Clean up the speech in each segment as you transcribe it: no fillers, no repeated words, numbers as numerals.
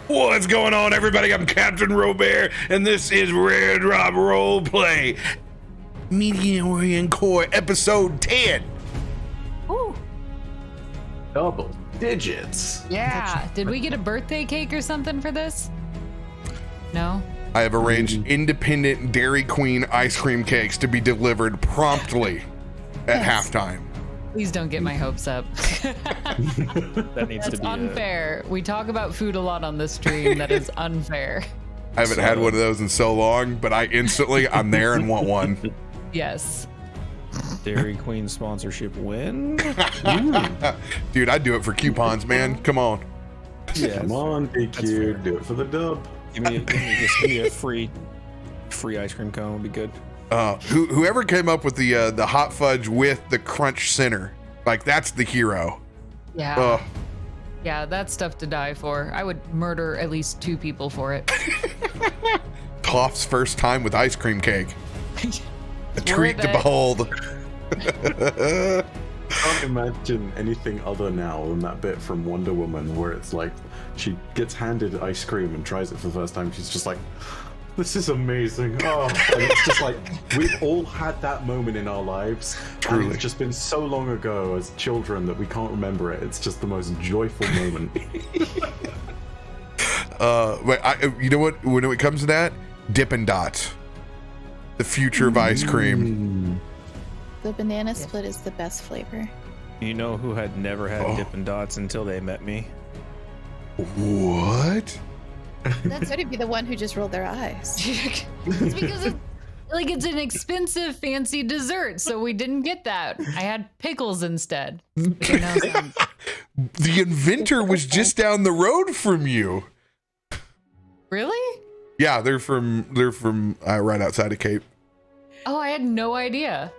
What's going on, everybody? I'm CaptainRoBear, and this is Red Rob Roleplay Meteorian Core Episode 10. Ooh. Double digits. Yeah. Did we get a birthday cake or something for this? No? I have arranged independent Dairy Queen ice cream cakes to be delivered promptly at halftime. Please don't get my hopes up. That needs That's to be unfair. We talk about food a lot on this stream. That is unfair. I haven't had one of those in so long, but I'm there and want one. Yes. Dairy Queen sponsorship win. Dude, I'd do it for coupons, man. Come on. Yeah, Come on, DQ, do it for the dub. give me a free ice cream cone would be good. Whoever came up with the hot fudge with the crunch center, like that's the hero. Yeah. Yeah, that's stuff to die for. I would murder at least 2 people for it. Toff's first time with ice cream cake. A treat to behold. I can't imagine anything other now than that bit from Wonder Woman where it's like she gets handed ice cream and tries it for the first time. She's just like, this is amazing. Oh, and it's just like we've all had that moment in our lives. Truly. And it's just been so long ago as children that we can't remember it. It's just the most joyful moment. But you know what? When it comes to that, Dippin' Dots, the future of ice cream. The banana split is the best flavor. You know who had never had Dippin' Dots until they met me? What? That's going to be the one who just rolled their eyes. It's because it's an expensive, fancy dessert, so we didn't get that. I had pickles instead. The inventor was just down the road from you. Really? Yeah, they're from right outside of Cape. Oh, I had no idea.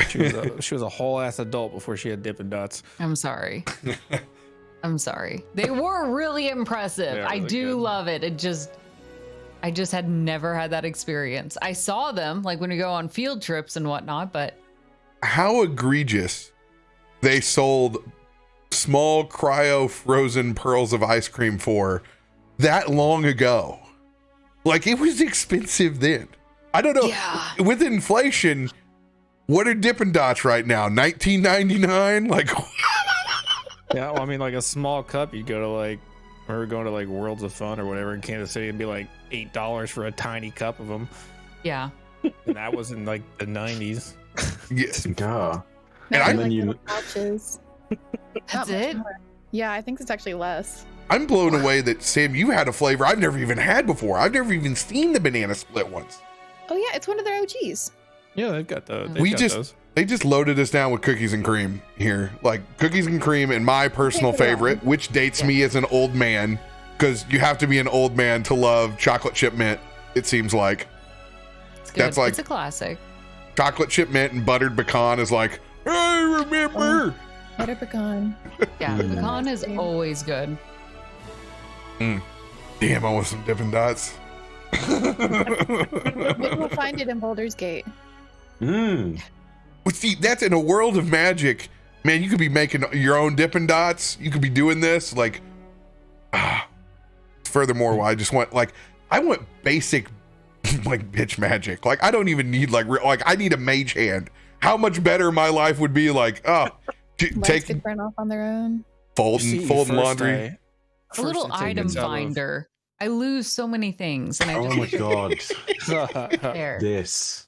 She was a whole ass adult before she had Dippin' Dots. I'm sorry. I'm sorry. They were really impressive. Really I do good. love it. I just had never had that experience. I saw them like when we go on field trips and whatnot, but How egregious they sold small cryo frozen pearls of ice cream for that long ago. Like, it was expensive then. I don't know. Yeah. With inflation, what are Dippin' Dots right now? $19.99? Like, Yeah, well, I mean, like a small cup, you'd go to like, we were going to like Worlds of Fun or whatever in Kansas City, it'd be like $8 for a tiny cup of them. yeah. And that was in like the 90s. yes. Yeah. And I- And then like you- little pouches. That's Not much it? more. Yeah, I think it's actually less. I'm blown away that, Sam, you had a flavor I've never even had before. I've never even seen the banana split once. Oh yeah, it's one of their OGs. Yeah, they've got those. They just loaded us down with cookies and cream here. Like, cookies and cream and my personal favorite, which dates me as an old man, because you have to be an old man to love chocolate chip mint, it seems like. It's good. That's like- It's a classic. Chocolate chip mint and buttered pecan is like, I remember. Butter pecan. Yeah, pecan is always good. Damn, I want some Dippin' Dots. Maybe we'll find it in Boulder's Gate. Mm. But see, that's in a world of magic. Man, you could be making your own Dippin' Dots. You could be doing this. Like, furthermore, I just want, like, I want basic, like, bitch magic. Like, I don't even need, like, I need a mage hand. How much better my life would be, like, Lights could burn off on their own. folding laundry. A little item finder. I lose so many things, and I Oh just my god. there. This.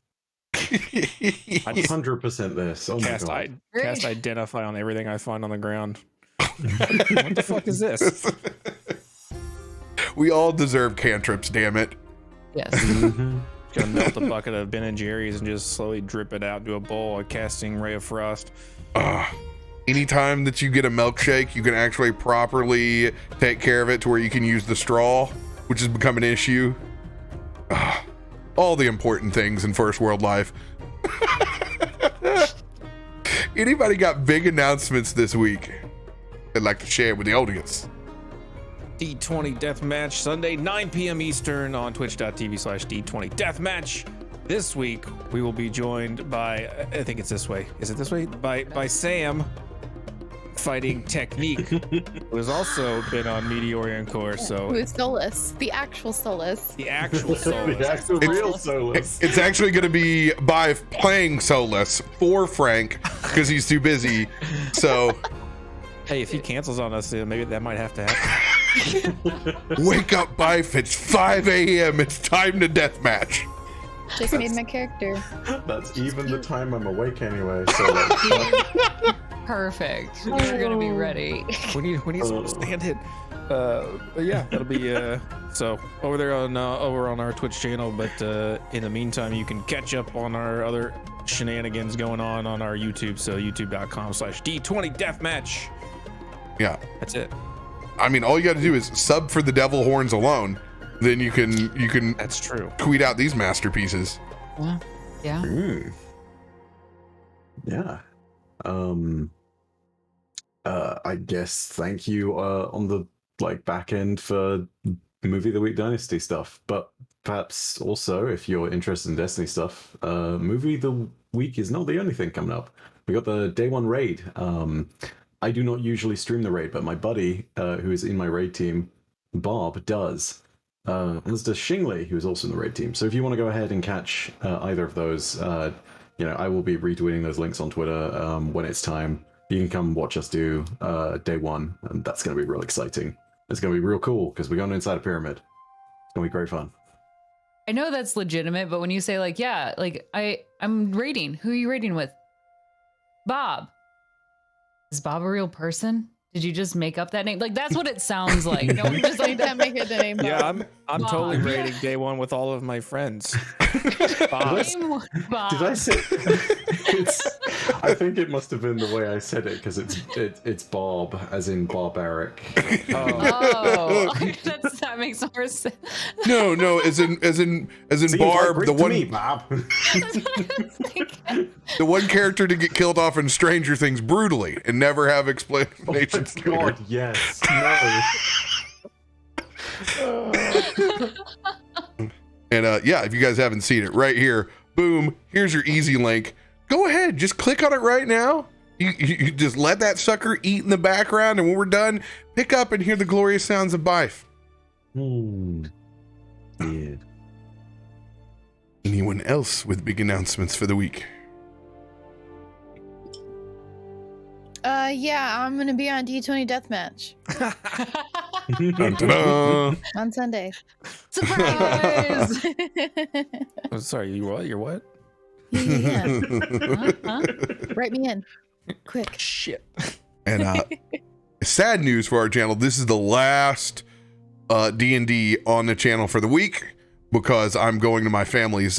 100% this. Oh my Cast, god. cast identify on everything I find on the ground. What the fuck is this? We all deserve cantrips, damn it. Yes. Mhm. Gonna melt a bucket of Ben and Jerry's and just slowly drip it out into a bowl, a casting ray of frost. Anytime that you get a milkshake, you can actually properly take care of it to where you can use the straw, which has become an issue. All the important things in first world life. Anybody got big announcements this week they'd like to share with the audience? D20 Deathmatch Sunday, 9 p.m. Eastern on twitch.tv/D20 Deathmatch. This week we will be joined by, I think it's this way. Is it this way? By Sam fighting technique, who has also been on Meteorian course. So Who is Solus? The actual Solus. the actual Solus. The actual real Solus. It's actually going to be Byf playing Solus for Frank because he's too busy. So Hey, if he cancels on us, maybe that might have to happen. wake up, Byf. It's 5 a.m. It's time to deathmatch. Just made my character. That's even the time I'm awake anyway. So like, Perfect. We're gonna be ready. We need someone to stand in. But yeah, that'll be so over there on our Twitch channel. But in the meantime, you can catch up on our other shenanigans going on our YouTube. So youtube.com/D20deathmatch. Yeah. That's it. I mean, all you got to do is sub for the Devil Horns alone. Then you can That's true. tweet out these masterpieces. Yeah. yeah. I guess thank you on the back end for Movie of the Week Dynasty stuff, but perhaps also if you're interested in Destiny stuff, Movie of the Week is not the only thing coming up. We got the day one raid. I do not usually stream the raid, but my buddy who is in my raid team, Bob, does. As does Shingley, who is also in the raid team. So if you want to go ahead and catch either of those, I will be retweeting those links on Twitter when it's time. You can come watch us do day one, and that's going to be real exciting. It's going to be real cool because we're going inside a pyramid. It's going to be great fun. I know that's legitimate, but when you say I'm raiding, who are you raiding with? Bob. Is Bob a real person? Did you just make up that name? Like that's what it sounds like. No one just like Don't make it the name. Yeah, Bob. I'm Bob. totally rating day one with all of my friends. Bob. Bob. Did I say? I think it must have been the way I said it because it's Bob, as in barbaric. Oh, that makes more sense. No, as in Seems Barb, like the Greek to one me, Bob. the one character to get killed off in Stranger Things brutally and never have explanations. Oh my God, yes. No. And if you guys haven't seen it, right here, boom, here's your easy link. Go ahead, just click on it right now. You just let that sucker eat in the background, and when we're done, pick up and hear the glorious sounds of Byf. Yeah. Anyone else with big announcements for the week? Yeah, I'm gonna be on D20 Deathmatch Dun-dun-dun. on Sunday. Surprise! Oh, sorry, you what? You're what? Yeah. Huh? Write me in, quick. Shit. And sad news for our channel, this is the last D&D on the channel for the week because I'm going to my family's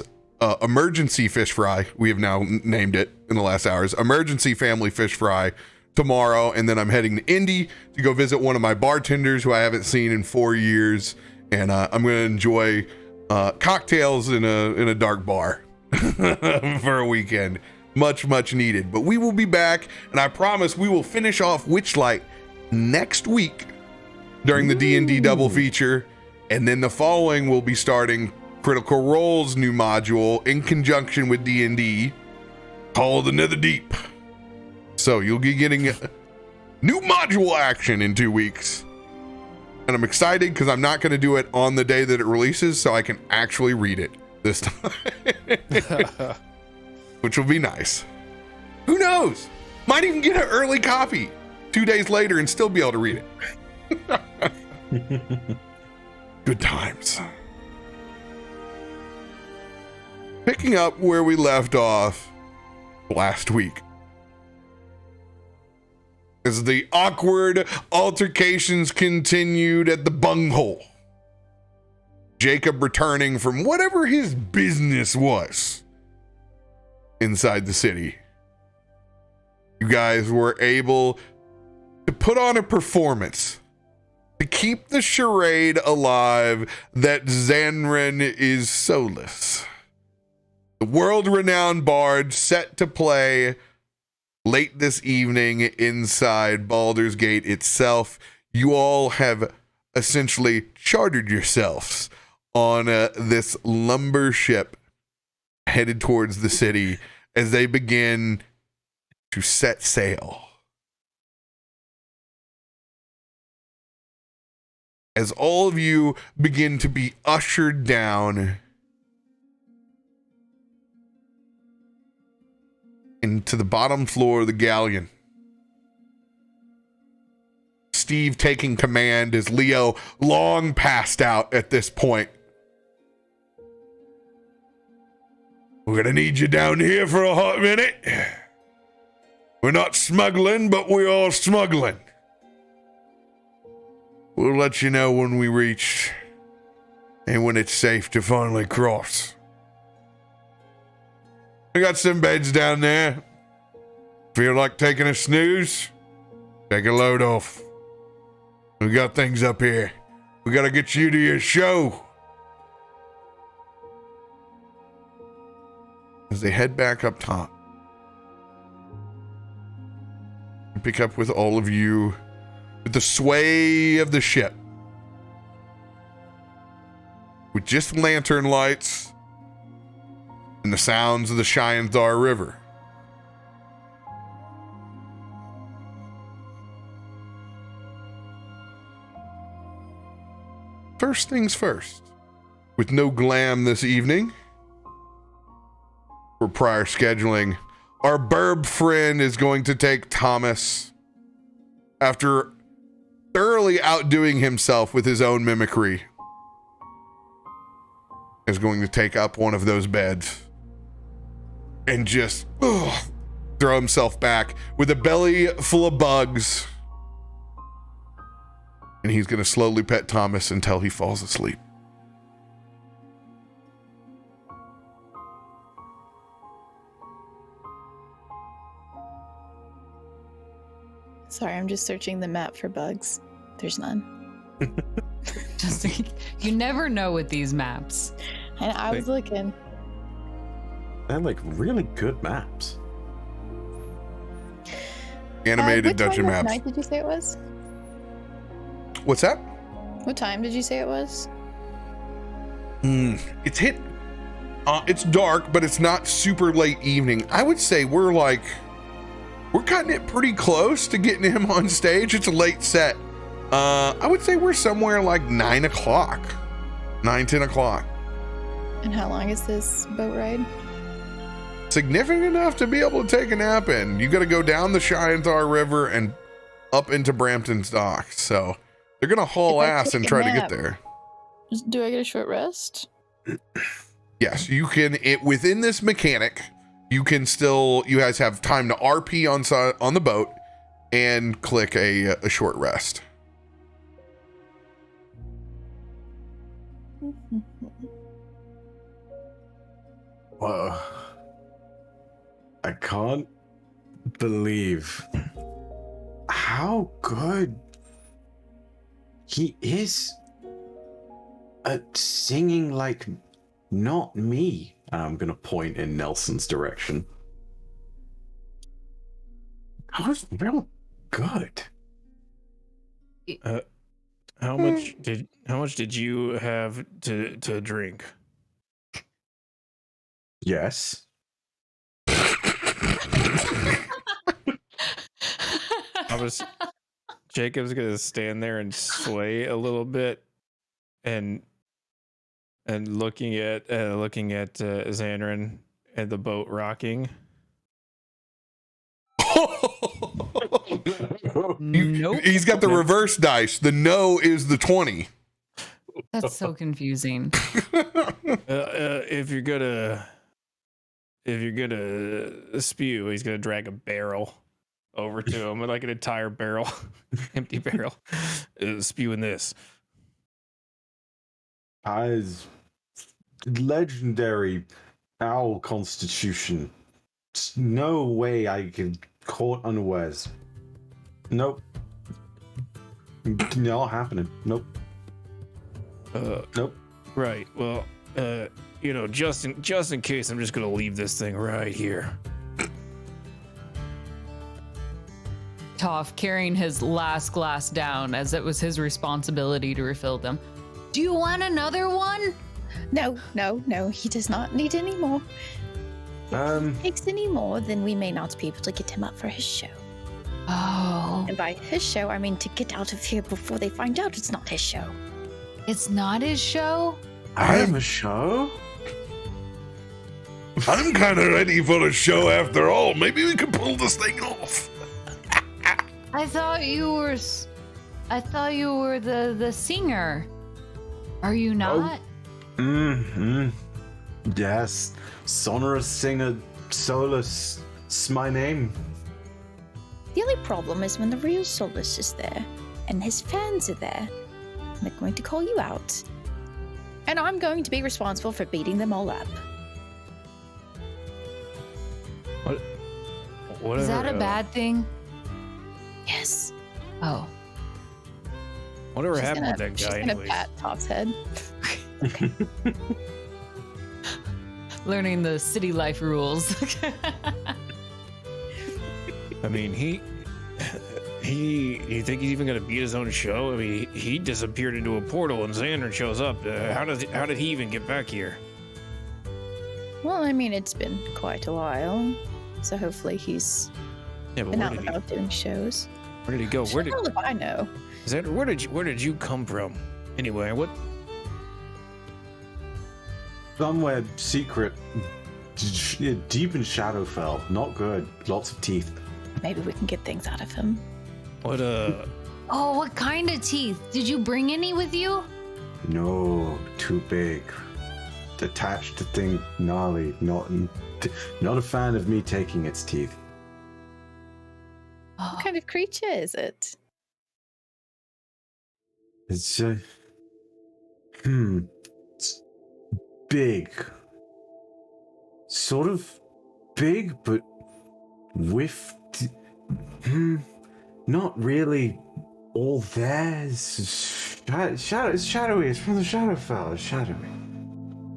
emergency fish fry. We have now named it in the last hours. Emergency family fish fry tomorrow, and then I'm heading to Indy to go visit one of my bartenders who I haven't seen in 4 years, and I'm going to enjoy cocktails in a dark bar for a weekend. Much needed. But we will be back, and I promise we will finish off Witchlight next week during the D&D double feature, and then the following we'll be starting Critical Role's new module in conjunction with D&D called the Netherdeep. So you'll be getting new module action in 2 weeks. And I'm excited because I'm not going to do it on the day that it releases, so I can actually read it this time. Which will be nice. Who knows? Might even get an early copy 2 days later and still be able to read it. Good times. Picking up where we left off last week, as the awkward altercations continued at the bunghole. Jacob returning from whatever his business was inside the city. You guys were able to put on a performance to keep the charade alive that Zanryn is Solus. The world-renowned bard set to play late this evening inside Baldur's Gate itself. You all have essentially chartered yourselves on this lumber ship headed towards the city as they begin to set sail. as all of you begin to be ushered down into the bottom floor of the galleon. Steve taking command as Leo long passed out at this point. We're gonna need you down here for a hot minute. We're not smuggling, but we are smuggling. We'll let you know when we reach and when it's safe to finally cross. We got some beds down there. Feel like taking a snooze? Take a load off. We got things up here. We gotta get you to your show. As they head back up top, we pick up with all of you with the sway of the ship. With just lantern lights and the sounds of the Shatterskull River. First things first, with no Glam this evening, for prior scheduling, our burb friend is going to take Thomas, after thoroughly outdoing himself with his own mimicry, is going to take up one of those beds and just throw himself back with a belly full of bugs. And he's going to slowly pet Thomas until he falls asleep. Sorry, I'm just searching the map for bugs. There's none. Just you never know with these maps. And I was looking. They're like really good maps. Animated what dungeon time of maps. night did you say it was? What's that? What time did you say it was? It's hit. It's dark, but it's not super late evening. I would say we're cutting it pretty close to getting him on stage. It's a late set. I would say we're somewhere like 9 o'clock, 10 o'clock. And how long is this boat ride? Significant enough to be able to take a nap in. You got to go down the Shatterskull River and up into Brampton's docks. So they're going to haul If I ask and take a try to get nap, there. Do I get a short rest? Yes, you can. Within this mechanic, you guys have time to RP on the boat and click a short rest. Whoa. I can't believe how good he is at singing like not me. I'm going to point in Nelson's direction. That was real good. How much did you have to drink? Yes. Jacob's gonna stand there and sway a little bit, and looking at Zanryn and the boat rocking. Nope. He's got the reverse dice. The no is the 20. That's so confusing. If you're gonna spew, he's gonna drag a barrel over to him, like an entire barrel, empty barrel, spewing this. As legendary owl constitution, no way I could caught unawares. Nope. Not happening. Nope. Nope. Right. Well, just in case, I'm just gonna leave this thing right here. Toff carrying his last glass down as it was his responsibility to refill them. Do you want another one? No, he does not need any more. If he takes any more, then we may not be able to get him up for his show. Oh, And by his show, I mean to get out of here before they find out it's not his show. it's not his show? I have a show? I'm kind of ready for a show after all. Maybe we can pull this thing off. I thought you were the singer. Are you not? Mm-hmm. Yes. Sonorous singer, Solus. It's my name. The only problem is when the real Solus is there and his fans are there. They're going to call you out. And I'm going to be responsible for beating them all up. Whatever, Is that a bad thing? Yes. Oh. Whatever She's happened gonna, with that she's guy, gonna anyways? pat Toff's head. Learning the city life rules. I mean, you think he's even gonna beat his own show? I mean, he disappeared into a portal and Zanryn shows up. How did he even get back here? Well, I mean, it's been quite a while. So hopefully he's Yeah, but been where out did and about doing shows. he go? Where if I know? Zanryn, where did you come from? Anyway, what? Somewhere secret. Deep in Shadowfell. Not good. Lots of teeth. Maybe we can get things out of him. What Oh, what kind of teeth? Did you bring any with you? No, too big. Attached to thing gnarly. Not a fan of me taking its teeth. Oh, What kind of creature is it? It's it's big. Sort of big, but with not really all there. It's shadowy. It's from the Shadowfell. It's shadowy.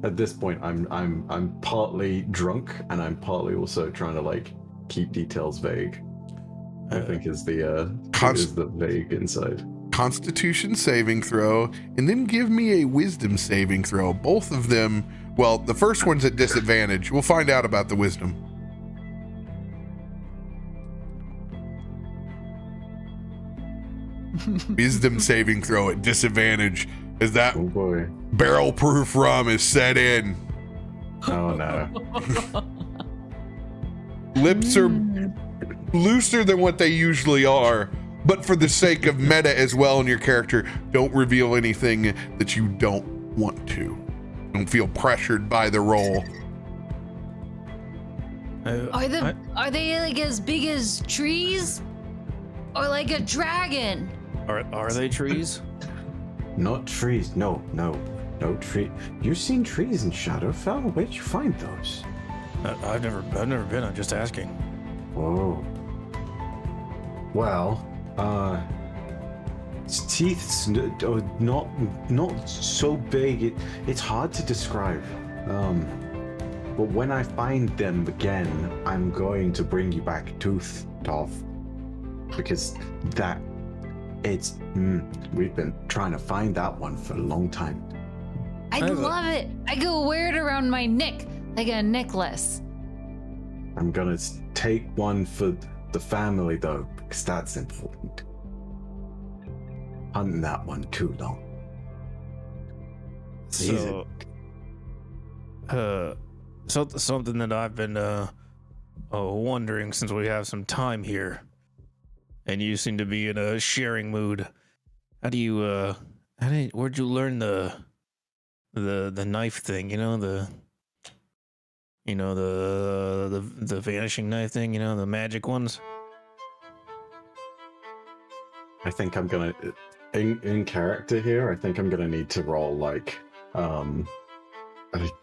At this point, I'm partly drunk and I'm partly also trying to like keep details vague. I think is the vague inside. Constitution saving throw, and then give me a wisdom saving throw. Both of them, well, the first one's at disadvantage. We'll find out about the wisdom. Wisdom saving throw at disadvantage as that Oh boy. barrel proof rum is set in. Oh no. Lips are looser than what they usually are, but for the sake of meta as well in your character, don't reveal anything that you don't want to. Don't feel pressured by the role. Are they like as big as trees? Or like a dragon? Are they trees? Not trees. No tree. You seen trees in Shadowfell? Where'd you find those? I've never been. I'm just asking. Whoa. Well, its teeth not so big. It's hard to describe. But when I find them again, I'm going to bring you back a tooth, Toff, because we've been trying to find that one for a long time. I love it. I go wear it around my neck like a necklace. I'm gonna take one for the family though, because that's important. Hunting that one too long. So, something that I've been wondering since we have some time here, and you seem to be in a sharing mood. Where'd you learn the knife thing? The vanishing knife thing. The magic ones. I think I'm gonna in character here. I think I'm gonna need to roll like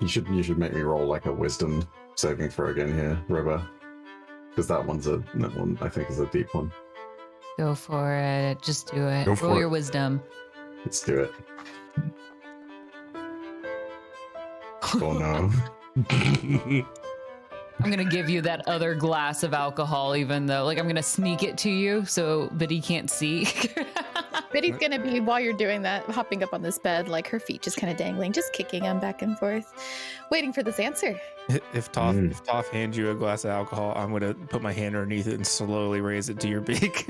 you should make me roll like a wisdom saving throw again here, RoBear, because that one I think is a deep one. Go for it. Just do it. Go for Roll it. your wisdom. Let's do it. Oh no. I'm gonna give you that other glass of alcohol, even though, like, I'm gonna sneak it to you so that he can't see. Biddy's gonna be, while you're doing that, hopping up on this bed, like her feet just kind of dangling, just kicking them back and forth, waiting for this answer. If Toff hands you a glass of alcohol, I'm gonna put my hand underneath it and slowly raise it to your beak.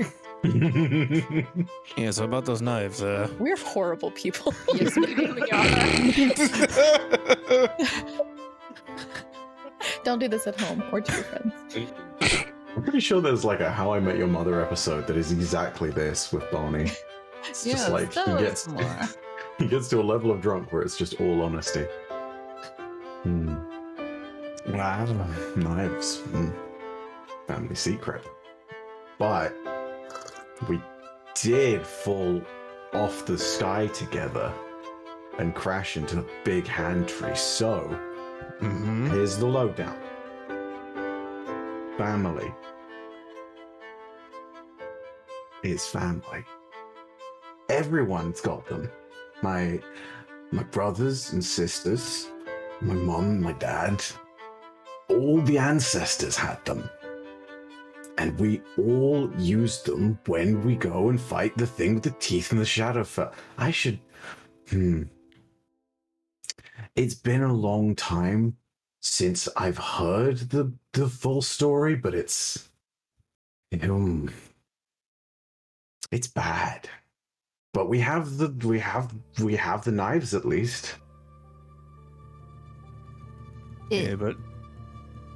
Yeah, so about those knives, We're horrible people. Yes, maybe we are. Don't do this at home or to your friends. I'm pretty sure there's like a How I Met Your Mother episode that is exactly this with Barney. It's just Yeah, like tell us more. he gets to a level of drunk where it's just all honesty. Wow, knives. Family secret. But we did fall off the sky together and crash into a big hand tree. So, here's the lowdown. Family is family. Everyone's got them. My brothers and sisters, my mom, my dad, all the ancestors had them. And we all use them when we go and fight the thing with the teeth and the Shadowfell. I should... It's been a long time since I've heard the full story, but it's bad. But we have the knives at least. yeah, but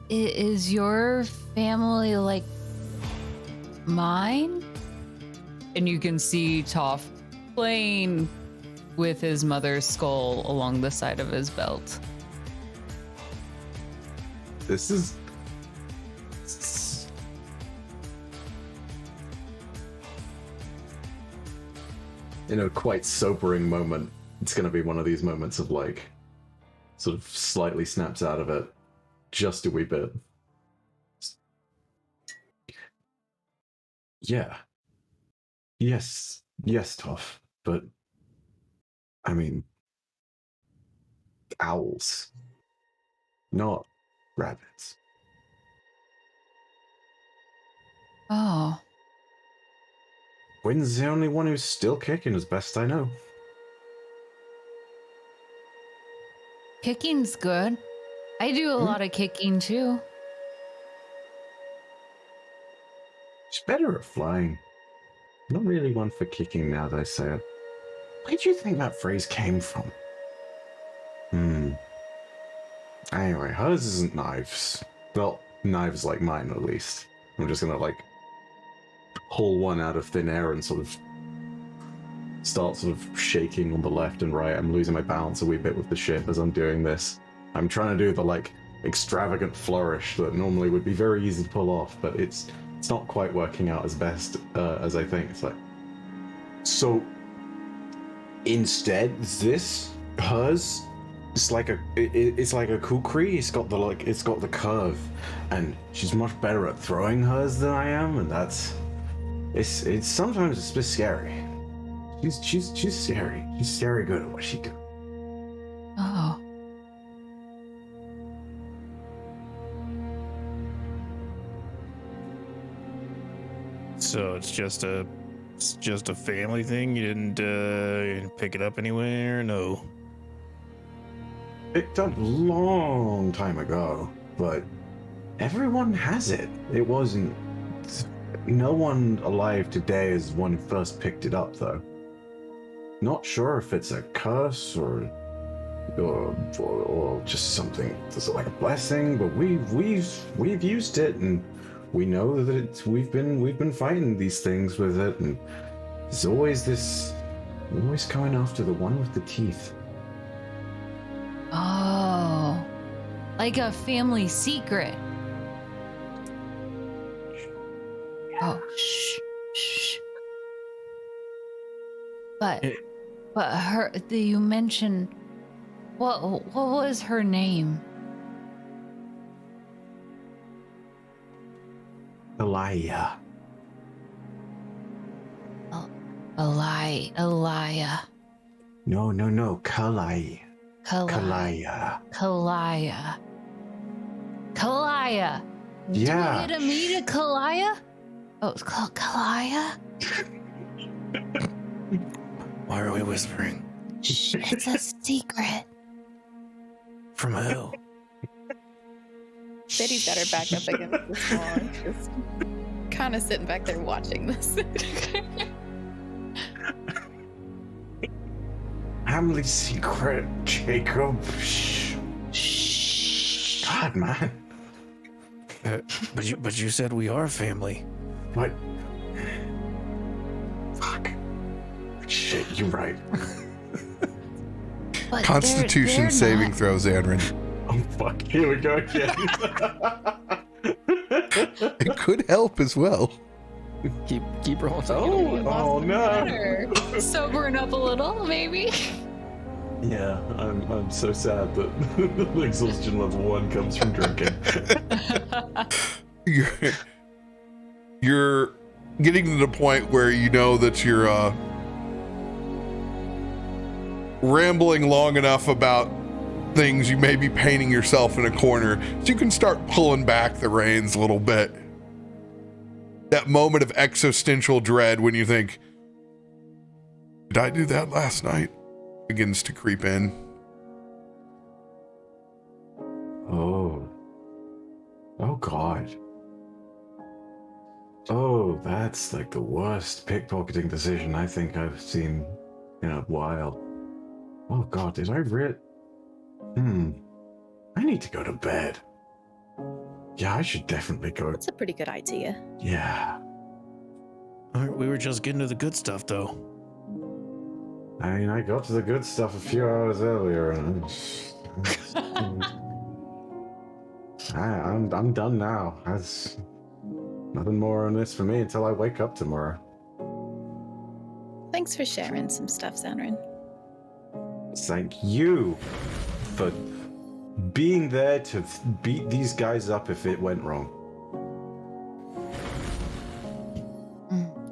Is your family like mine? And you can see Toff playing with his mother's skull along the side of his belt. This is... In a quite sobering moment, it's going to be one of these moments of like, sort of slightly snaps out of it, just a wee bit. Yeah. Yes, Toff, but I mean, owls, not rabbits. Oh. Wynn's the only one who's still kicking, as best I know. Kicking's good. I do a lot of kicking too. She's better at flying. Not really one for kicking now that I say it. Where do you think that phrase came from? Anyway, hers isn't knives. Well, knives like mine at least. I'm just gonna like pull one out of thin air and sort of start sort of shaking on the left and right. I'm losing my balance a wee bit with the ship as I'm doing this. I'm trying to do the like extravagant flourish that normally would be very easy to pull off, but it's not quite working out as best as I think. It's like, so instead, hers, it's like a kukri. It's got the curve, and she's much better at throwing hers than I am, and it's sometimes it's a bit scary. She's scary. She's scary good at what she does. Oh. so it's just a family thing. You didn't pick it up anywhere. No. Picked up a long time ago, but everyone has it. It wasn't. No one alive today is one who first picked it up, though. Not sure if it's a curse or just something that's like a blessing, but we've used it, and we know that we've been fighting these things with it, and there's always going after the one with the teeth. Oh. Like a family secret. Oh, shh. But you mentioned, what was her name? Elia. Elia. No, Kalai. Kalaya. Kalaya. Yeah. Do we get to meet a Kalaya? Oh, it's called Kalaya? Why are we whispering? Shh, it's a secret. From who? Betty's got her back up against the wall, just kind of sitting back there watching this. Family secret, Jacob. Shh. God, man. But you said we are family. What? Fuck. Shit, you're right. But Constitution they're saving not. throw, Zanryn. Oh, fuck. Here we go again. It could help as well. Keep rolling. Oh, no. Sobering up a little, maybe. Yeah, I'm so sad that exhaustion level 1 comes from drinking. You're getting to the point where you know that you're rambling long enough about things, you may be painting yourself in a corner, so you can start pulling back the reins a little bit. That moment of existential dread when you think, did I do that last night? Begins to creep in. Oh. Oh, God. Oh, that's like the worst pickpocketing decision I think I've seen in a while. Oh, God, did I read? I need to go to bed. Yeah, I should definitely go. That's a pretty good idea. Yeah. We were just getting to the good stuff, though. I mean, I got to the good stuff a few hours earlier, and I'm done now. That's nothing more on this for me until I wake up tomorrow. Thanks for sharing some stuff, Zanryn. Thank you for being there to beat these guys up if it went wrong.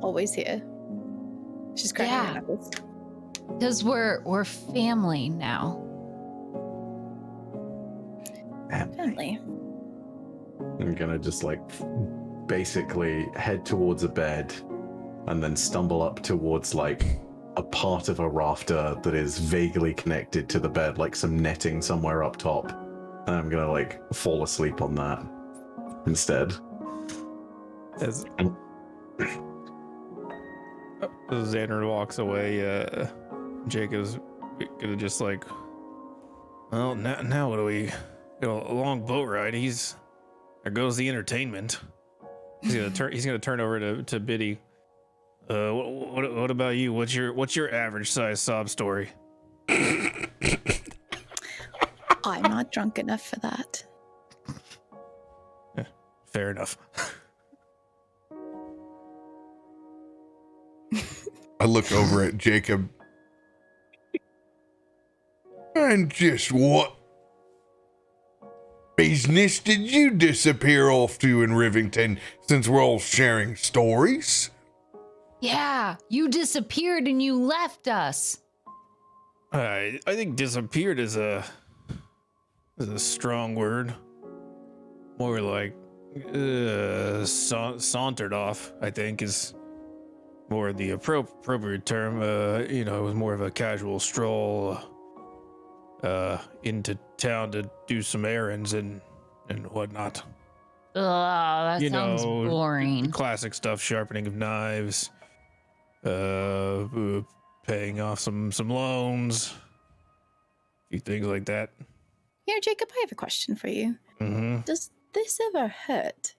Always here. She's cracking her Yeah. knuckles. Because we're family now. Family. I'm gonna just like basically head towards a bed and then stumble up towards like a part of a rafter that is vaguely connected to the bed, like some netting somewhere up top. And I'm gonna like fall asleep on that instead. As Xander walks away, Jacob's gonna just like, well, now what do we? A long boat ride. There goes the entertainment. He's gonna turn over to Biddy. What about you? What's your average size sob story? I'm not drunk enough for that. Fair enough. I look over at Jacob. And just what business did you disappear off to in Rivington since we're all sharing stories? Yeah, you disappeared and you left us. I think disappeared is a strong word. More like sauntered off, I think, is more the appropriate term. It was more of a casual stroll into town to do some errands and whatnot. Ugh, that sounds boring. Classic stuff: sharpening of knives, paying off some loans, a few things like that. Jacob, I have a question for you. Mm-hmm. Does this ever hurt?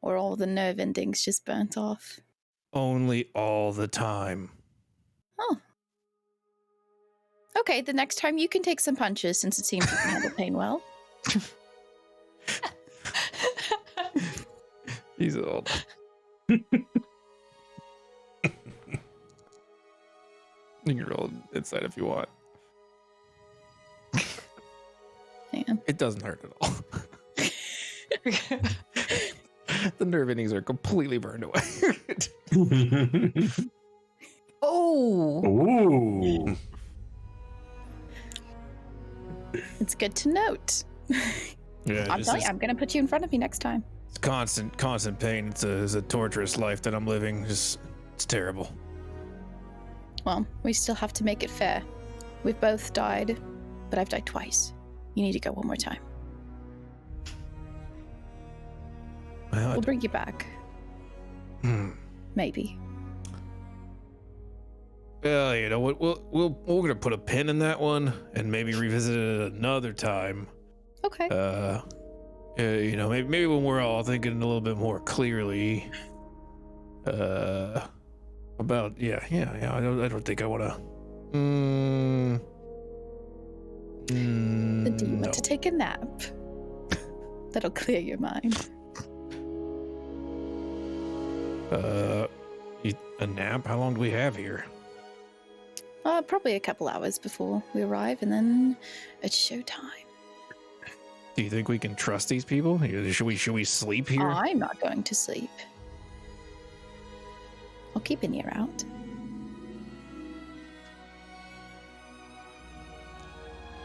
Or all the nerve endings just burnt off? Only all the time. Oh. Okay, the next time you can take some punches since it seems you can handle pain well. He's old. You can roll inside if you want. Damn. It doesn't hurt at all. The nerve endings are completely burned away. Oh. Ooh. It's good to note. Yeah, I'm telling you, I'm going to put you in front of me next time. It's constant pain. It's a torturous life that I'm living. It's terrible. Well, we still have to make it fair. We've both died, but I've died twice. You need to go one more time. Well, We'll bring you back. Maybe. Well, you know what? We're gonna put a pin in that one and maybe revisit it another time. Okay. You know, maybe when we're all thinking a little bit more clearly. About yeah. I don't think I wanna. Do you want No. to take a nap? That'll clear your mind. A nap? How long do we have here? Probably a couple hours before we arrive, and then it's showtime. Do you think we can trust these people? Should we sleep here? I'm not going to sleep. I'll keep an ear out.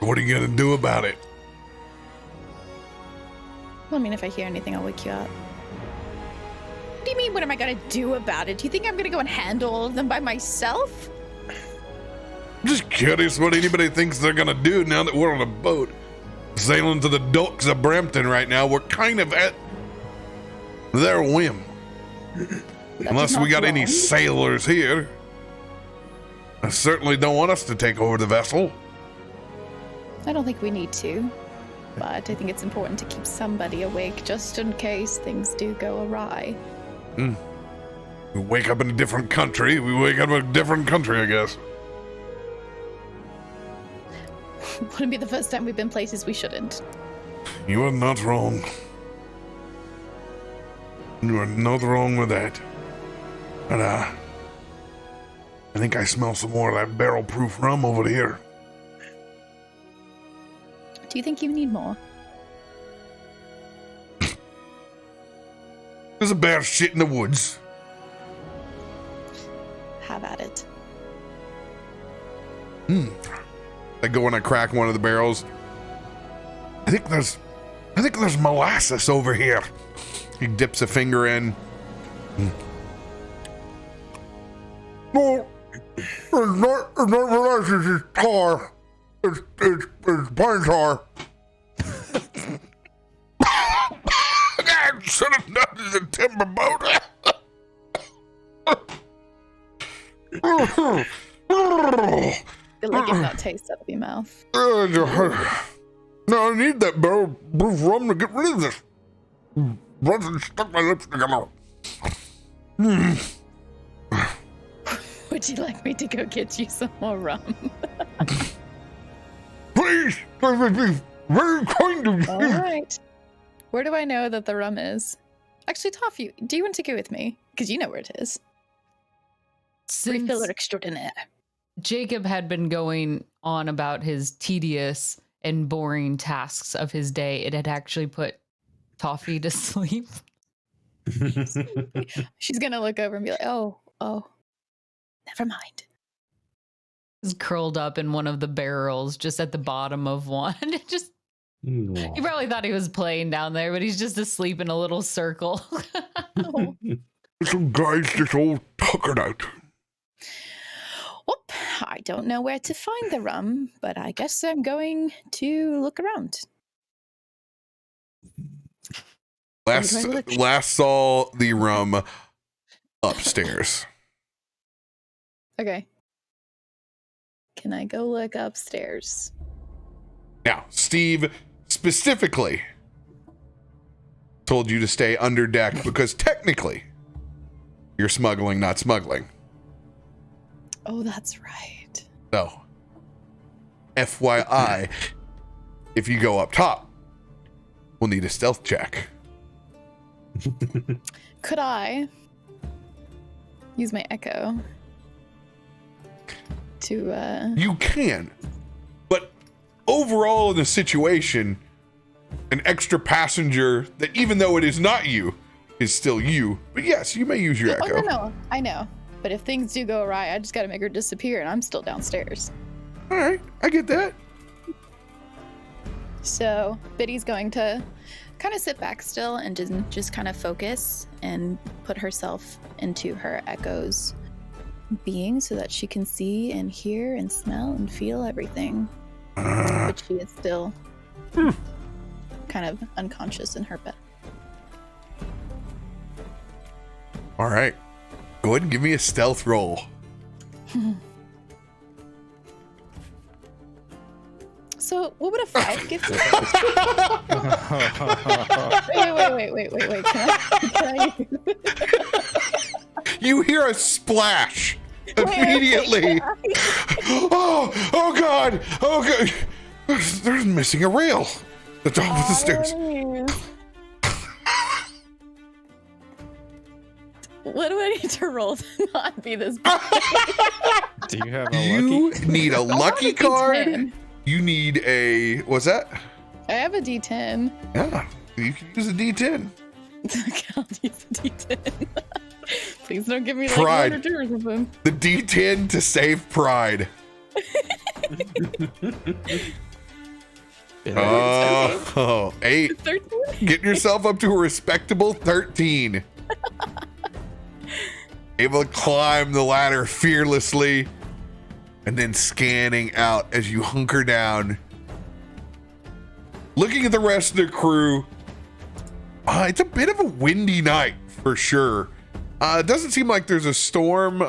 What are you gonna do about it? Well, I mean, if I hear anything, I'll wake you up. What do you mean, what am I gonna do about it? Do you think I'm gonna go and handle all of them by myself? Just curious what anybody thinks they're gonna do now that we're on a boat. Sailing to the docks of Brampton right now. We're kind of at their whim. Unless we got any wrong. sailors here. I certainly don't want us to take over the vessel. I don't think we need to, but I think it's important to keep somebody awake just in case things do go awry. We wake up in a different country. We wake up in a different country, I guess. Wouldn't be the first time we've been places we shouldn't. You are not wrong. You are not wrong with that. But, I think I smell some more of that barrel-proof rum over here. Do you think you need more? There's a bear shit in the woods. Have at it. I go and I crack one of the barrels. I think there's molasses over here. He dips a finger in. No, it's not molasses, it's tar. It's pine tar. I should have done the timber boat. Good luck getting that taste out of your mouth. No, I need that barrel-proof rum to get rid of this. Brunson stuck my lips together. Would you like me to go get you some more rum? Please, that would be very kind of you. All right. Where do I know that the rum is? Actually, Toffee, do you want to go with me? Because you know where it is. Since Refiller extraordinaire. Jacob had been going on about his tedious and boring tasks of his day, it had actually put Toffee to sleep. She's gonna look over and be like, oh, never mind. He's curled up in one of the barrels, just at the bottom of one. Just he probably thought he was playing down there, but he's just asleep in a little circle. Oh. Some guys just all tuckered out. Whoop, I don't know where to find the rum, but I guess I'm going to look around. Last saw the rum upstairs. Okay. Can I go look upstairs? Now, Steve specifically told you to stay under deck because technically you're smuggling, not smuggling. Oh, that's right. So, FYI, if you go up top, we'll need a stealth check. Could I use my echo to You can, but overall in the situation, an extra passenger that even though it is not you, is still you. But yes, you may use your echo. Oh, no, I know. But if things do go awry, I just gotta make her disappear and I'm still downstairs. All right, I get that. So Biddy's going to kind of sit back still and just kind of focus and put herself into her echo's being so that she can see and hear and smell and feel everything. But she is still kind of unconscious in her bed. All right. Go ahead and give me a stealth roll. So, what would a 5 give me? Wait. Can I? You hear a splash immediately. Oh God. Oh God. They're missing a rail. The top of the stairs. What do I need to roll to not be this bad? Do you have a You lucky? need a lucky D10. card. You need a, what's that? I have a D10. Yeah, you can use a D10. I'll use a D10. Please don't give me like Pride. 1 or 2 or something. The D10 to save pride. Oh, 8. 13? Get yourself up to a respectable 13. Able to climb the ladder fearlessly and then scanning out as you hunker down. Looking at the rest of the crew, it's a bit of a windy night for sure. It doesn't seem like there's a storm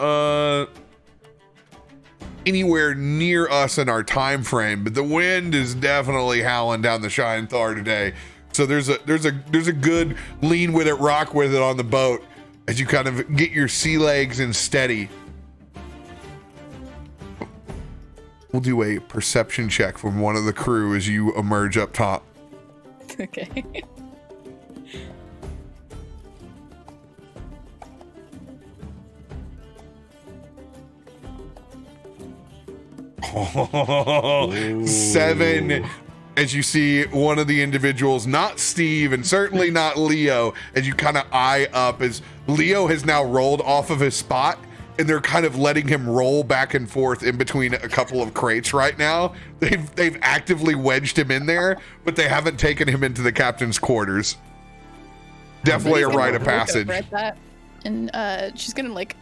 anywhere near us in our time frame, but the wind is definitely howling down the Shine-Thar today. So there's a good lean with it, rock with it on the boat as you kind of get your sea legs and steady. We'll do a perception check from one of the crew as you emerge up top. Okay. Oh, 7 as you see one of the individuals, not Steve and certainly not Leo, as you kind of eye up as Leo has now rolled off of his spot and they're kind of letting him roll back and forth in between a couple of crates right now. They've actively wedged him in there, but they haven't taken him into the captain's quarters. Definitely a rite of passage. Read that, and she's gonna like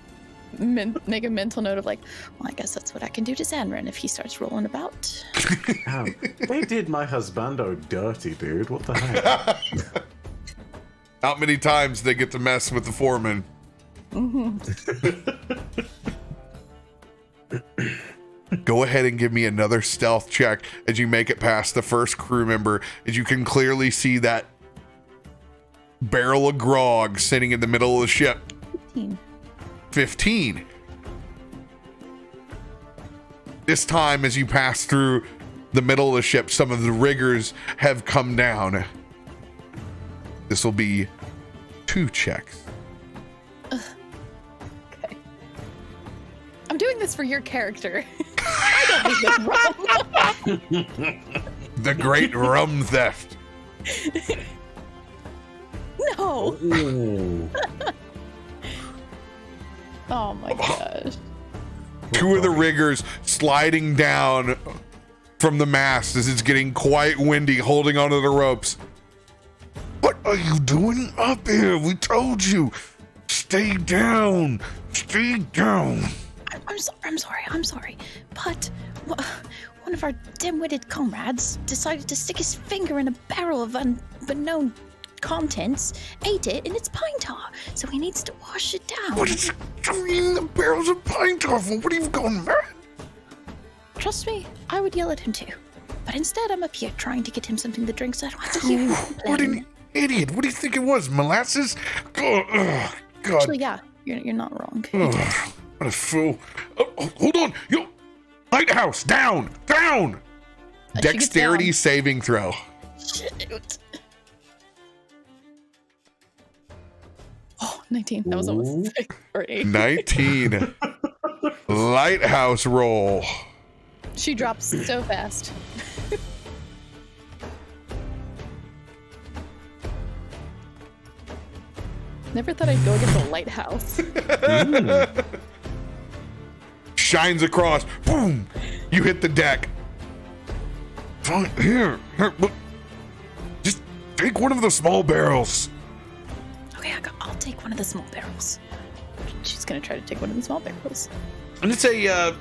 make a mental note of like, well, I guess that's what I can do to Zanryn if he starts rolling about. Damn, they did my husbando dirty, dude. What the heck? How many times they get to mess with the foreman? Go ahead and give me another stealth check as you make it past the first crew member, as you can clearly see that barrel of grog sitting in the middle of the ship. 15. This time, as you pass through the middle of the ship, some of the riggers have come down. This will be 2 checks. Okay. I'm doing this for your character. I don't need this rum. The great rum theft. No. Ooh. Oh my gosh. 2 of the riggers sliding down from the mast as it's getting quite windy, holding onto the ropes. What are you doing up here? We told you. Stay down. Stay down. I'm sorry. But one of our dim-witted comrades decided to stick his finger in a barrel of unknown contents, ate it, and it's pine tar. So he needs to wash it down. What is it doing? The barrels of pine tar? What are you going mad? Trust me, I would yell at him too. But instead, I'm up here trying to get him something to drink so I don't have to hear him What complain. an idiot. What do you think it was? Molasses? God. Actually, yeah, you're not wrong. Ugh, what a fool. Oh, hold on. Yo, lighthouse, down. She gets Dexterity down. saving throw. Shoot. Oh, 19. That was almost 6 or 8. 19. Lighthouse roll. She drops so fast. Never thought I'd go against a lighthouse. Shines across. Boom. You hit the deck. Fine. Here. Look. Just take one of the small barrels. Okay, I'll take one of the small barrels. she's gonna try to take one of the small barrels. And it's a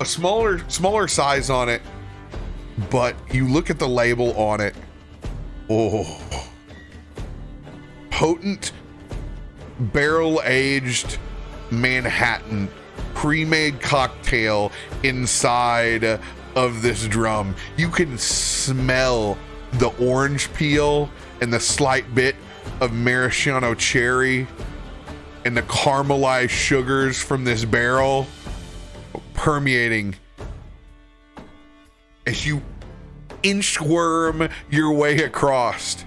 smaller size on it, but you look at the label on it. Oh, potent barrel-aged Manhattan pre-made cocktail inside of this drum. You can smell the orange peel and the slight bit of maraschino cherry and the caramelized sugars from this barrel permeating as you inchworm your way across.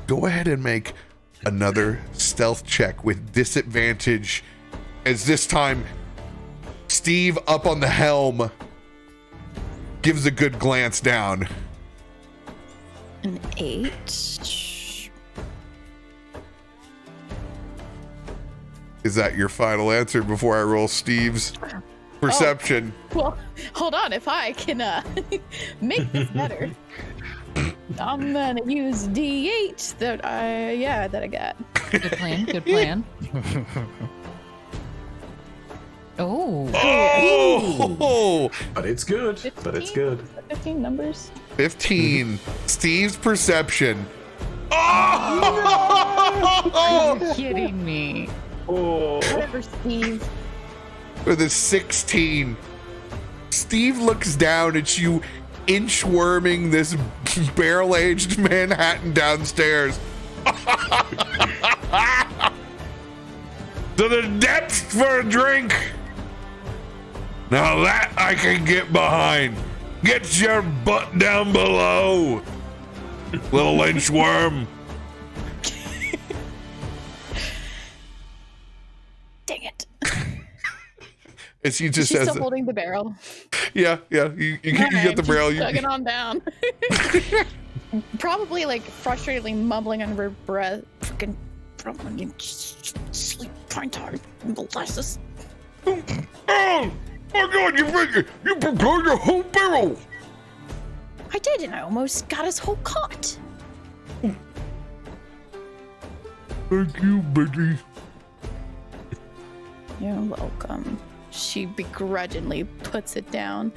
Go ahead and make another stealth check with disadvantage, as this time Steve up on the helm gives a good glance down. An 8. Is that your final answer before I roll Steve's perception? Well, hold on. If I can make this better, I'm gonna use D8 that I got. Good plan. Good plan. Oh. Oh, But it's good. 15? But it's good. 15 numbers. 15. Steve's perception. Oh! You're kidding me. Whatever, Steve. With a 16. Steve looks down at you inchworming this barrel-aged Manhattan downstairs. To the depths for a drink. Now that I can get behind. Get your butt down below, little inchworm. Dang it. As he just She's says, still holding the barrel. yeah, you get the barrel. You, Tugging on down. Probably like frustratedly mumbling under her breath. Freaking sleep pint hard molasses. oh my God! You prepared your whole barrel. I did, and I almost got his whole cot. Thank you, Betty. You're welcome. She begrudgingly puts it down,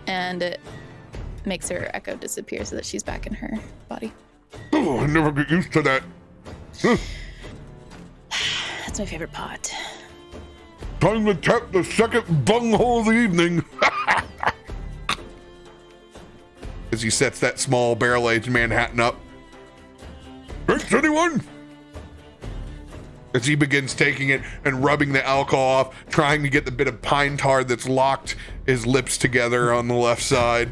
and it makes her echo disappear so that she's back in her body. Oh, I never get used to that. That's my favorite pot. Time to tap the second bunghole of the evening. As he sets that small barrel-aged Manhattan up. Drinks, anyone? As he begins taking it and rubbing the alcohol off, trying to get the bit of pine tar that's locked his lips together on the left side.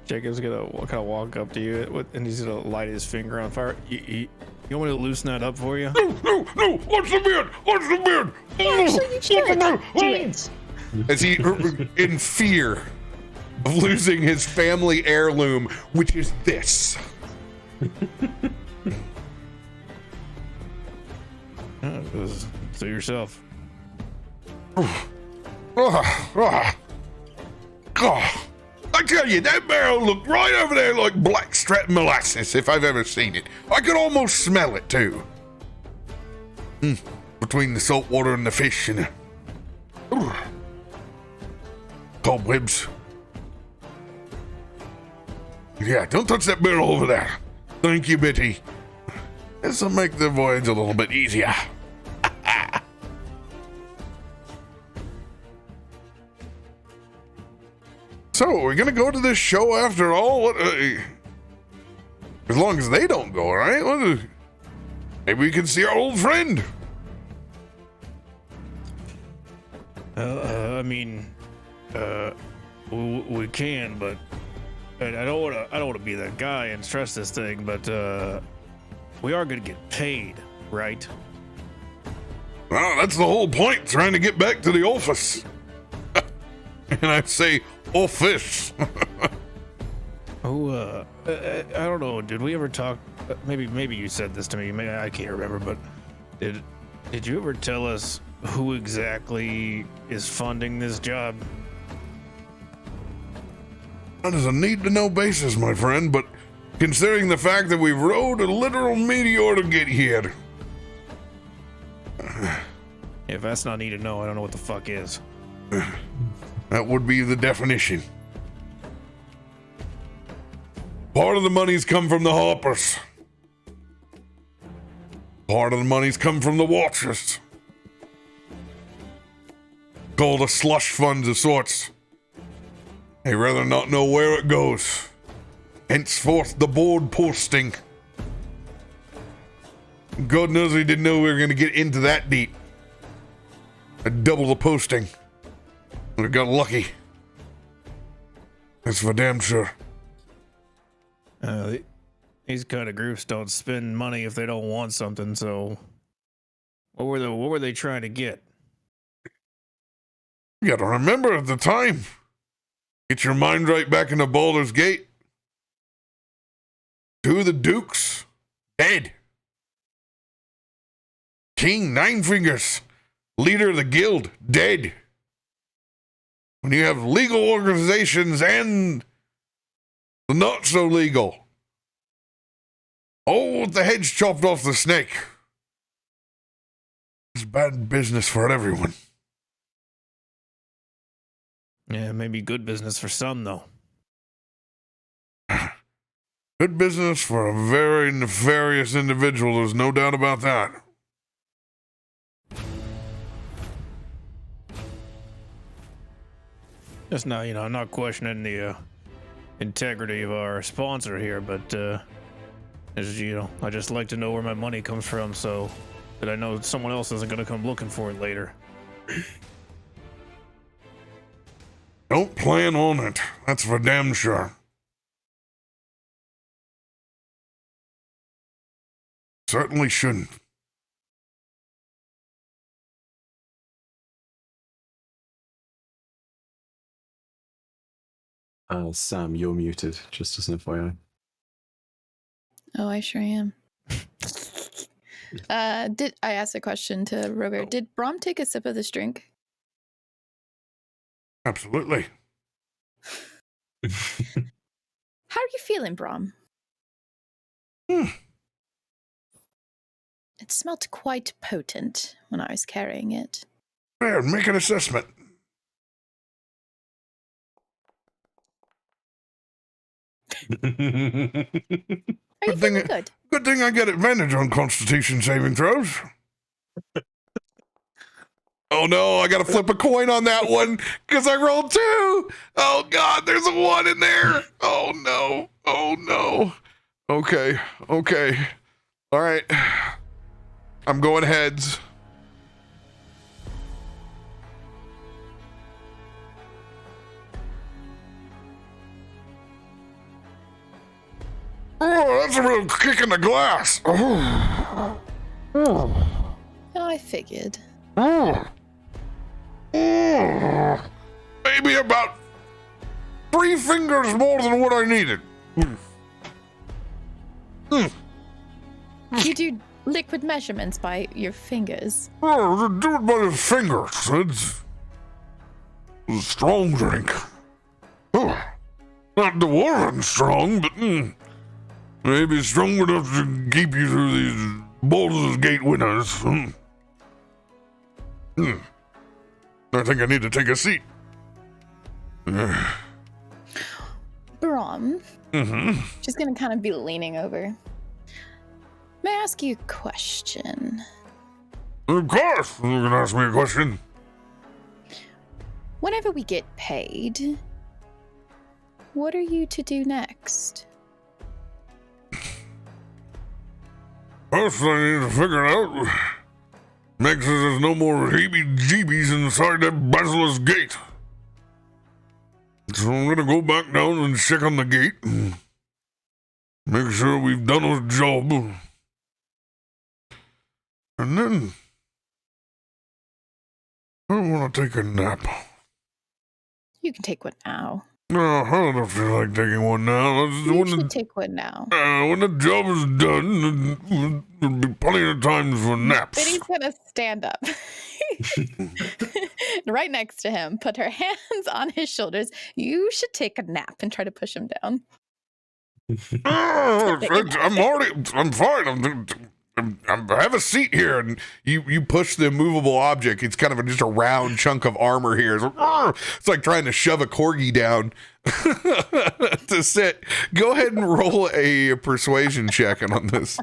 Jacob's gonna kind of walk up to you and he's gonna light his finger on fire. You want me to loosen that up for you? No, watch the beard, Actually, you should. Do it. As he, in fear of losing his family heirloom, which is this. To yourself. God, I tell you, that barrel looked right over there like blackstrap molasses, if I've ever seen it. I could almost smell it, too. Between the salt water and the fish and the cobwebs. Yeah, don't touch that barrel over there. Thank you, Betty. This will make the voyage a little bit easier. So, we're gonna go to this show after all? What, as long as they don't go, right? Maybe we can see our old friend. I mean, we can, but I don't want to be that guy and stress this thing, but we are gonna get paid, right? Well, that's the whole point, trying to get back to the office. And I say office. Oh, I don't know. Did we ever talk? Maybe you said this to me. Maybe I can't remember. But did you ever tell us who exactly is funding this job? That is a need-to-know basis, my friend. But considering the fact that we rode a literal meteor to get here, If that's not need to know, I don't know what the fuck is. That would be the definition. Part of the money's come from the Hoppers. Part of the money's come from the Watchers. Called a slush funds of sorts. They rather not know where it goes. Henceforth, the board posting. God knows we didn't know we were going to get into that deep. I'd double the posting. We got lucky. That's for damn sure. These kind of groups don't spend money if they don't want something. So, what were they trying to get? You gotta remember at the time. Get your mind right back into Baldur's Gate. 2 of the dukes dead. King Nine Fingers, leader of the guild, dead. When you have legal organizations and the not so legal, all with the heads chopped off the snake, it's bad business for everyone. Yeah, maybe good business for some though. Good business for a very nefarious individual, there's no doubt about that. Just now, I'm not questioning the integrity of our sponsor here, but I just like to know where my money comes from so that I know someone else isn't going to come looking for it later. Don't plan on it, that's for damn sure. Certainly shouldn't. Sam, you're muted, just as an FYI. Oh, I sure am. Did I ask a question to RoBear? Did Brom take a sip of this drink? Absolutely. How are you feeling, Brom? It smelled quite potent when I was carrying it. There, make an assessment. Are you feeling good? Good thing I get advantage on Constitution saving throws. Oh no, I gotta flip a coin on that one because I rolled 2. Oh god, there's a 1 in there. Oh no. Oh no. Okay. All right. I'm going heads. Oh, that's a real kick in the glass. Oh, I figured. Maybe about 3 fingers more than what I needed. You do liquid measurements by your fingers. Oh, do it by the fingers. It's a strong drink. Oh, not dwarven strong, but maybe strong enough to keep you through these Baldur's Gate winners. I think I need to take a seat. Brom. She's gonna kind of be leaning over. May I ask you a question? Of course, you can ask me a question. Whenever we get paid, what are you to do next? First, I need to figure out. Make sure there's no more heebie-jeebies inside that basilisk gate. So I'm gonna go back down and check on the gate. And make sure we've done our job. And then I want to take a nap. You can take one now. No, I don't feel like taking one now. You should take one now. When the job is done, there'll be plenty of times for naps. Biddy's gonna stand up. Right next to him, put her hands on his shoulders. You should take a nap and try to push him down. I'm fine. have a seat here, and you push the immovable object. It's kind of just a round chunk of armor here. It's like trying to shove a corgi down to sit. Go ahead and roll a persuasion check on this.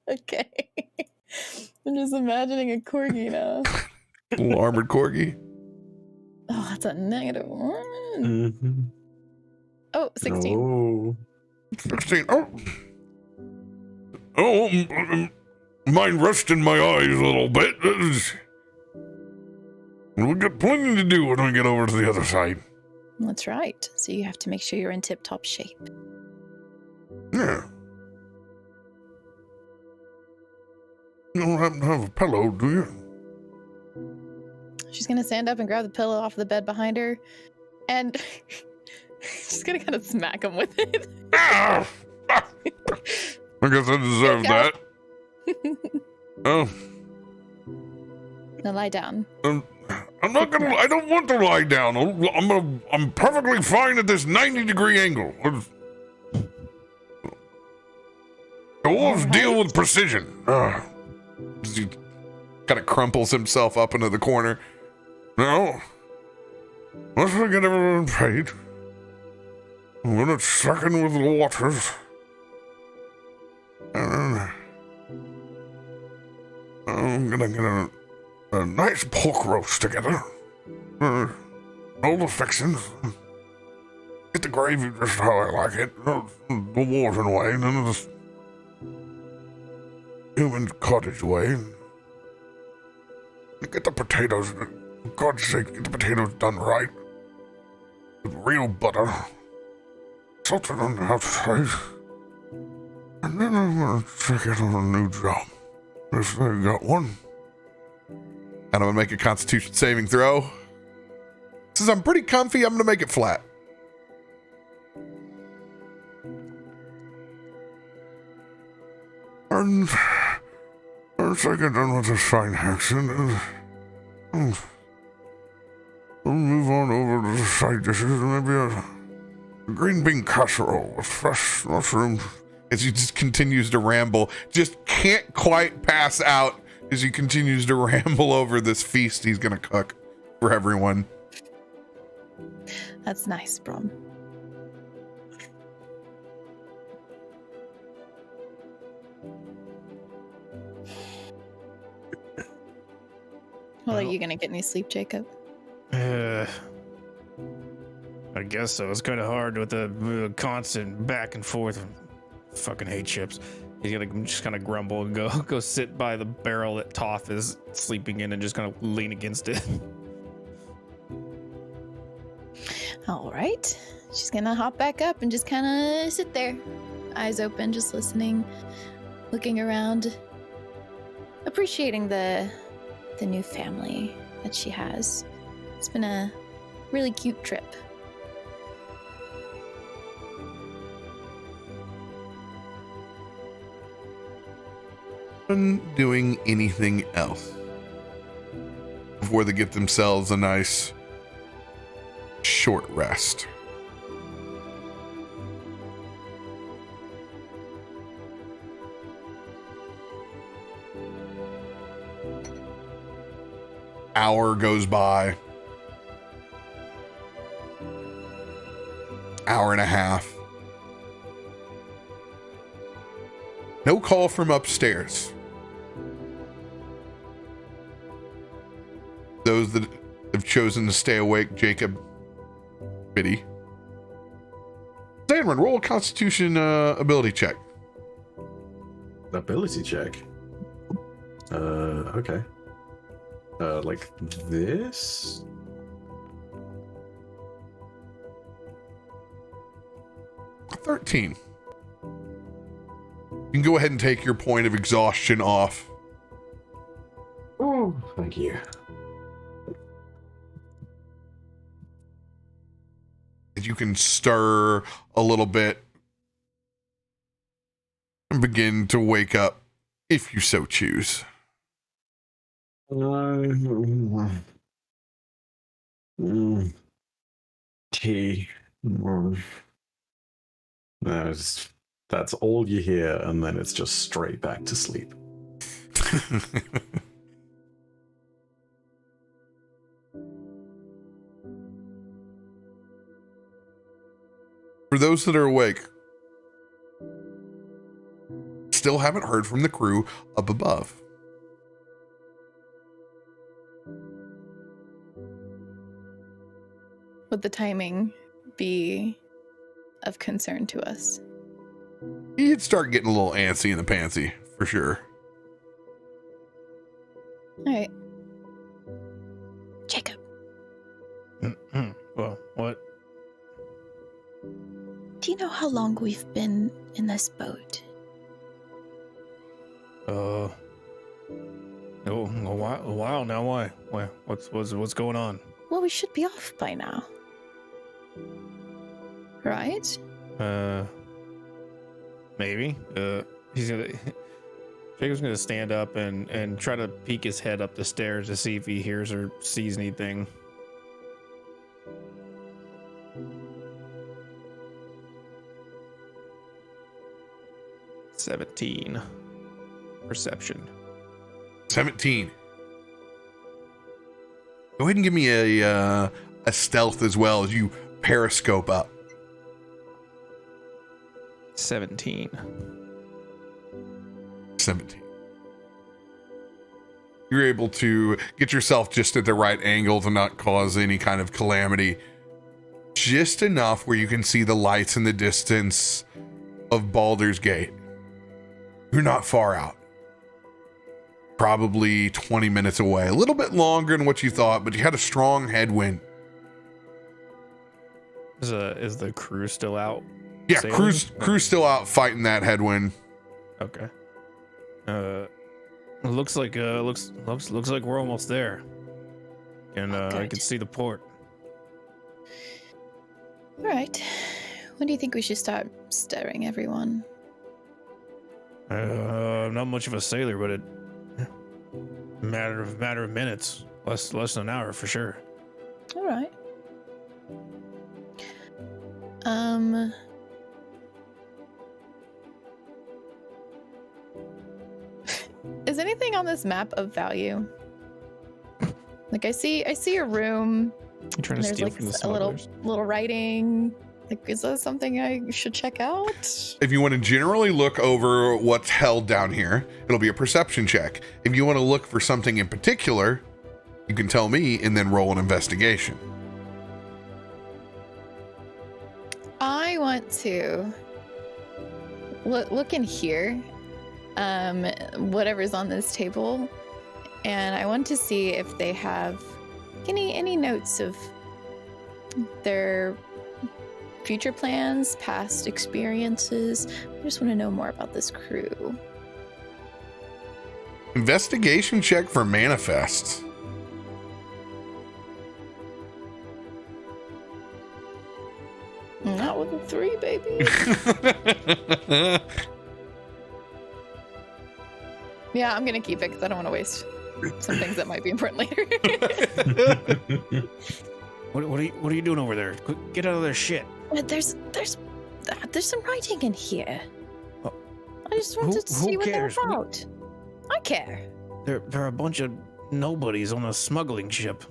Okay. I'm just imagining a corgi now. Little armored corgi. Oh, that's a -1. Mm-hmm. Oh, 16. Oh. 16. Mind resting my eyes a little bit. We got plenty to do when we get over to the other side. That's right. So you have to make sure you're in tip-top shape. Yeah. You don't happen to have a pillow, do you? She's gonna stand up and grab the pillow off the bed behind her, and she's gonna kind of smack him with it. Ah! I guess I deserve that. Oh. Now lie down. I'm not gonna. I don't want to lie down. I'm perfectly fine at this 90-degree angle. The wolves deal with precision. He kind of crumples himself up into the corner. No. Let's get everyone paid. When it's sucking with the waters. And I'm gonna get a nice pork roast together. All the fixings. Get the gravy just how I like it. The Warden way, and then the human cottage way. Get the potatoes, for God's sake, get the potatoes done right. With real butter. Salted on the outside. And then I'm gonna check it on a new job. If they got one. And I'm gonna make a Constitution saving throw. Since I'm pretty comfy, I'm gonna make it flat. And once I get done with this fine accent, I'll move on over to the side dishes and maybe a green bean casserole with fresh mushrooms. As he just continues to ramble, just can't quite pass out as he continues to ramble over this feast he's gonna cook for everyone. That's nice, Brom. Well, are you gonna get any sleep, Jacob? I guess so. It's kind of hard with the constant back and forth. Fucking hate chips. He's gonna just kind of grumble and go sit by the barrel that Toff is sleeping in and just kind of lean against it. All right. She's gonna hop back up and just kind of sit there, eyes open, just listening, looking around, appreciating the new family that she has. It's been a really cute trip. Doing anything else before they get themselves a nice short rest. Hour goes by. Hour and a half. No call from upstairs. Those that have chosen to stay awake, Jacob, Biddy. Zanryn, roll a Constitution ability check. Ability check. Okay. Like this? A 13. You can go ahead and take your point of exhaustion off. Oh, thank you. You can stir a little bit and begin to wake up if you so choose. Tea. That's all you hear, and then it's just straight back to sleep. For those that are awake, still haven't heard from the crew up above. Would the timing be of concern to us? You'd start getting a little antsy in the pantsy, for sure. All right. Jacob. Well, what? Do you know how long we've been in this boat? A while now. Why? What's going on? Well, we should be off by now. Right? Maybe. Jacob's gonna stand up and try to peek his head up the stairs to see if he hears or sees anything. (17) Perception. 17. Go ahead and give me a stealth as well as you periscope up. 17. 17. You're able to get yourself just at the right angle to not cause any kind of calamity. Just enough where you can see the lights in the distance of Baldur's Gate. You're not far out. Probably 20 minutes away. A little bit longer than what you thought, but you had a strong headwind. Is the crew still out? Yeah, sailing? crew's still out fighting that headwind. Okay. Looks like we're almost there. And I can see the port. All right. When do you think we should start stirring everyone? I'm not much of a sailor, but it matter of minutes, less than an hour for sure. All right. Is anything on this map of value? Like I see a room. You trying And to there's steal like from the a little smugglers? writing. Like, is that something I should check out? If you want to generally look over what's held down here, it'll be a perception check. If you want to look for something in particular, you can tell me and then roll an investigation. I want to look in here, whatever's on this table, and I want to see if they have any notes of their future plans, past experiences. I just want to know more about this crew. Investigation check for manifests. Not with a 3, baby. Yeah, I'm gonna keep it because I don't want to waste some things that might be important later. What are you doing over there? Get out of their shit. There's some writing in here. Oh. I just wanted to Who see what they're cares? about. I care. They're a bunch of nobodies on a smuggling ship.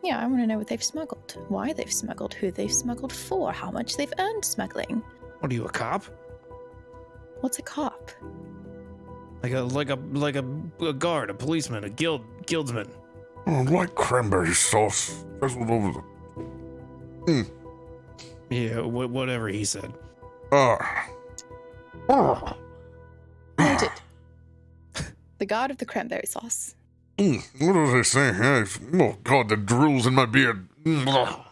Yeah, I want to know what they've smuggled, why they've smuggled, who they've smuggled for, how much they've earned smuggling. What are you, a cop? What's a cop? Like a guard, a policeman, a guildsman. I like cranberry sauce. That's what over the. Yeah, whatever he said. Noted. The god of the cranberry sauce. What does they say? Oh God, the drool's in my beard. Oh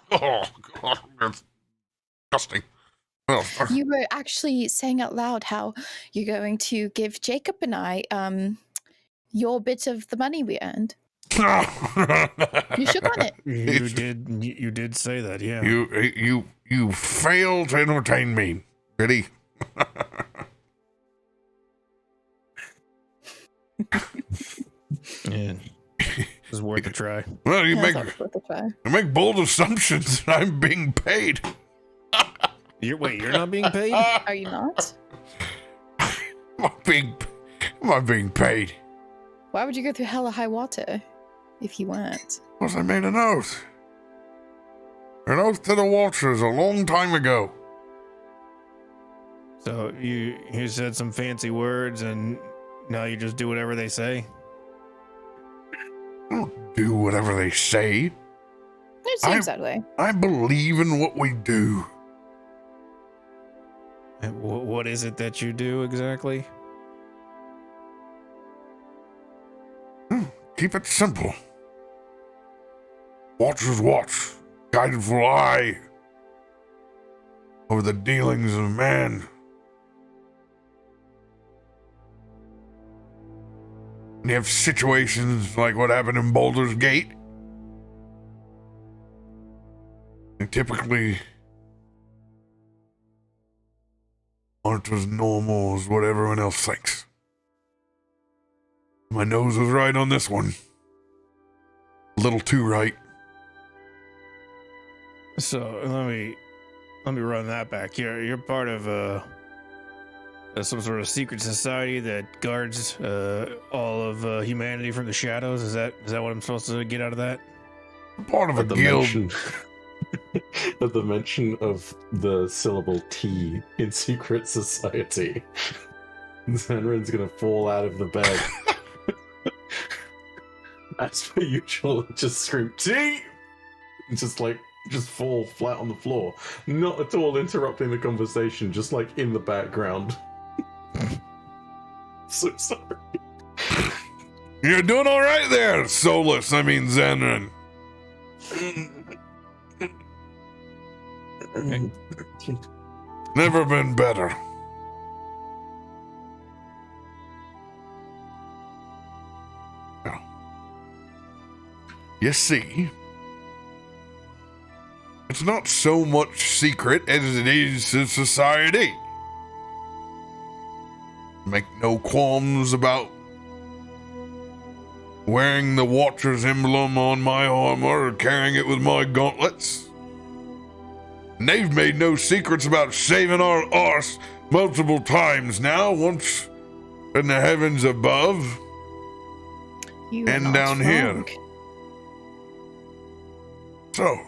God, that's disgusting. Oh, You were actually saying out loud how you're going to give Jacob and I your bit of the money we earned. You shook on it. You did say that, yeah. You failed to entertain me. Ready? Yeah. It was worth a try. Well, you Yeah, make that was worth a try. you make bold assumptions that I'm being paid. You're not being paid? Are you not? Am I being paid? Why would you go through hella high water if you weren't? Because I made an oath. An oath to the Watchers a long time ago. So you said some fancy words and now you just do whatever they say? I don't do whatever they say. It seems that way. I believe in what we do. And what is it that you do exactly? Keep it simple. Watchers watch, guideful eye over the dealings of man. And you have situations like what happened in Baldur's Gate. They typically aren't as normal as what everyone else thinks. My nose was right on this one. A little too right. So let me run that back. You're part of some sort of secret society that guards all of humanity from the shadows. Is that what I'm supposed to get out of that? Part of a At the guild. mention- At the mention of the syllable T in secret society, Zanryn's gonna fall out of the bed. As per usual, just scream T, and just fall flat on the floor, not at all interrupting the conversation, just like in the background. So sorry. You're doing all right there, Solus. I mean, Zanryn. Never been better. Well, you see, it's not so much secret as it is in society. Make no qualms about wearing the Watcher's emblem on my armor or carrying it with my gauntlets. And they've made no secrets about saving our arse multiple times now, once in the heavens above You are and not down here. wrong. So,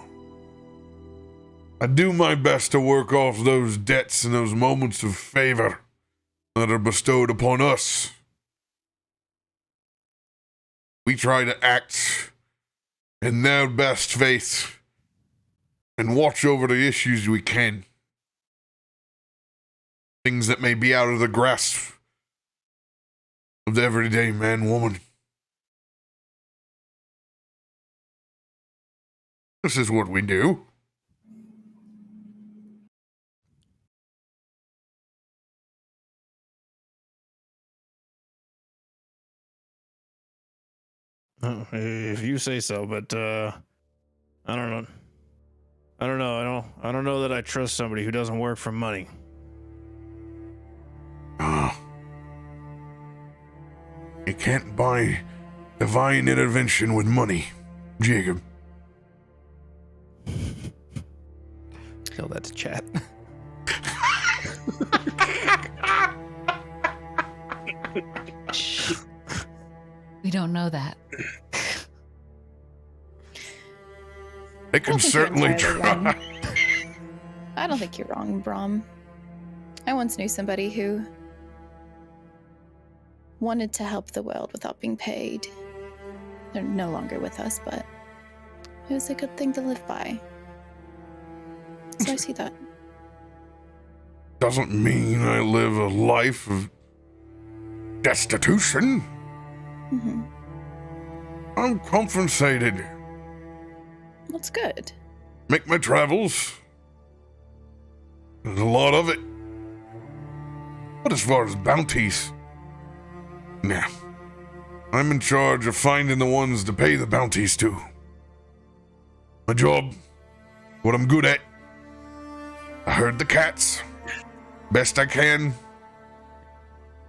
I do my best to work off those debts and those moments of favor that are bestowed upon us. We try to act in their best faith and watch over the issues we can. Things that may be out of the grasp of the everyday man, woman. This is what we do. Oh, if you say so, but I don't know. I don't know that I trust somebody who doesn't work for money. You can't buy divine intervention with money, Jacob. Tell that to chat. We don't know that. They can think you're certainly entirely try. wrong. I don't think you're wrong, Brom. I once knew somebody who wanted to help the world without being paid. They're no longer with us, but it was a good thing to live by. So I see that. Doesn't mean I live a life of destitution. Hmm. I'm compensated. That's good. Make my travels. There's a lot of it. But as far as bounties, nah. I'm in charge of finding the ones to pay the bounties to. My job, what I'm good at. I herd the cats. Best I can.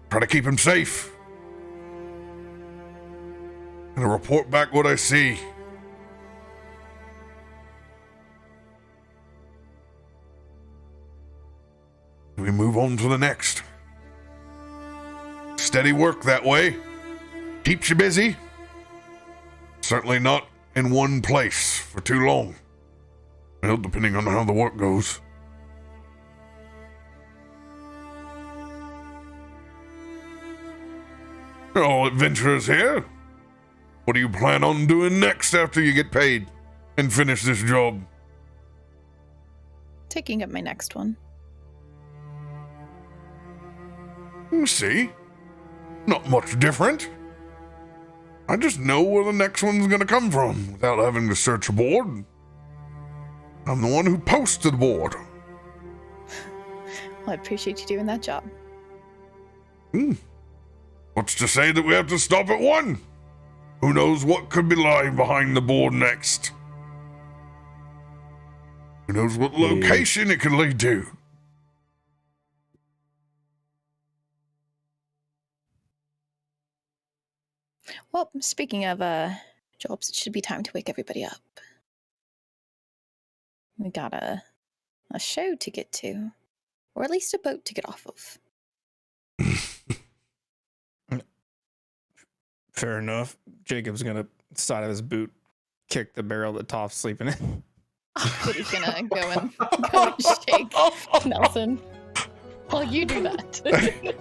Try to keep them safe. And I report back what I see. We move on to the next. Steady work that way. Keeps you busy. Certainly not in one place for too long. Well, depending on how the work goes. All adventurers here. What do you plan on doing next after you get paid and finish this job? Taking up my next one. See? Not much different. I just know where the next one's gonna come from without having to search a board. I'm the one who posted the board. Well, I appreciate you doing that job. What's to say that we have to stop at one? Who knows what could be lying behind the board next? Who knows what location it could lead to? Well, speaking of jobs, it should be time to wake everybody up. We got a show to get to, or at least a boat to get off of. Fair enough. Jacob's gonna, side of his boot, kick the barrel that Toff's sleeping in. But he's gonna go and shake Nelson. Well, you do that.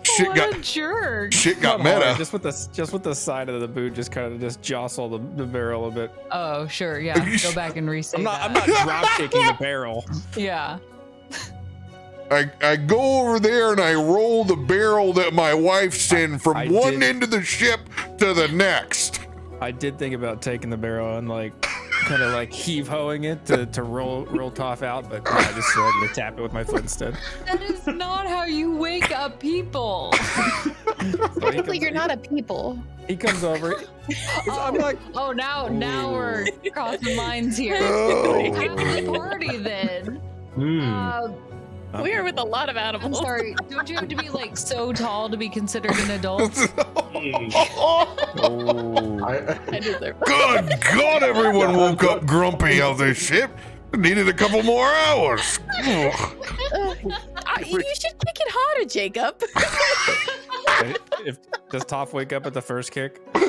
Shit What a jerk. Shit got Not hard, meta. Just with the side of the boot, just kind of just jostle the barrel a bit. Oh, sure. Yeah. Go back and restate I'm that. not drop kicking the barrel. Yeah. I go over there and I roll the barrel that my wife sent from I one did. end of the ship to the next. I did think about taking the barrel and like kind of like heave-hoing it to roll Toff out, but I just decided to tap it with my foot instead. That is not how you wake up people. So he Technically, comes- you're not a people. He comes over. I'm like, Oh, now we're crossing lines here. Oh. Have the party then. We are with a lot of I'm animals. sorry. Don't you have to be like so tall to be considered an adult? oh, I deserve that. Good God, everyone woke up grumpy on this ship. Needed a couple more hours. Ugh. You should kick it harder, Jacob. does Toff wake up at the first kick? Let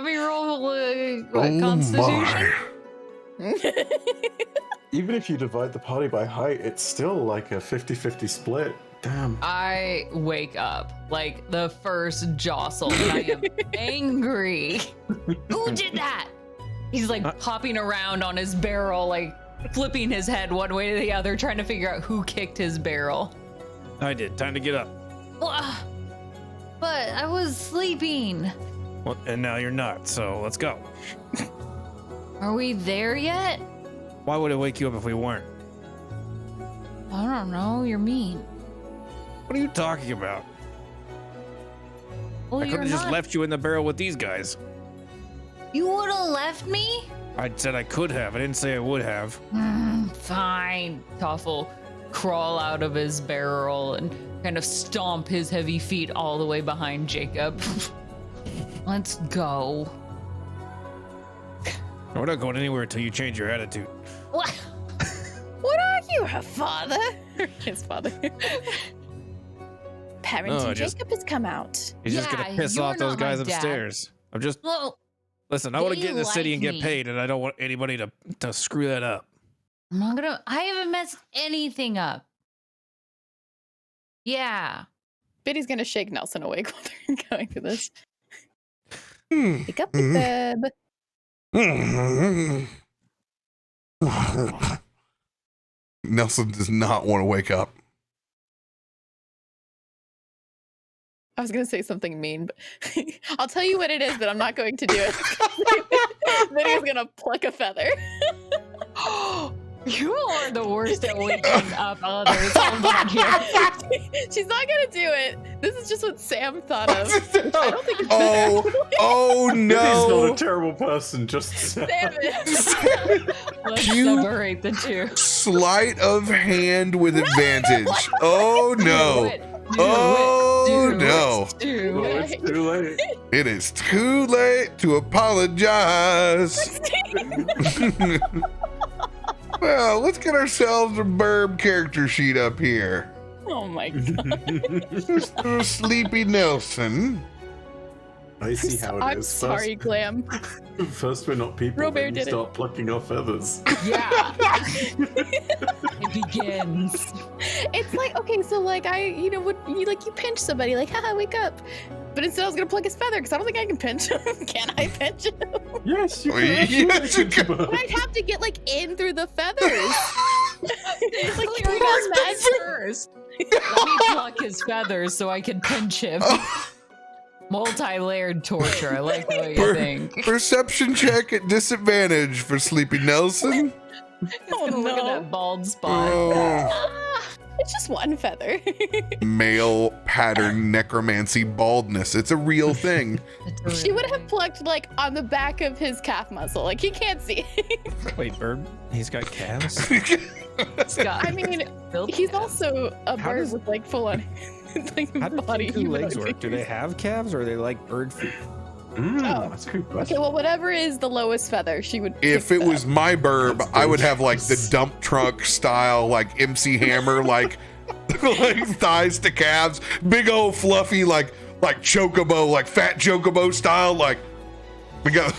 me roll what, Constitution. Even if you divide the party by height, it's still like a 50-50 split. Damn. I wake up like the first jostle and I am angry. Who did that? He's like hopping around on his barrel, like flipping his head one way to the other, trying to figure out who kicked his barrel. I did. Time to get up. But I was sleeping. Well, and now you're not, so let's go. Are we there yet? Why would it wake you up if we weren't? I don't know. You're mean. What are you talking about? Well, I could you're have just not. left you in the barrel with these guys. You would have left me? I said I could have. I didn't say I would have. Fine. Toffee crawl out of his barrel and kind of stomp his heavy feet all the way behind Jacob. Let's go. We're not going anywhere until you change your attitude. What? What are you, her father? His father. Parenting No, just- Jacob has come out. He's just gonna Yeah, piss you're off those not my guys dad. upstairs. I'm just Well, listen. I want to they get in the city like and get me. paid, and I don't want anybody to screw that up. I'm not gonna. I haven't messed anything up. Yeah. Biddy's gonna shake Nelson awake while they're going through this. Hmm. Wake up, Big Beb. Nelson does not want to wake up. I was gonna say something mean, but I'll tell you what it is, but I'm not going to do it. Biddy's gonna pluck a feather. You are the worst at waking up others. Hold on here. She's not gonna do it. This is just what Sam thought of. I don't think it's Oh He's not a no. terrible person, just Sam is. Let's You- separate the two. Sleight of hand with advantage. Oh Do no. it. Do Oh it. no. Do Oh, it. it's too late. It is too late to apologize. Well, let's get ourselves a Burb character sheet up here. Oh my god. Mr. Sleepy Nelson. I see how it I'm is. sorry, Glam. First we're not people, RoBear then you did it. start plucking our feathers. Yeah. It begins. It's like, okay, so like you pinch somebody, like, haha, wake up. But instead I was gonna pluck his feather because I don't think I can pinch him. Can I pinch him? Yes, you Oh, can. yes, you can. But I'd have to get like in through the feathers. Like, Clear can his you feathers imagine? first. Let me pluck his feathers so I can pinch him. Multi-layered torture. I like the way you think. Perception check at disadvantage for Sleepy Nelson. Oh Look at no. that bald spot. Oh, It's just one feather. male pattern necromancy baldness. It's a real thing. She would have plucked like on the back of his calf muscle. Like he can't see. Wait, bird? He's got calves? I mean, he's also a How bird does- with like full on like How do body. two legs humanoid work? Do they fingers. have calves or are they like bird feet? Oh. That's a good Okay, question. well, whatever is the lowest feather, she would. If pick it that. was my burb, That's I would good. have like the dump truck style, like MC Hammer, like thighs to calves, big old fluffy, like chocobo, like fat chocobo style, like we got.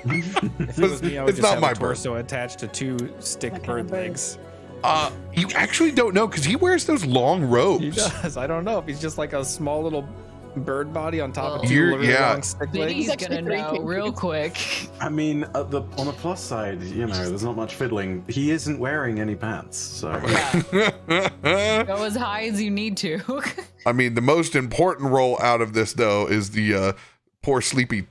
If it was me, I would It's just not have my a bird. torso attached to two stick What kind bird of bird? legs. You actually don't know because he wears those long He robes. does. I don't know if he's just like a small little bird body on top Well, of two You're- really yeah. long stick legs. Biddy's actually gonna pretty know kinky. real quick. I mean, on the plus side, there's not much fiddling. He isn't wearing any pants, so Yeah. Go as high as you need to. I mean, the most important role out of this though is the poor sleepy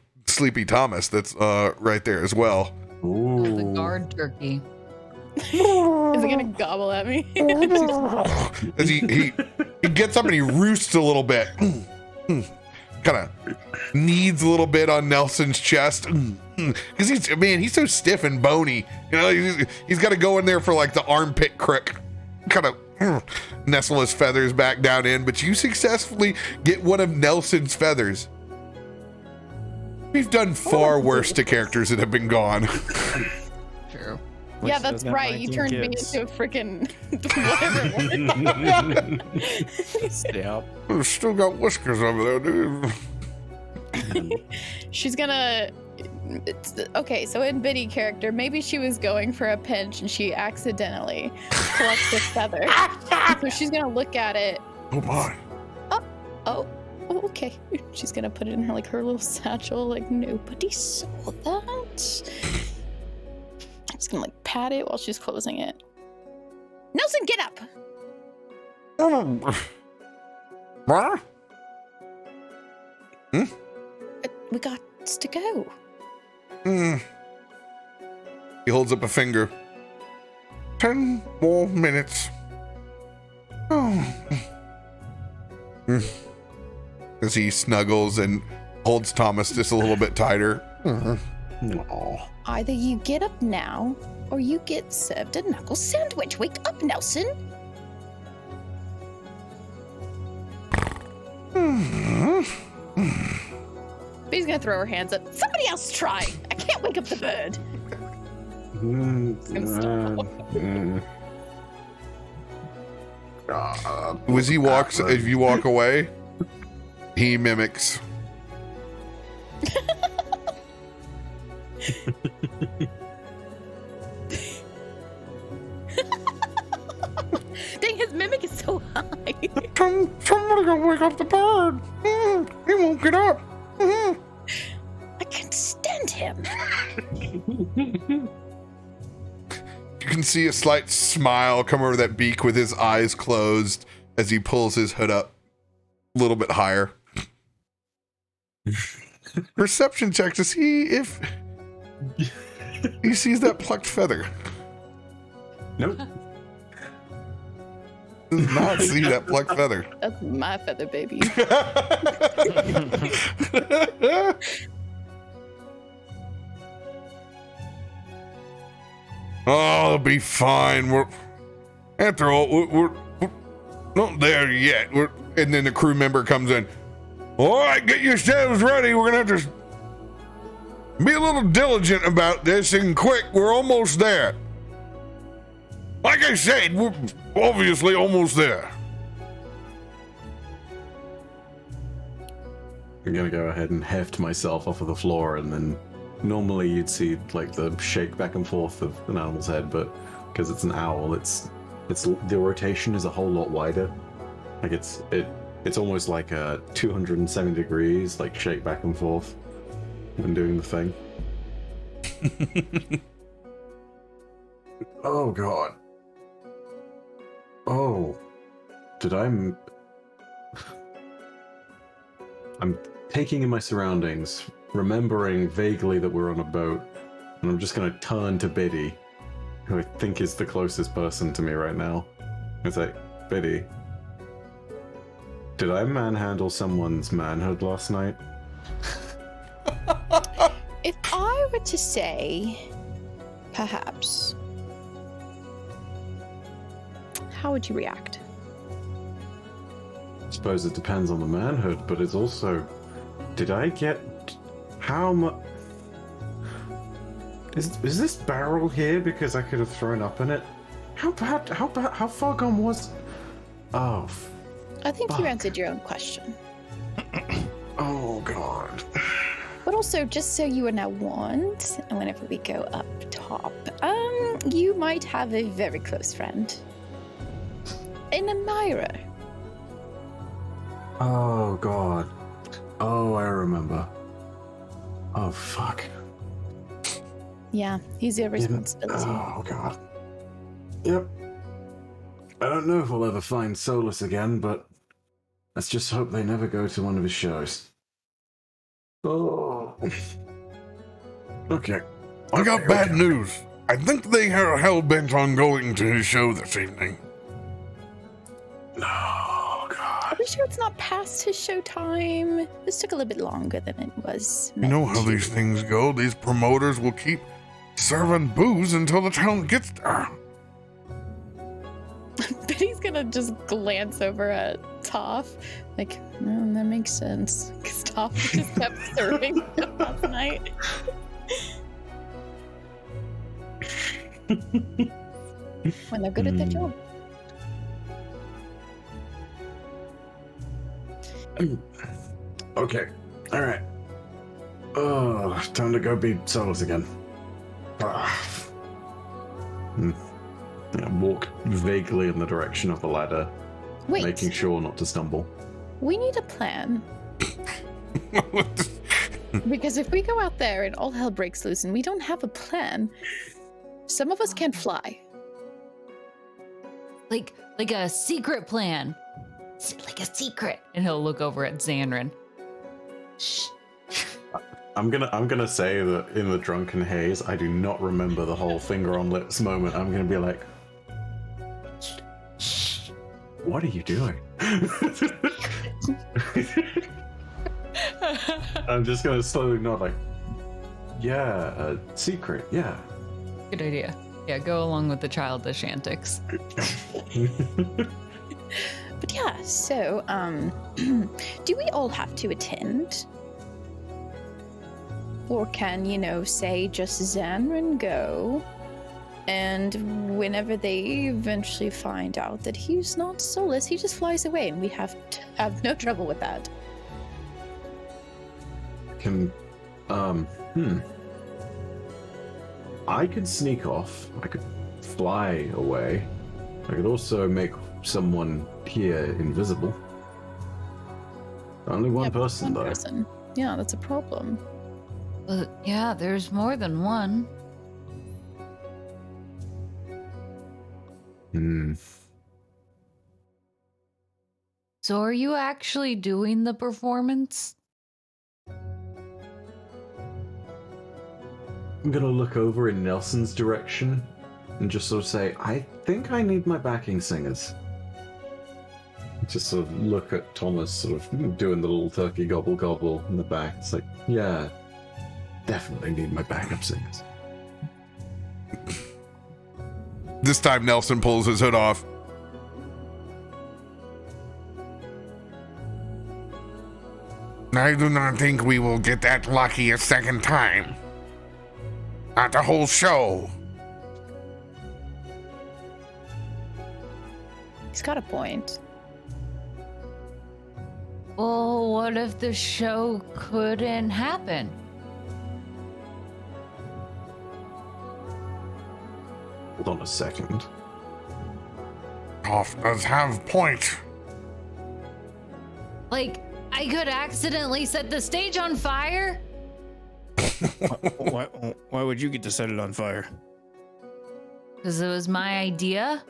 Thomas that's right there as well. The Ooh. guard turkey. Is it gonna gobble at me? As he gets up and he roosts a little bit. Kind of kneads a little bit on Nelson's chest. Because he's so stiff and bony. You know, he's got to go in there for like the armpit crook. Kind of nestle his feathers back down in. But you successfully get one of Nelson's feathers. We've done far worse to characters that have been gone. True. Yeah, Which that's doesn't have right. You 19 turned me kids. into a freaking whatever. Yeah. I've still got whiskers over there, dude. She's gonna. Okay, so in Biddy character, maybe she was going for a pinch and she accidentally plucked the feather. So she's gonna look at it. Oh my. Oh, okay. She's gonna put it in her little satchel. Like nobody saw that. I'm just gonna pat it while she's closing it. Nelson, get up! What? We got to go. He holds up a finger. 10 more minutes. Oh. As he snuggles and holds Thomas just a little bit tighter. Aw. Either you get up now, or you get served a knuckle sandwich. Wake up, Nelson. Bee's gonna throw her hands up. Somebody else try. I can't wake up the bird. As he walks, if you walk away, he mimics. Dang, his mimic is so high. Somebody gonna wake up the bird. He won't get up. I can't stand him. You can see a slight smile come over that beak with his eyes closed as he pulls his hood up a little bit higher. Perception check to see if he sees that plucked feather. Nope. Does not see that plucked feather. That's my feather, baby. Oh, it'll be fine. We're after all, we're not there yet. And then the crew member comes in. All right, get yourselves ready. We're gonna have to be a little diligent about this and quick. We're almost there. Like I said, we're obviously almost there. I'm gonna go ahead and heft myself off of the floor, and then normally you'd see like the shake back and forth of an animal's head, but because it's an owl, it's the rotation is a whole lot wider. Like it's almost like a 270 degrees, like shake back and forth when doing the thing. Oh god. Oh. I'm taking in my surroundings, remembering vaguely that we're on a boat, and I'm just gonna turn to Biddy, who I think is the closest person to me right now. It's like, Biddy, did I manhandle someone's manhood last night? If I were to say, perhaps, how would you react? I suppose it depends on the manhood, but it's also, did I get how much? Is this barrel here because I could have thrown up in it? How far gone was? Oh, I think you fuck. answered your own question. Oh god. But also, just so you are now warned, and whenever we go up top, you might have a very close friend. An admirer. Oh god. Oh, I remember. Oh fuck. Yeah, he's your responsibility. Oh god. Yep. I don't know if we'll ever find Solus again, but let's just hope they never go to one of his shows. Oh. Okay. I got bad news. I think they are hell-bent on going to his show this evening. Oh god. Are we sure it's not past his show time? This took a little bit longer than it was. You know meant how to. these things go. These promoters will keep serving booze until the talent gets there. Biddy's gonna just glance over at Toff, like, that makes sense. Because Toff just kept serving them last night. When they're good at their job. Okay. Alright. Oh, time to go be Solus again. I walk vaguely in the direction of the ladder, Wait, making sure not to stumble. we need a plan. Because if we go out there and all hell breaks loose and we don't have a plan, some of us can't fly. Like a secret plan. Like a secret. And he'll look over at Zanryn. Shh. I'm gonna say that in the drunken haze, I do not remember the whole finger on lips moment. I'm gonna be like, what are you doing? I'm just gonna slowly nod like, yeah, a secret, yeah. Good idea. Yeah, go along with the childish antics. But yeah, so, do we all have to attend? Or can, say just Zanryn go, and whenever they eventually find out that he's not Solus, he just flies away, and we have no trouble with that. I could sneak off. I could fly away. I could also make someone here invisible. Only one person, though. Person. Yeah, that's a problem. But yeah, there's more than one. So are you actually doing the performance? I'm gonna look over in Nelson's direction and just sort of say, I think I need my backing singers. Just sort of look at Thomas sort of doing the little turkey gobble gobble in the back. It's like, yeah, definitely need my backup singers. This time Nelson pulls his hood off. I do not think we will get that lucky a second time. Not the whole show. He's got a point. Well, what if the show couldn't happen? Hold on a second. Toff does have point. Like, I could accidentally set the stage on fire? Why would you get to set it on fire? Because it was my idea?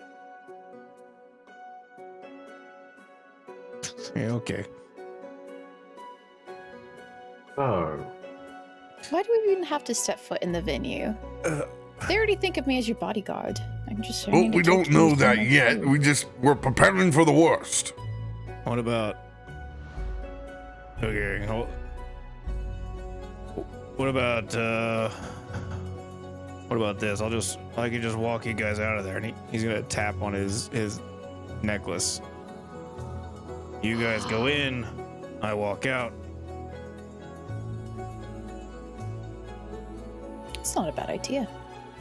Yeah, okay. Oh. Why do we even have to step foot in the venue? They already think of me as your bodyguard. I'm just. Well, we don't know that yet. We're preparing for the worst. What about? Okay. What about this? I can just walk you guys out of there, and he's gonna tap on his necklace. You guys go in, I walk out. It's not a bad idea.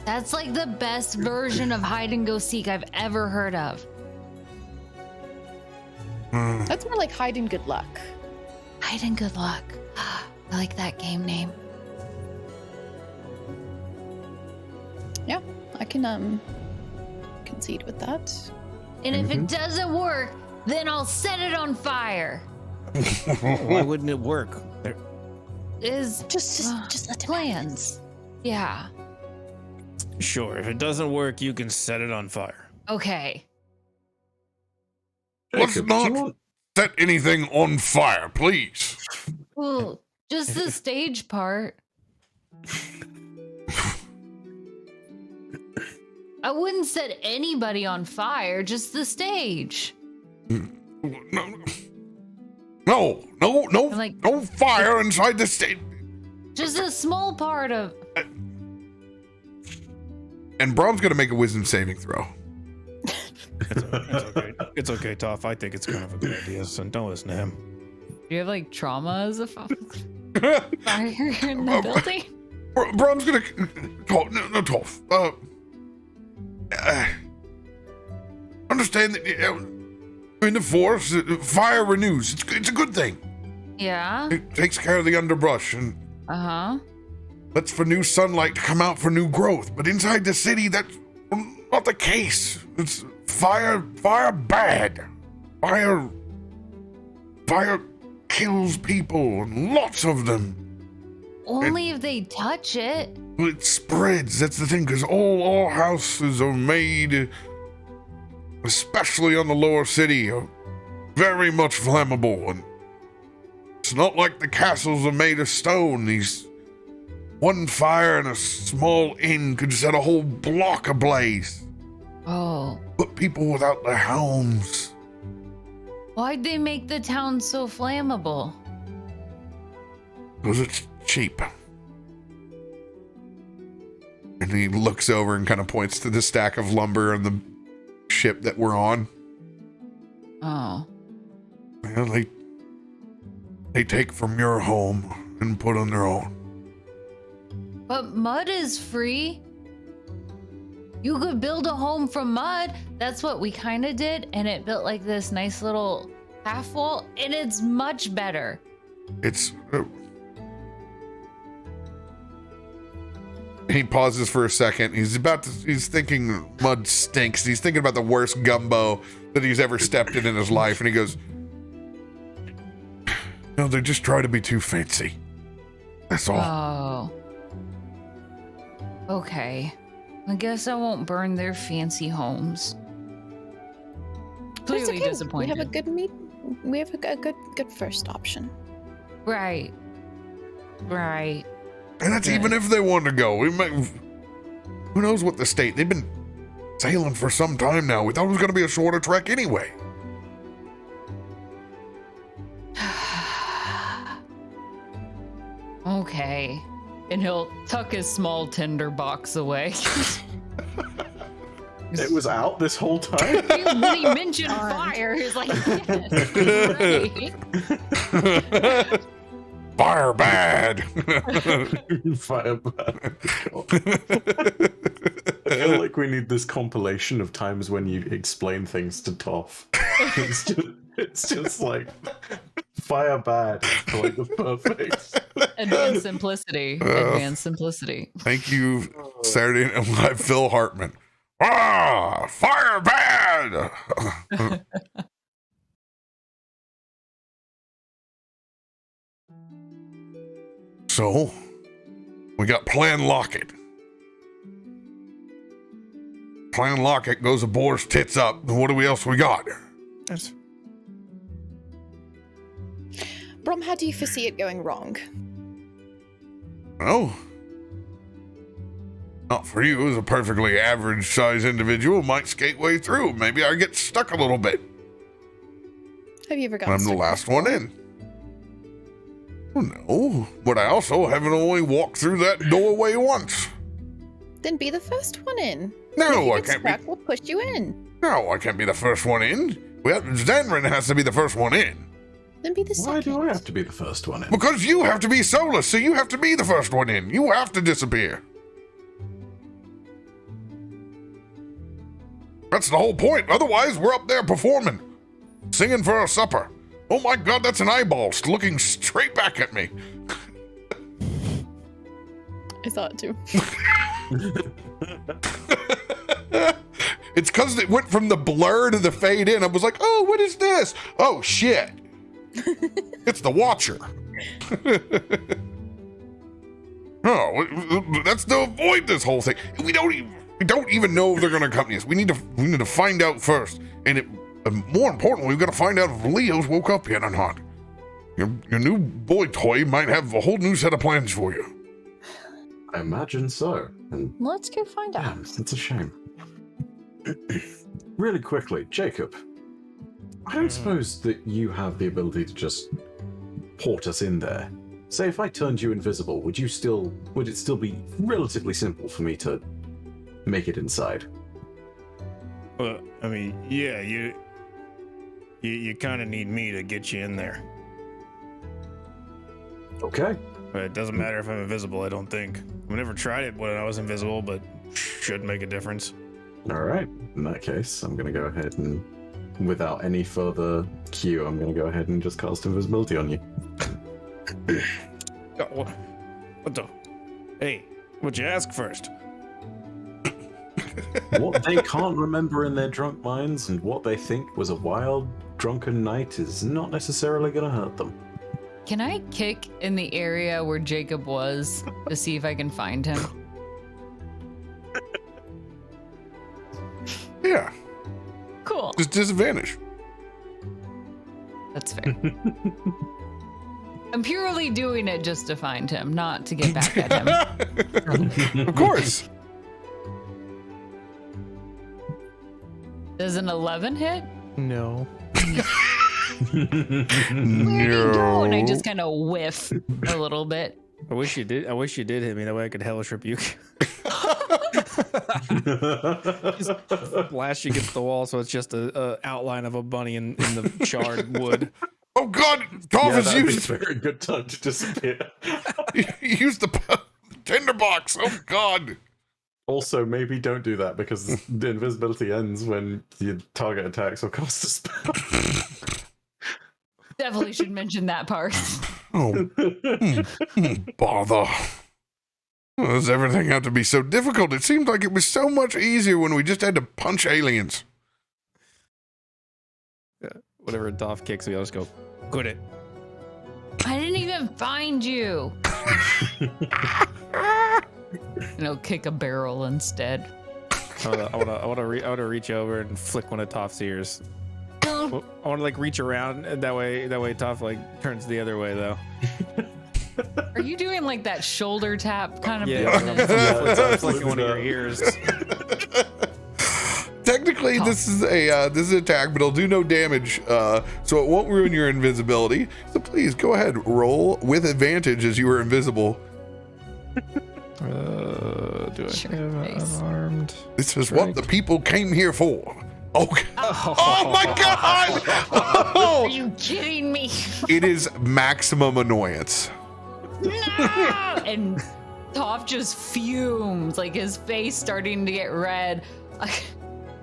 That's like the best version of hide and go seek I've ever heard of. That's more like hide and good luck. Hide and good luck. I like that game name. Yeah, I can concede with that. And if it doesn't work, then I'll set it on fire. Why wouldn't it work? Is Just let it plans. Yeah. Sure, if it doesn't work, you can set it on fire. Okay. Let's Jacob, not do you want- set anything on fire, please. Well, just the stage part. I wouldn't set anybody on fire, just the stage. No, Like- no fire inside the state. Just a small part of. And Brom's gonna make a wisdom saving throw. It's okay. It's okay, Toff. I think it's kind of a good idea, so don't listen to him. Do you have like trauma as a fire in the building? Brom's gonna no Toff. Understand that in the forest, fire renews. It's a good thing. Yeah. It takes care of the underbrush and Uh-huh. lets for new sunlight to come out for new growth. But inside the city, that's not the case. It's fire bad. Fire kills people, and lots of them. Only if they touch it. It spreads, that's the thing, because all houses are made, especially on the lower city, are very much flammable. And it's not like the castles are made of stone. One fire in a small inn could set a whole block ablaze. Oh. Put people without their homes. Why'd they make the town so flammable? Because it's cheap. And he looks over and kind of points to the stack of lumber and the ship that we're on. Oh. Well, they take from your home and put on their own. But mud is free. You could build a home from mud. That's what we kind of did. And it built like this nice little half wall. And it's much better. It's... He pauses for a second. He's thinking mud stinks. He's thinking about the worst gumbo that he's ever stepped in his life. And he goes, no, they just try to be too fancy. That's all. Oh. Okay. I guess I won't burn their fancy homes. But it's Clearly okay. disappointed. We have a good We have a good first option. Right. And that's even if they want to go. Who knows what the state? They've been sailing for some time now. We thought it was going to be a shorter trek anyway. Okay. And he'll tuck his small tinder box away. It was out this whole time? When he mentioned fire, he's like, yes, right. Fire bad. Fire bad. I feel like we need this compilation of times when you explain things to Toff. It's just like Fire bad is like the perfect. Advanced simplicity. Advanced simplicity. Thank you, Saturday Night Live, Phil Hartman. Ah, fire bad. So, we got Plan Locket. Plan Locket goes a boar's tits up. What do we else we got? That's- Brom, how do you foresee it going wrong? Oh. Not for you, as a perfectly average size individual, might skate way through. Maybe I get stuck a little bit. Have you ever gotten I'm the stuck last before? one in. Oh, no, but I also haven't only walked through that doorway once. Then be the first one in. No, if you I get can't stuck, be. we'll push you in. No, I can't be the first one in. Well, Zanryn has to be the first one in. Then be the Why second. do I have to be the first one in? Because you have to be soulless, so you have to be the first one in. You have to disappear. That's the whole point. Otherwise, we're up there performing, singing for our supper. Oh my God, that's an eyeball looking straight back at me. I thought too. It's because it went from the blur to the fade in. I was like, oh, what is this? Oh, shit. It's the Watcher. Oh, that's to avoid this whole thing. We don't even know if they're going to accompany us. We need to find out first. And more importantly, we've got to find out if Leo's woke up yet or not. Your new boy toy might have a whole new set of plans for you. I imagine so. And Let's go find out. damn, it's a shame. Really quickly, Jacob, I don't suppose that you have the ability to just port us in there. Say if I turned you invisible, would it still be relatively simple for me to make it inside? Well, I mean, yeah, you kind of need me to get you in there. Okay. But it doesn't matter if I'm invisible, I don't think. I never tried it when I was invisible, but should make a difference. All right. In that case, I'm going to go ahead and, without any further cue, I'm going to go ahead and just cast invisibility on you. Oh, what the? Hey, what'd you ask first? What they can't remember in their drunk minds and what they think was a wild, drunken night is not necessarily going to hurt them. Can I kick in the area where Jacob was to see if I can find him? Yeah, Cool. just disadvantage. That's fair. I'm purely doing it just to find him, not to get back at him. Of course. Does an 11 hit? No. Where'd he go? And I just kind of whiff a little bit. I wish you did hit me. That way I could hellish rebuke. Just blast you against the wall, so it's just a outline of a bunny in the charred wood. Oh God, Yeah, Dolphins that'd be a used very good time to disappear. use the tinderbox. Oh God. Also, maybe don't do that because the invisibility ends when your target attacks or casts a spell. Definitely should mention that part. Oh, bother. Oh, does everything have to be so difficult? It seemed like it was so much easier when we just had to punch aliens. Whatever Toff kicks me, I'll just go, quit it. I didn't even find you. Kick a barrel instead. I want to reach over and flick one of Toff's ears. I want to reach around, and that way Toff turns the other way though. Are you doing that shoulder tap kind of Yeah, business? I'm flicking one of your ears. Technically, this is an attack, but it'll do no damage, so it won't ruin your invisibility. So please go ahead, roll with advantage as you are invisible. Do I Sure, have nice. unarmed? This is what the people came here for. Okay. Oh my God! Are Oh, you kidding me? it is maximum annoyance. No! And Toph just fumes, his face starting to get red.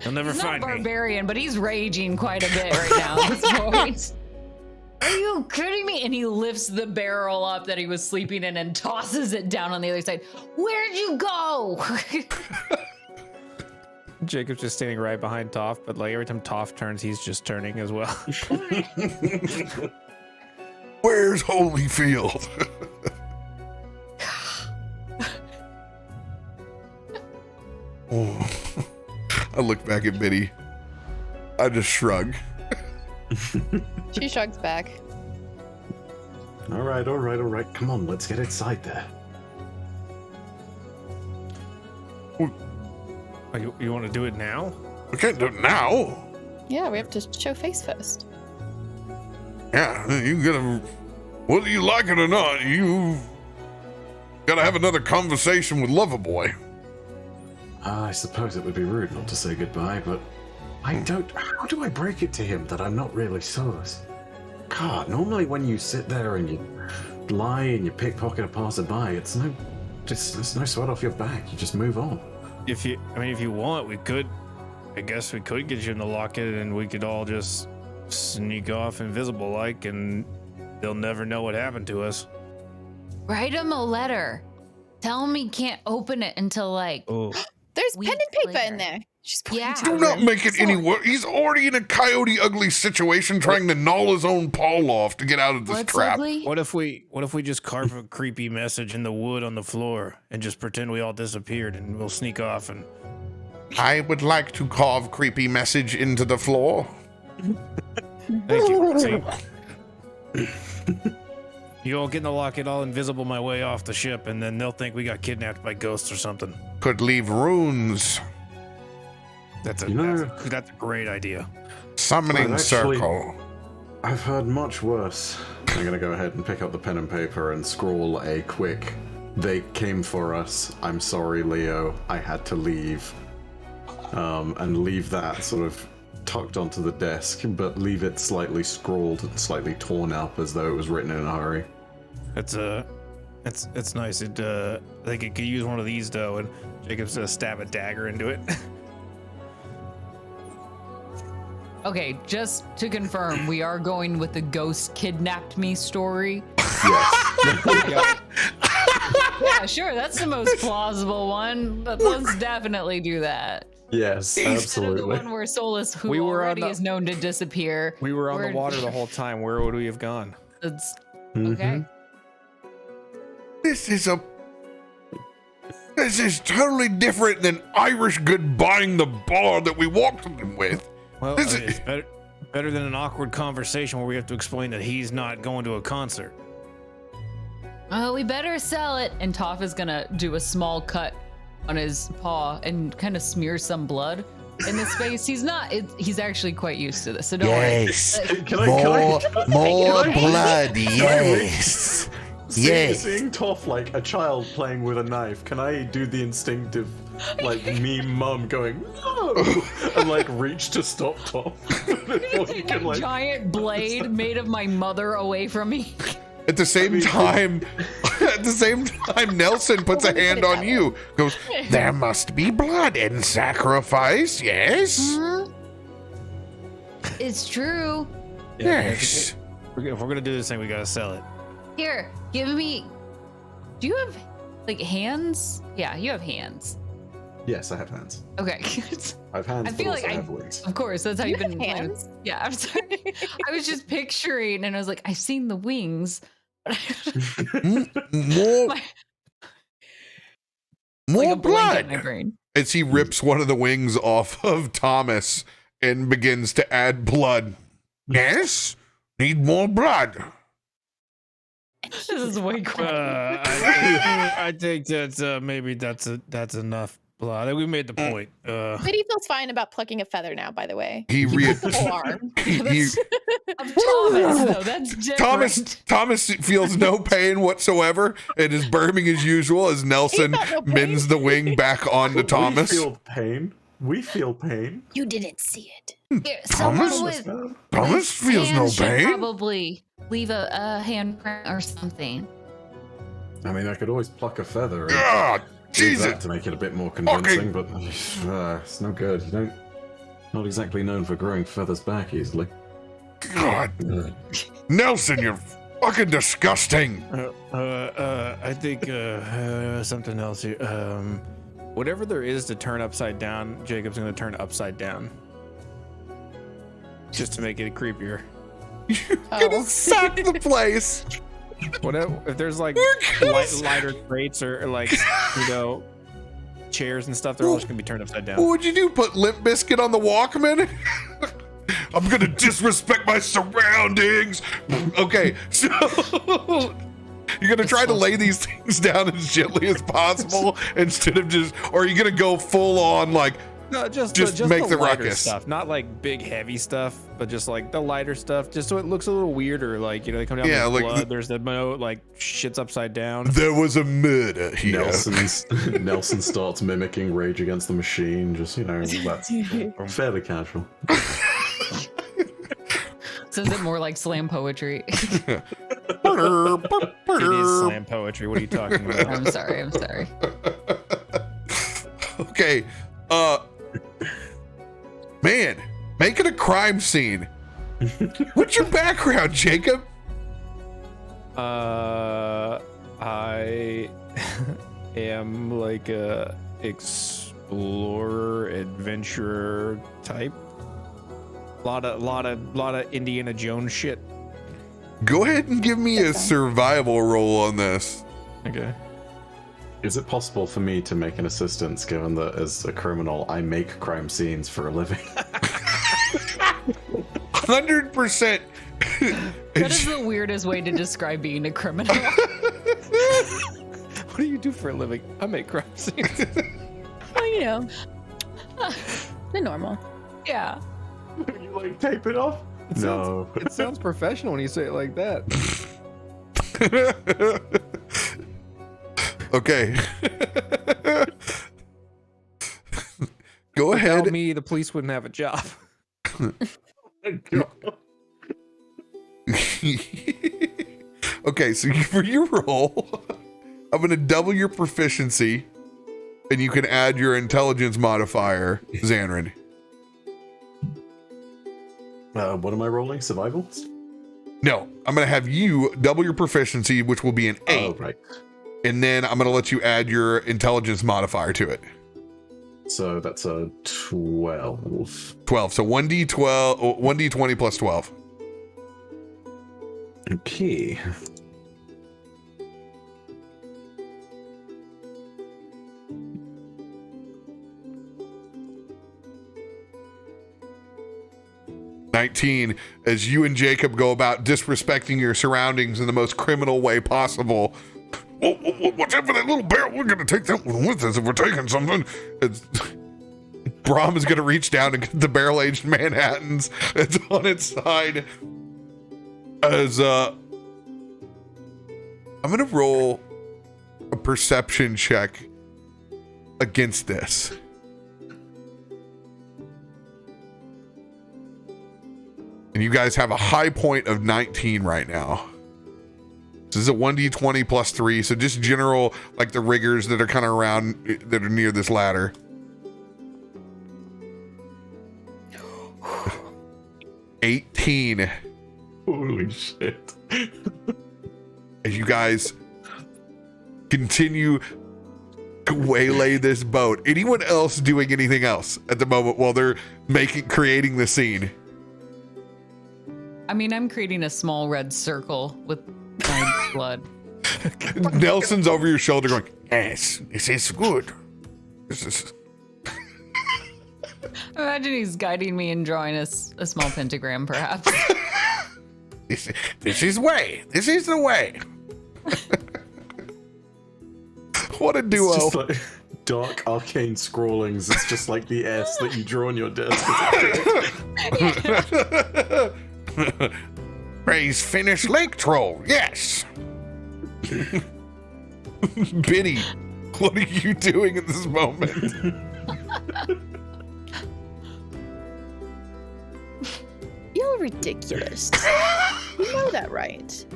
He'll never He's not a find me. barbarian, but he's raging quite a bit right now at this point. Are you kidding me? And he lifts the barrel up that he was sleeping in and tosses it down on the other side. Where'd you go? Jacob's just standing right behind Toff, but like every time Toff turns, he's just turning as well. Where's Holyfield? Oh. I look back at Biddy. I just shrug. She shrugs back. All right. Come on, let's get inside there. Oh, you want to do it now? We can't do it now. Yeah, we have to show face first. Yeah, you gotta, whether you like it or not, you gotta have another conversation with Loverboy. I suppose it would be rude not to say goodbye, but I don't. How do I break it to him that I'm not really sus? God, normally when you sit there and you lie and you pickpocket a passerby, it's no sweat off your back. You just move on. If you want, I guess we could get you in the locket and we could all just sneak off invisible like, and they'll never know what happened to us. Write him a letter. Tell him he can't open it until like. Oh. There's pen and paper later. in there. She's Yeah. Do not make it any worse. He's already in a coyote ugly situation trying to gnaw his own paw off to get out of this What's trap. ugly? What if we just carve a creepy message in the wood on the floor and just pretend we all disappeared and we'll sneak off and. I would like to carve creepy message into the floor. Thank you. See? You all get in the locket, all invisible my way off the ship, and then they'll think we got kidnapped by ghosts or something. Could leave runes. That's a great idea. Summoning Well, actually- circle. I've heard much worse. I'm gonna go ahead and pick up the pen and paper and scrawl a quick. They came for us. I'm sorry, Leo. I had to leave. And leave that sort of tucked onto the desk, but leave it slightly scrawled and slightly torn up as though it was written in a hurry. It's nice. I think it could use one of these though, and Jacob's gonna stab a dagger into it. Okay, just to confirm, we are going with the ghost kidnapped me story. Yes. Yeah, sure, that's the most plausible one. But let's definitely do that. Yes, Instead of the absolutely. one where Solus, who We were on already the- is known to disappear. We were on the We're- water the whole time. Where would we have gone? It's Mhm. okay. This is totally different than Irish goodbying the bar that we walked in with. Well, This it's better than an awkward conversation where we have to explain that he's not going to a concert. We better sell it. And Toff is gonna do a small cut on his paw and kind of smear some blood in his face. He's actually quite used to this, so don't Yes. Can More I- blood, yes. Yes. Seeing Toff like a child playing with a knife, can I do the instinctive, like, meme mum going, no, and like reach to stop Toff? Before he Take can, a like, giant blade made of my mother away from me. At the same time, Nelson puts a hand on you. Goes, there must be blood in sacrifice, yes? It's true. Yes. If we're gonna do this thing, we gotta sell it. Here, give me. Do you have like hands? Yeah, you have hands. Yes, I have hands. Okay. I have hands, I feel but like also I- have wings. Of course, that's how You you've been have playing. hands? Yeah, I'm sorry. I was just picturing, and I was like, I've seen the wings. But More, like more a blank in my blood. brain. As he rips one of the wings off of Thomas and begins to add blood. Yes? Need more blood. This is way cool. I think that's maybe that's enough blood. I think we made the point. Biddy feels fine about plucking a feather now, by the way. He Whole arm. he- Of Thomas, though, that's different. Thomas feels no pain whatsoever and is burning as usual as Nelson He felt no pain. mends the wing back onto Thomas. We feel pain. We feel pain. You didn't see it. Here, Thomas? someone with Thomas feels no hands should pain. probably leave a handprint or something. I mean, I could always pluck a feather and Ah, use Jesus. that to make it a bit more convincing, but it's no good. Not exactly known for growing feathers back easily. God. Nelson, you're fucking disgusting. I think something else here. Whatever there is to turn upside down, Jacob's gonna turn upside down, just to make it creepier. You're gonna sack the place. Whatever. If there's like lighter crates or like chairs and stuff, they're all just gonna be turned upside down. What would you do? Put Limp Bizkit on the Walkman? I'm gonna disrespect my surroundings. Okay, so you're gonna try to lay these things down as gently as possible instead of or are you gonna go full on like no, just make the lighter ruckus stuff, not like big heavy stuff, but just like the lighter stuff, just so it looks a little weirder. Like they come down with blood. There's the moat, like shit's upside down. There was a murder here. Nelson starts mimicking Rage Against the Machine. Just that's fairly casual. So is it more like slam poetry? It is slam poetry. What are you talking about? I'm sorry. Okay, man, make it a crime scene. What's your background, Jacob? I am like a explorer, adventurer type. Lot of Indiana Jones shit. Go ahead and give me a survival roll on this. Okay. Is it possible for me to make an assistance, given that as a criminal, I make crime scenes for a living? 100%. That is the weirdest way to describe being a criminal. What do you do for a living? I make crime scenes. Well, the normal. Yeah. You like tape it off? No. It sounds professional when you say it like that. Okay. Go ahead. Without me, the police wouldn't have a job. Okay, so for your roll, I'm going to double your proficiency, and you can add your intelligence modifier, Zanryn. What am I rolling? Survival? No, I'm going to have you double your proficiency, which will be an 8. Oh, right. And then I'm going to let you add your intelligence modifier to it. So that's a 12. 12. So 1d20 plus 12. Okay. $19 as you and Jacob go about disrespecting your surroundings in the most criminal way possible. Watch out for that little barrel. We're going to take that one with us if we're taking something. Brom is going to reach down and get the barrel-aged Manhattans. It's on its side. As I'm going to roll a perception check against this. And you guys have a high point of 19 right now. This is a 1d20 plus 3, so just general, like the riggers that are kind of around, that are near this ladder. $18. Holy shit. As you guys continue to waylay this boat. Anyone else doing anything else at the moment while they're creating the scene? I mean, I'm creating a small red circle with my blood. Nelson's over your shoulder going, yes, this is good. This is... Imagine he's guiding me and drawing a small pentagram, perhaps. This is way. This is the way. What a duo. It's just like dark arcane scrawlings. It's just like the S that you draw on your desk. Praise Finnish Lake Troll. Yes. Biddy, what are you doing at this moment? You're ridiculous. You know that, right?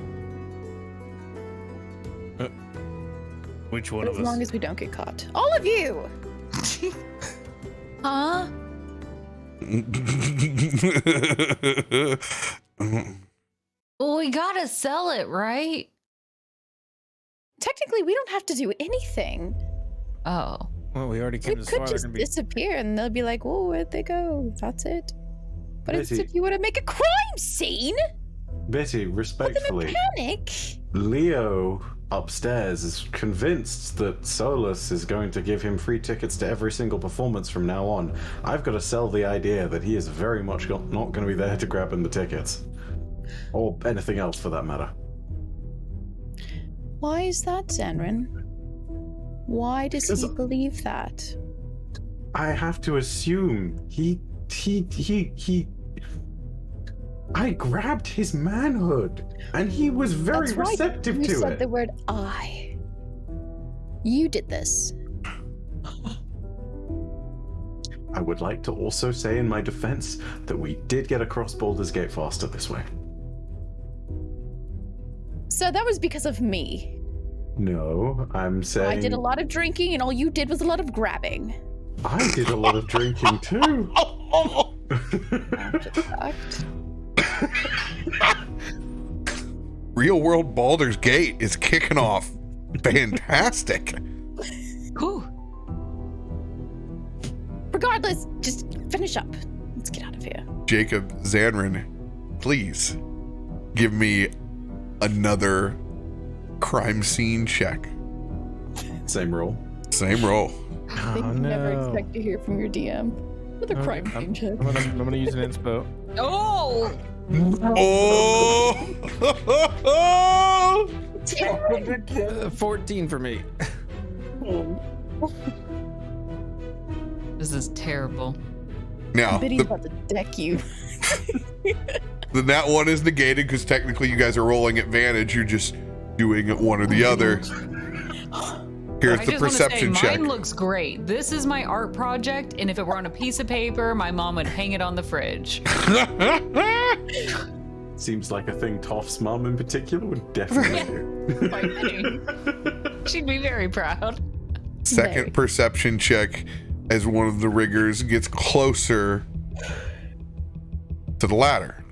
Which one of As us? long as we don't get caught. All of you! Huh? Well, we gotta sell it, right? Technically, we don't have to do anything. Oh. Well, we already We came this far. could They're just gonna be disappear and they'll be like, "Oh, where'd they go?" That's it. But it's Betty. if you want to make a crime scene, Betty, respectfully, panic. Leo upstairs is convinced that Solus is going to give him free tickets to every single performance from now on. I've got to sell the idea that he is very much not going to be there to grab him the tickets. Or anything else for that matter. Why is that, Zanryn? Why does Because- he believe that? I have to assume I grabbed his manhood, and he was very That's right. receptive You to said it. the word "I." You did this. I would like to also say in my defense that we did get across Baldur's Gate faster this way. So that was because of me. No, I'm saying I did a lot of drinking, and all you did was a lot of grabbing. I did a lot of drinking too. After the fact. Real world Baldur's Gate is kicking off. Fantastic. Whew. Regardless, just finish up. Let's get out of here. Jacob Zanryn, please give me another crime scene check. Same roll. Same roll. I think Oh, you never no. expect to hear from your DM. Another Okay, crime scene check. I'm gonna use an inspo. Oh! Oh! 14 for me. This is terrible. Now, Biddy's about to deck you. the nat one is negated because technically you guys are rolling advantage. You're just doing one or the other. Here's I the just perception want to say, check. mine looks great. This is my art project, and if it were on a piece of paper, my mom would hang it on the fridge. Seems like a thing Toff's mom in particular would definitely do. Like me. She'd be very proud. Second Very. perception check as one of the riggers gets closer to the ladder.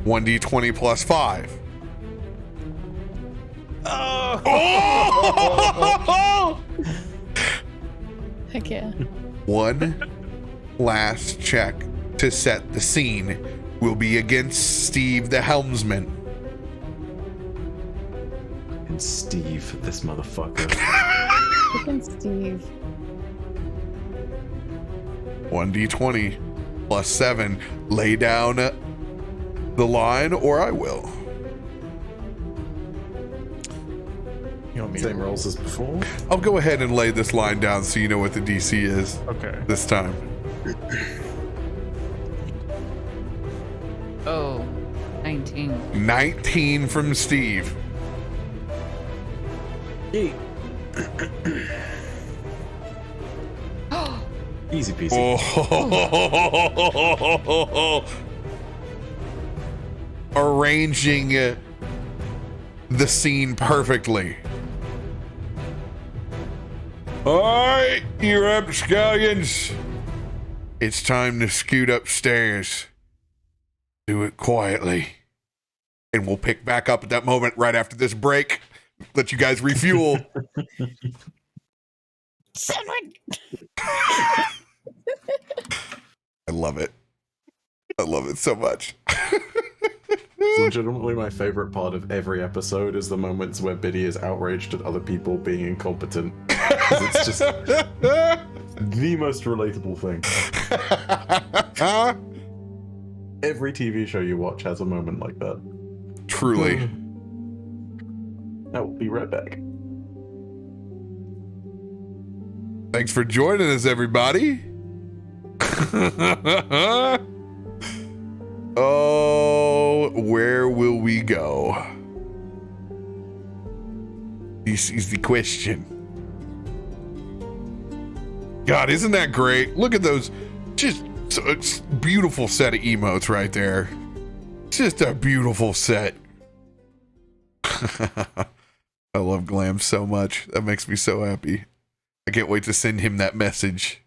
1d20 plus 5. Oh! Heck yeah. One last check to set the scene will be against Steve the helmsman. And Steve, this motherfucker. Freaking Steve. 1d20 plus 7. Lay down the line or I will. You want me to Same rolls as before. I'll go ahead and lay this line down so you know what the DC is Okay. this time. Oh, 19. 19 from Steve. Easy peasy. Oh. Arranging the scene perfectly. All right, you rapscallions. It's time to scoot upstairs. Do it quietly. And we'll pick back up at that moment right after this break. Let you guys refuel. I love it. I love it so much. It's legitimately my favorite part of every episode is the moments where Biddy is outraged at other people being incompetent. 'Cause it's just the most relatable thing. Every TV show you watch has a moment like that. Truly. I'll be right back. Thanks for joining us, everybody. Oh, where will we go? This is the question. God, isn't that great? Look at those. Just it's a beautiful set of emotes right there. Just a beautiful set. I love Glam so much. That makes me so happy. I can't wait to send him that message.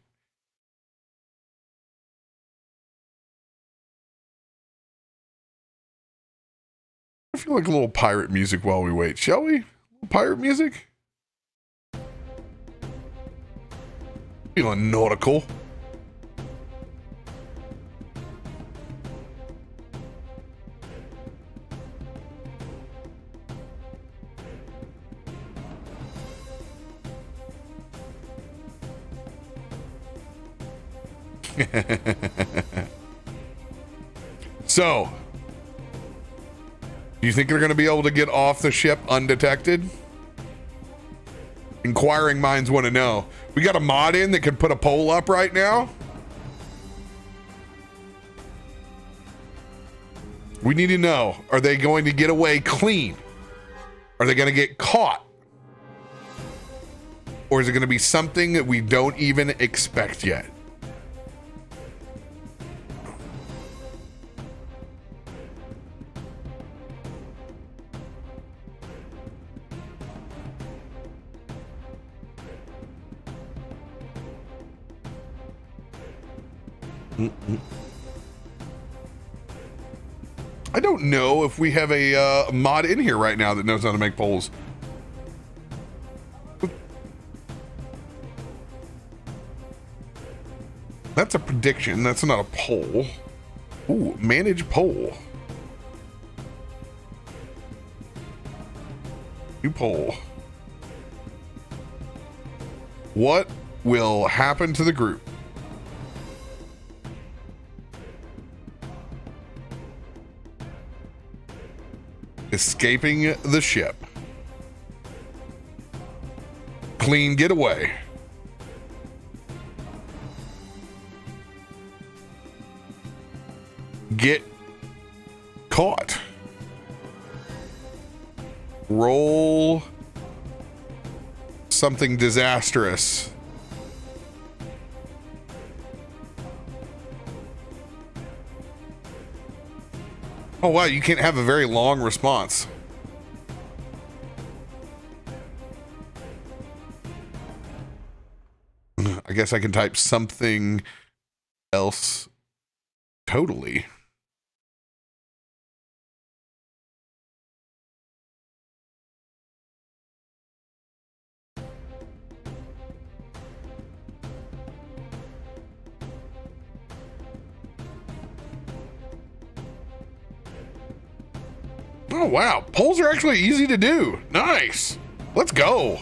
I feel like a little pirate music while we wait, shall we? Pirate music? Feeling nautical. So, do you think they're going to be able to get off the ship undetected? Inquiring minds want to know. We got a mod in that can put a poll up right now. We need to know, are they going to get away clean? Are they going to get caught? Or is it going to be something that we don't even expect yet? I don't know if we have a mod in here right now that knows how to make polls. That's a prediction. That's not a poll. Ooh, manage poll. New poll. What will happen to the group? Escaping the ship. Clean getaway. Get caught. Roll something disastrous. Oh wow, you can't have a very long response. I guess I can type something else totally. Oh wow, polls are actually easy to do. Nice. Let's go.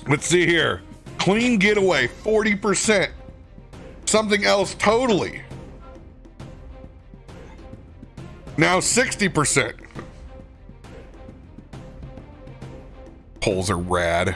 Let's see here. Clean getaway, 40%. Something else totally. Now 60%. Polls are rad.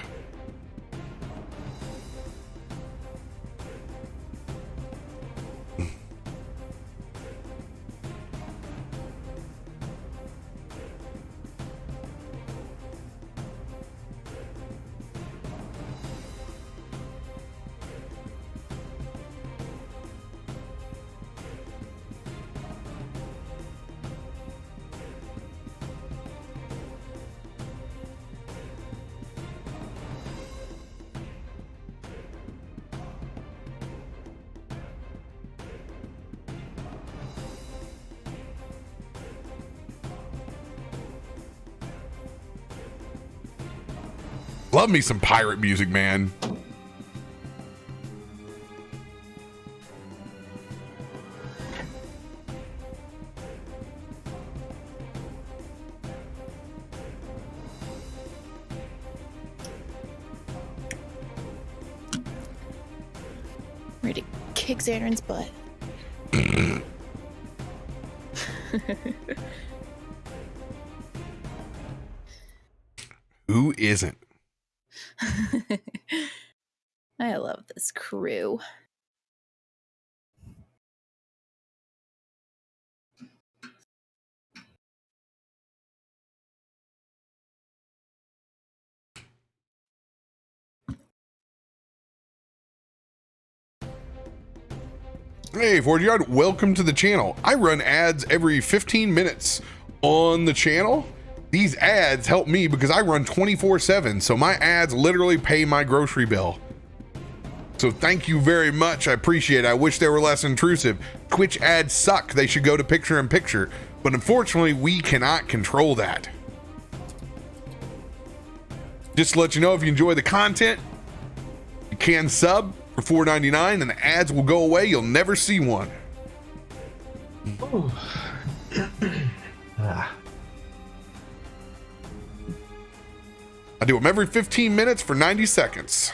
Love me some pirate music, man. Ready to kick Zanryn's butt. Who isn't? I love this crew. Hey, 40 welcome to the channel. I run ads every 15 minutes on the channel. These ads help me because I run 24/7, so my ads literally pay my grocery bill. So thank you very much. I appreciate it. I wish they were less intrusive. Twitch ads suck. They should go to picture-in-picture. But unfortunately, we cannot control that. Just to let you know, if you enjoy the content, you can sub for $4.99 and the ads will go away. You'll never see one. I do them every 15 minutes for 90 seconds.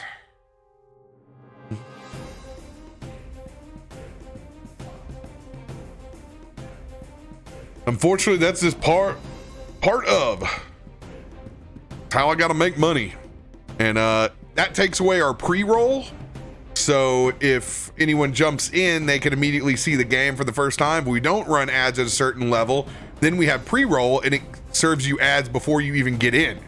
Unfortunately, that's just part of how I got to make money. And that takes away our pre-roll. So if anyone jumps in, they can immediately see the game for the first time. But we don't run ads at a certain level. Then we have pre-roll and it serves you ads before you even get in.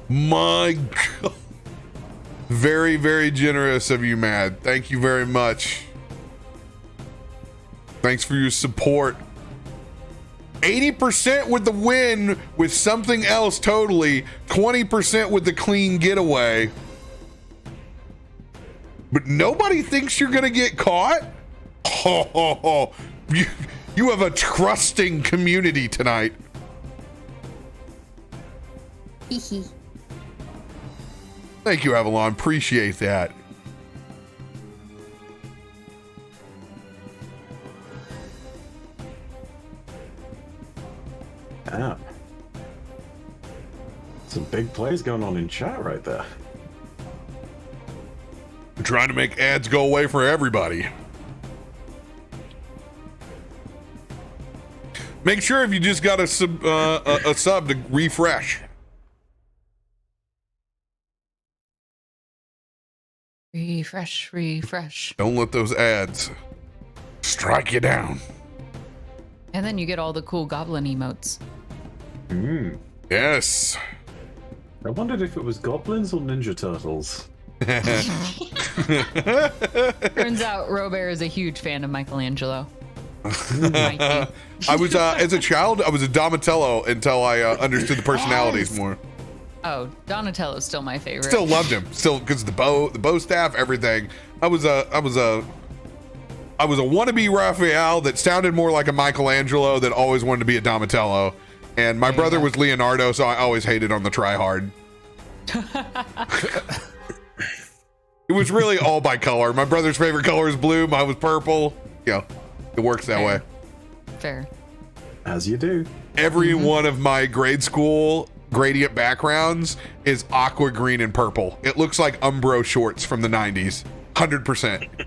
My God. Very, very generous of you, Mad. Thank you very much. Thanks for your support. 80% with the win with something else totally. 20% with the clean getaway. But nobody thinks you're gonna get caught? Oh, you have a trusting community tonight. Thank you, Avalon. Appreciate that. Damn. Some big plays going on in chat right there. I'm trying to make ads go away for everybody. Make sure if you just got a sub to refresh. Refresh. Don't let those ads strike you down. And then you get all the cool goblin emotes. Yes. I wondered if it was goblins or Ninja Turtles. Turns out RoBear is a huge fan of Michelangelo. I was as a child, I was a Donatello until I understood the personalities more. Oh, Donatello's still my favorite. Still loved him. Still, because the bow staff, everything. I was a wannabe Raphael that sounded more like a Michelangelo that always wanted to be a Donatello. And my brother was Leonardo, so I always hated on the tryhard. It was really all by color. My brother's favorite color is blue. Mine was purple. Yeah, it works that way. Fair. As you do. Every one of my grade school gradient backgrounds is aqua green and purple. It looks like Umbro shorts from the 90s. 100%.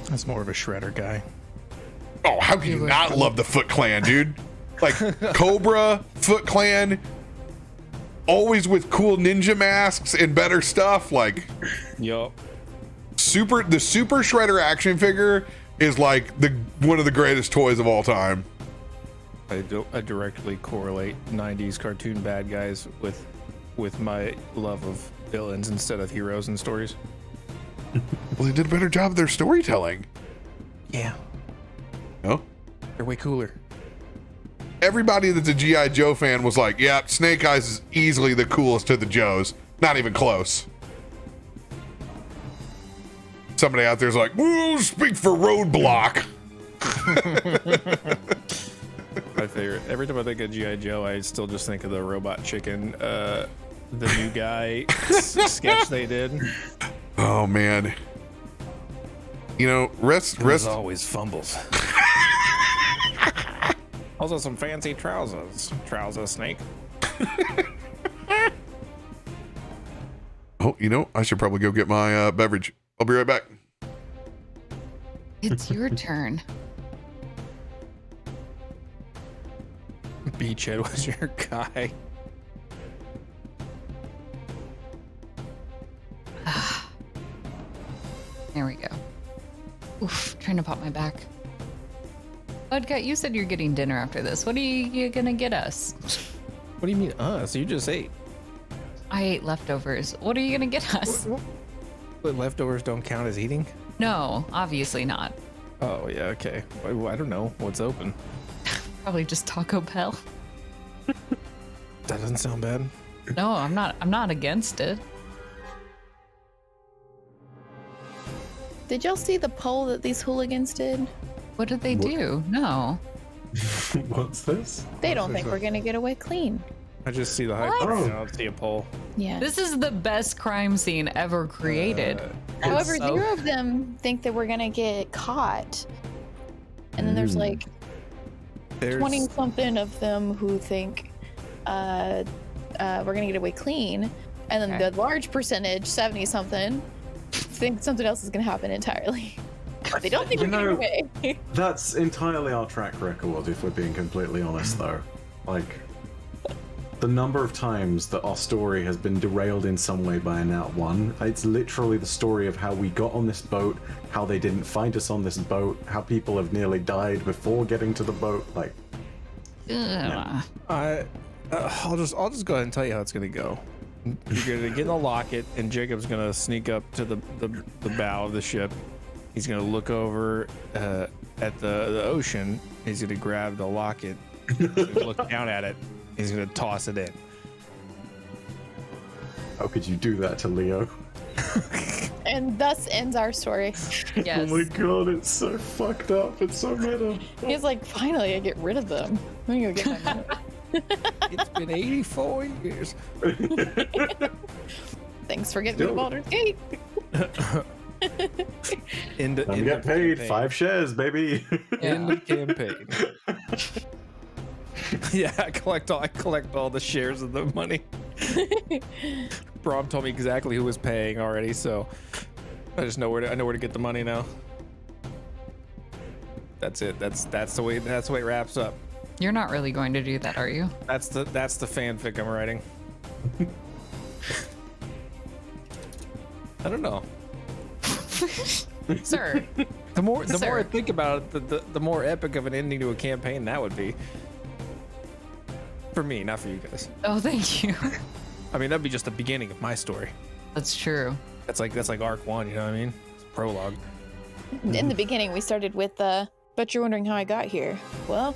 That's more of a Shredder guy. Oh, how can you not love the Foot Clan, dude? Like Cobra, Foot Clan, always with cool ninja masks and better stuff. Like, Yup. the Super Shredder action figure is like one of the greatest toys of all time. I directly correlate 90s cartoon bad guys with my love of villains instead of heroes and stories. Well, they did a better job of their storytelling. Yeah. No? They're way cooler. Everybody that's a G.I. Joe fan was like, yeah, Snake Eyes is easily the coolest of the Joes. Not even close. Somebody out there's like, whoa, speak for Roadblock. My favorite. Every time I think of G.I. Joe, I still just think of the Robot Chicken, the new guy sketch they did. Oh, man. You know, rest. Always fumbles. Also, some fancy trousers. Trouser snake. Oh, you know, I should probably go get my beverage. I'll be right back. It's your turn. Beachhead was your guy. There we go. Oof, trying to pop my back. Mudcat, you said you're getting dinner after this. What are you gonna get us? What do you mean us? You just ate. I ate leftovers. What are you gonna get us? But leftovers don't count as eating? No, obviously not. Oh, yeah, okay. I don't know. What's open? Probably just Taco Bell. That doesn't sound bad. No, I'm not against it. Did y'all see the poll that these hooligans did? What did they do? No. What's this? They don't think we're gonna get away clean. I just see the hype. What? I don't see a poll. Yeah. This is the best crime scene ever created. However, so- 0 of them think that we're gonna get caught. And then there's like There's 20 something of them who think we're gonna get away clean. And then Okay. the large percentage, 70 something, think something else is gonna happen entirely. They don't think You we're getting know- away. That's entirely our track record, if we're being completely honest, though. Like, the number of times that our story has been derailed in some way by a Nat 1, it's literally the story of how we got on this boat, how they didn't find us on this boat, how people have nearly died before getting to the boat. Like, Ugh. I'll just go ahead and tell you how it's gonna go. You're gonna get in the locket, and Jacob's gonna sneak up to the bow of the ship. He's gonna look over at the ocean. He's gonna grab the locket, he's gonna look down at it. He's gonna toss it in. how could you do that to Leo? And thus ends our story. Yes. Oh my god, it's so fucked up. It's so meta. He's like, finally, I get rid of them. I'm gonna go get my money. It's been 84 years. Thanks for getting rid of Baldur's Gate. End I'm gonna get paid campaign. 5 shares, baby. End of campaign. Yeah, I collect all the shares of the money. Brom told me exactly who was paying already, so I just know I know where to get the money now. That's it. That's the way it wraps up. You're not really going to do that, are you? That's the fanfic I'm writing. I don't know. Sir. The more I Sir. think about it, the more epic of an ending to a campaign that would be. For me, not for you guys. Oh, thank you. I mean, that'd be just the beginning of my story. That's true. That's like arc 1, you know what I mean? It's a prologue. In the beginning, we started with, but you're wondering how I got here. Well,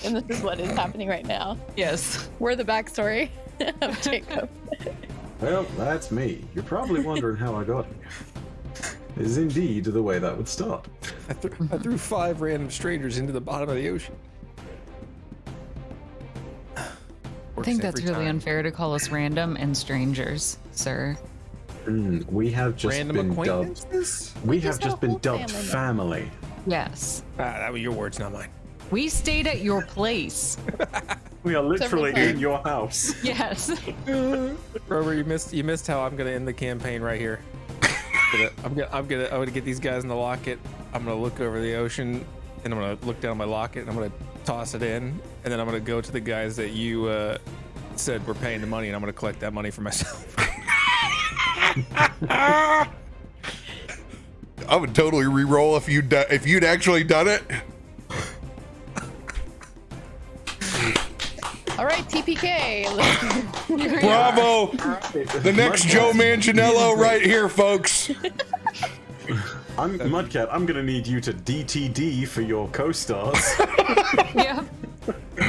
and this is what is happening right now. Yes. We're the backstory of Jacob. Well, that's me. You're probably wondering how I got here. Is indeed the way that would start. I threw 5 random strangers into the bottom of the ocean. I think that's really unfair to call us random and strangers, sir. We have just Random been dubbed. acquaintances? We just have just got a been whole dubbed family. family. Yes. That were your words, not mine. We stayed at your place. We are literally times. in your house. Yes. Rover, you missed how I'm gonna end the campaign right here. I'm gonna get these guys in the locket. I'm gonna look over the ocean, and I'm gonna look down my locket, and I'm gonna toss it in, and then I'm gonna go to the guys that you said were paying the money, and I'm gonna collect that money for myself. I would totally re-roll if you'd actually done it. All right, TPK. Bravo! The next Joe Manganiello right here, folks. I'm Mudcat. I'm gonna need you to DTD for your co-stars. Yeah.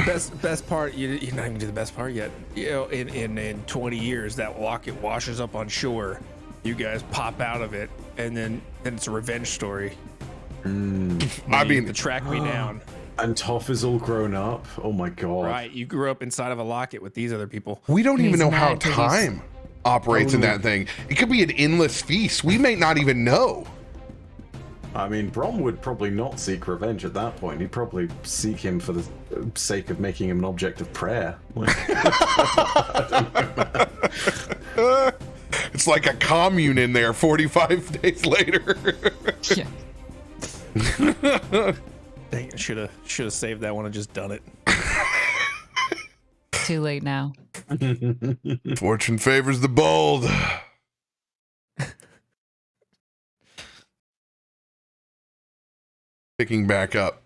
Best part, you're not even gonna do the best part yet. You know, in 20 years, that locket washes up on shore. You guys pop out of it, and then it's a revenge story. I You mean, to track me down. And Toph is all grown up. Oh my god. Right, you grew up inside of a locket with these other people. we don't even He's know how mad 'cause time operates in that thing. It could be an endless feast. We may not even know. I mean, Brom would probably not seek revenge at that point. He'd probably seek him for the sake of making him an object of prayer. It's like a commune in there 45 days later. Yeah. Dang it, should have saved that one and just done it. Too late now. Fortune favors the bold. Picking back up.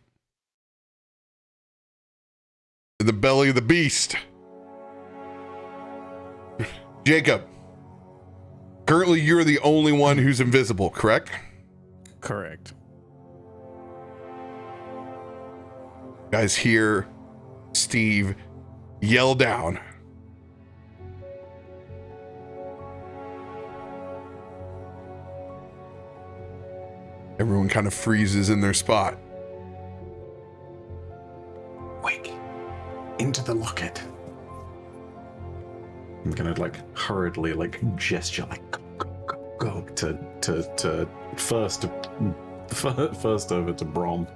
in the belly of the beast. Jacob, currently you're the only one who's invisible, correct? Correct. Guys hear Steve yell down. Everyone kind of freezes in their spot. Quick, into the locket. I'm gonna like hurriedly like gesture like go to first over to Brom.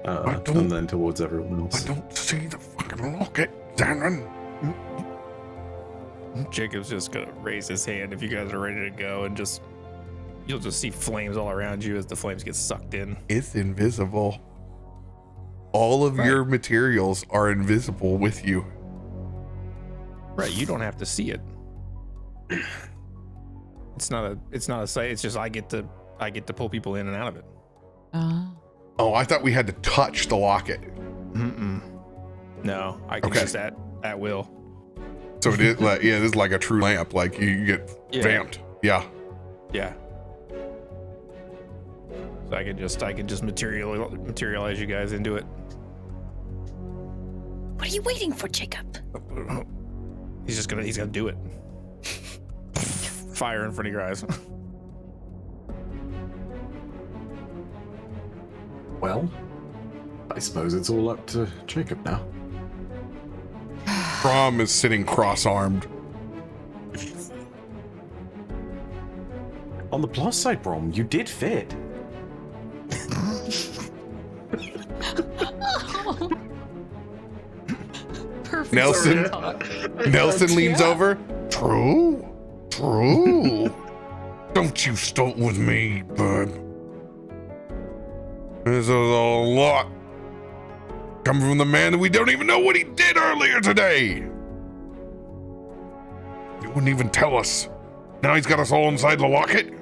And then towards everyone else. I don't see the fucking locket, Zanryn. Jacob's just gonna raise his hand if you guys are ready to go, and you'll just see flames all around you as the flames get sucked in. It's invisible. All of your materials are invisible with you. Right, you don't have to see it. It's not a sight. It's just I get to pull people in and out of it. Oh, I thought we had to touch the locket. No, I can just at will. So it is like, yeah, it is like a true lamp. Like you get vamped. Yeah. Yeah. So I can just materialize you guys into it. What are you waiting for, Jacob? He's gonna do it. Fire in front of your eyes. Well, I suppose it's all up to Jacob now. Brom is sitting cross-armed. On the plus side, Brom, you did fit. Perfect. Nelson leans over. True. Don't you start with me, bud. This is a lot coming from the man that we don't even know what he did earlier today. He wouldn't even tell us. Now he's got us all inside the locket.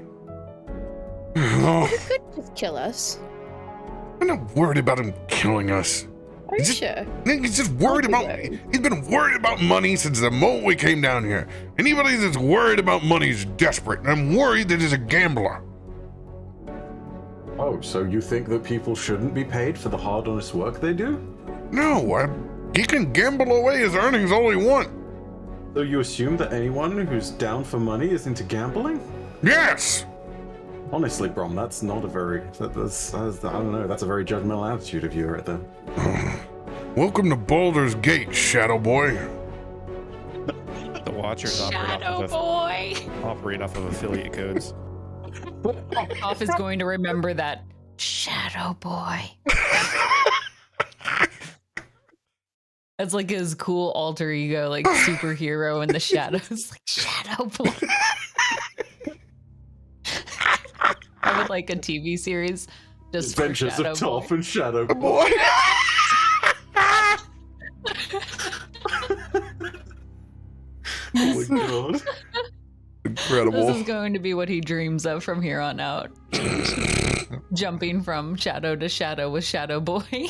Oh, You could just kill us. I'm not worried about him killing us. Are you sure? He's just worried about. He's been worried about money since the moment we came down here. Anybody that's worried about money is desperate, and I'm worried that he's a gambler. Oh, so you think that people shouldn't be paid for the hard, honest work they do? No, he can gamble away his earnings all he wants. So you assume that anyone who's down for money is into gambling? Yes. Honestly, Brom, that's not a very, that's I don't know, that's a very judgmental attitude of you right there. Welcome to Baldur's Gate, Shadow Boy. The Watchers operate off of affiliate codes. Off is going to remember that. Shadow Boy. That's like his cool alter ego, like superhero in the shadows. Like Shadow Boy. I would like a TV series. Just Adventures of Toff and Shadow Boy. Boy. Oh my god. Incredible. This is going to be what he dreams of from here on out. Jumping from shadow to shadow with Shadow Boy.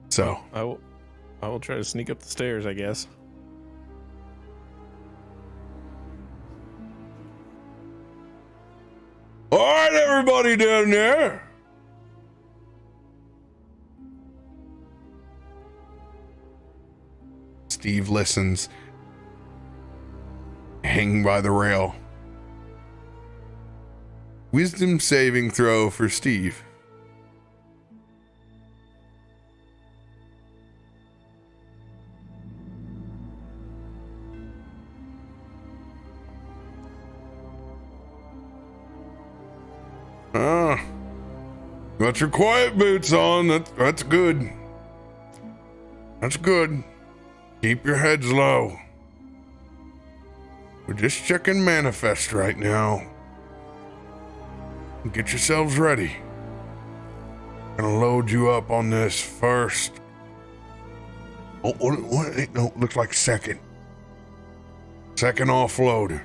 So, I will try to sneak up the stairs, I guess. all right, everybody down there. Steve listens, hanging by the rail. Wisdom saving throw for Steve. Got your quiet boots on. That's good. That's good. Keep your heads low. We're just checking manifest right now. Get yourselves ready. Gonna load you up on this first. Oh, what? No, looks like second. Second offload.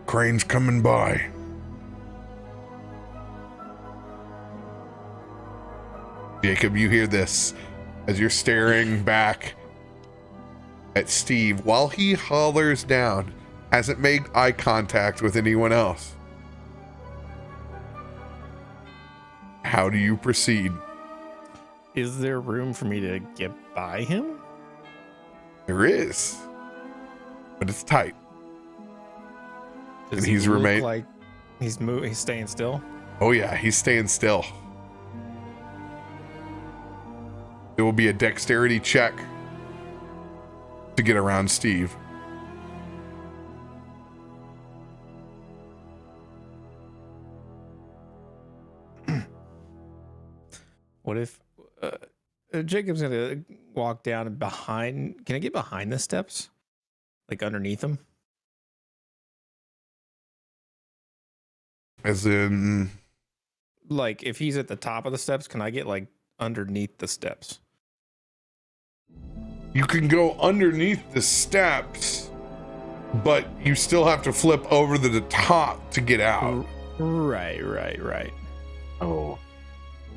Crane's coming by. Jacob, you hear this as you're staring back at Steve while he hollers down, hasn't made eye contact with anyone else. How do you proceed? Is there room for me to get by him? There is, but it's tight. Does And he he's look remain. like he's staying still? Oh yeah, he's staying still. It will be a dexterity check to get around Steve. What if Jacob's gonna walk down and behind? Can I get behind the steps, like underneath them? As in, Like if he's at the top of the steps, can I get like underneath the steps? you can go underneath the steps, but you still have to flip over to the top to get out. Right. Oh.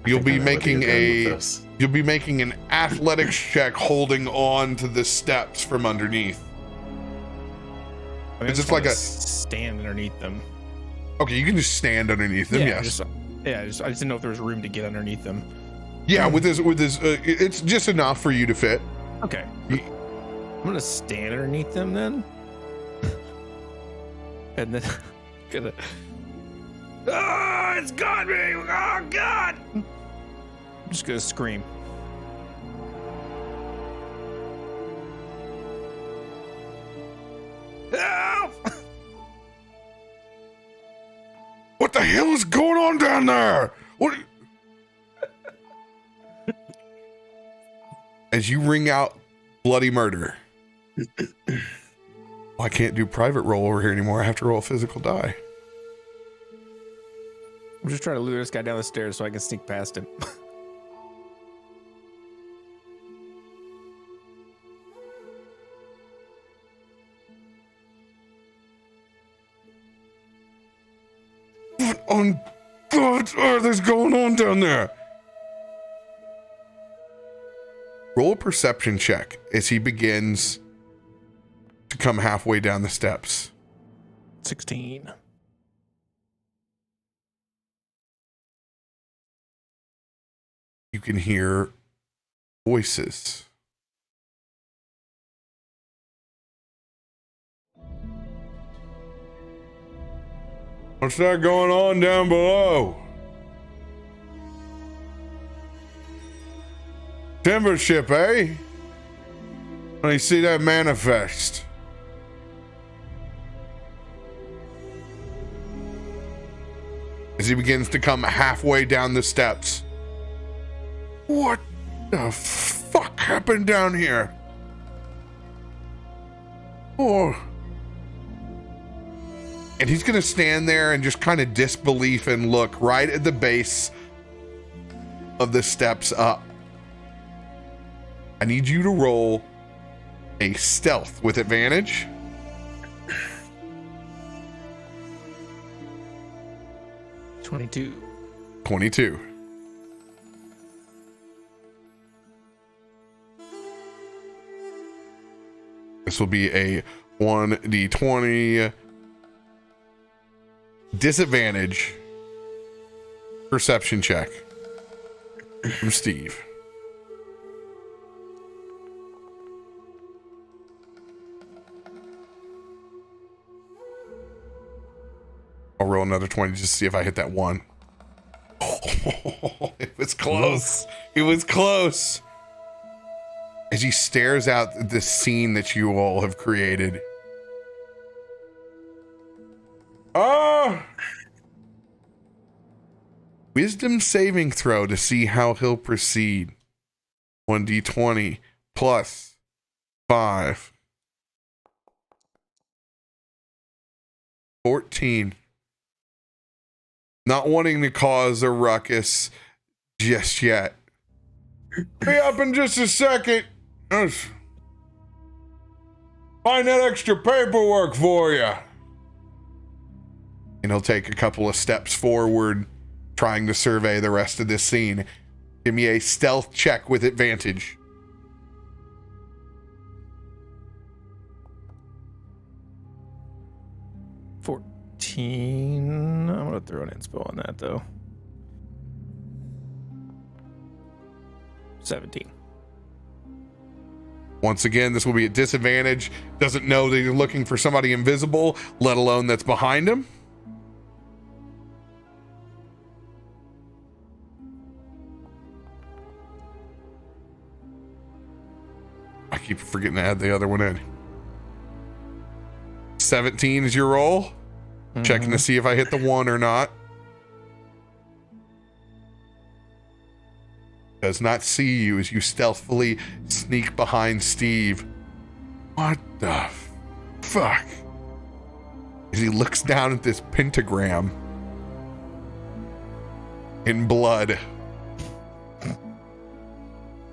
I You'll think be I know where making you're going with a this. you'll be making an athletics check holding on to the steps from underneath. I mean, It's I just like wanna a- stand underneath them. Okay, you can just stand underneath them. Yeah, Yes. I just didn't know if there was room to get underneath them. Yeah, with this, it's just enough for you to fit. Okay. Ye- I'm gonna stand underneath them then. And then gonna it's got me! Oh god! I'm just gonna scream. Help! What the hell is going on down there? What? As you ring out bloody murder. I can't do private roll over here anymore. I have to roll a physical die. I'm just trying to lure this guy down the stairs so I can sneak past him. What on God's earth is going on down there? Roll a perception check as he begins to come halfway down the steps. 16. You can hear voices. What's that going on down below? Timber ship, eh? Let me see that manifest. As he begins to come halfway down the steps. What the fuck happened down here? Oh. And he's going to stand there and just kind of disbelief and look right at the base of the steps up. I need you to roll a stealth with advantage. $22. 22. This will be a 1d20 disadvantage perception check from Steve. I'll roll another 20 just to see if I hit that one. Oh, it was close. It was close. As he stares out at the scene that you all have created. Wisdom saving throw to see how he'll proceed. 1d20 plus 5. 14. Not wanting to cause a ruckus just yet. Be up in just a second. Find that extra paperwork for you. And he'll take a couple of steps forward, trying to survey the rest of this scene. Give me a stealth check with advantage. I'm gonna throw an inspo on that though. 17. Once again, this will be a disadvantage. Doesn't know that you're looking for somebody invisible, let alone that's behind him. I keep forgetting to add the other one in. 17 is your roll. Checking to see if I hit the 1 or not. Does not see you as you stealthily sneak behind Steve. What the fuck? As he looks down at this pentagram in blood.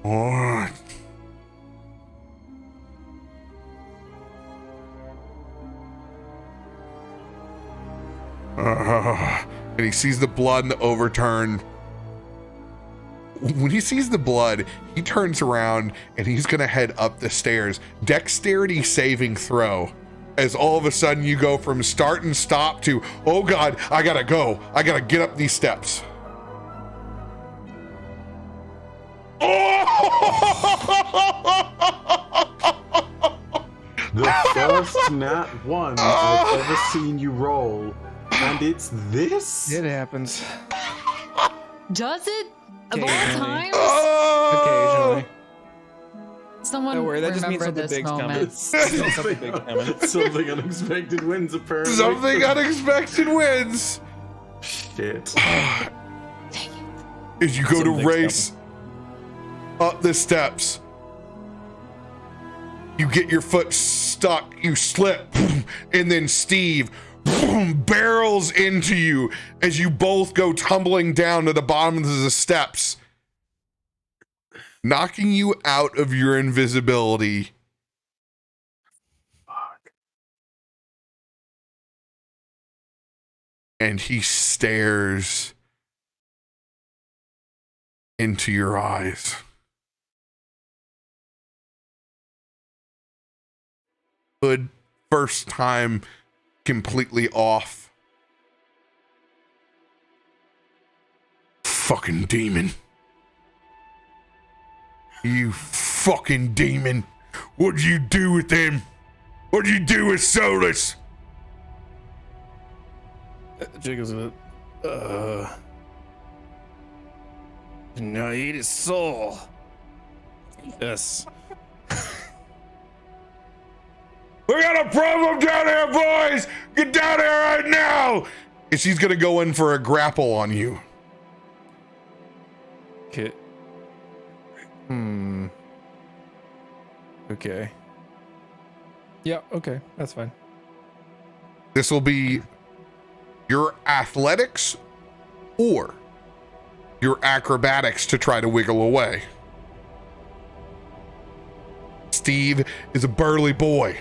What? And he sees the blood and the overturn. When he sees the blood, he turns around and he's gonna head up the stairs. Dexterity saving throw. As all of a sudden you go from start and stop to, oh God, I gotta go. I gotta get up these steps. The first nat 1 I've ever seen you roll, and it's this? It happens. Does it? Of all Occasionally. times? Occasionally. Someone Don't worry, that just means remember something this big's coming. moment. Something big coming. Something unexpected wins, apparently. Something unexpected wins. Shit. As you go to Something's race up the steps, you get your foot stuck, you slip, and then Steve barrels into you as you both go tumbling down to the bottom of the steps, knocking you out of your invisibility. Fuck. And he stares into your eyes. Hood, first time completely off. Fucking demon. You fucking demon. What'd you do with him? What'd you do with Solus? Jiggles a bit. No, eat his soul. Yes. We got a problem down here, boys! Get down here right now! And she's gonna go in for a grapple on you. Okay. Okay. Yeah, okay. That's fine. This will be your athletics or your acrobatics to try to wiggle away. Steve is a burly boy.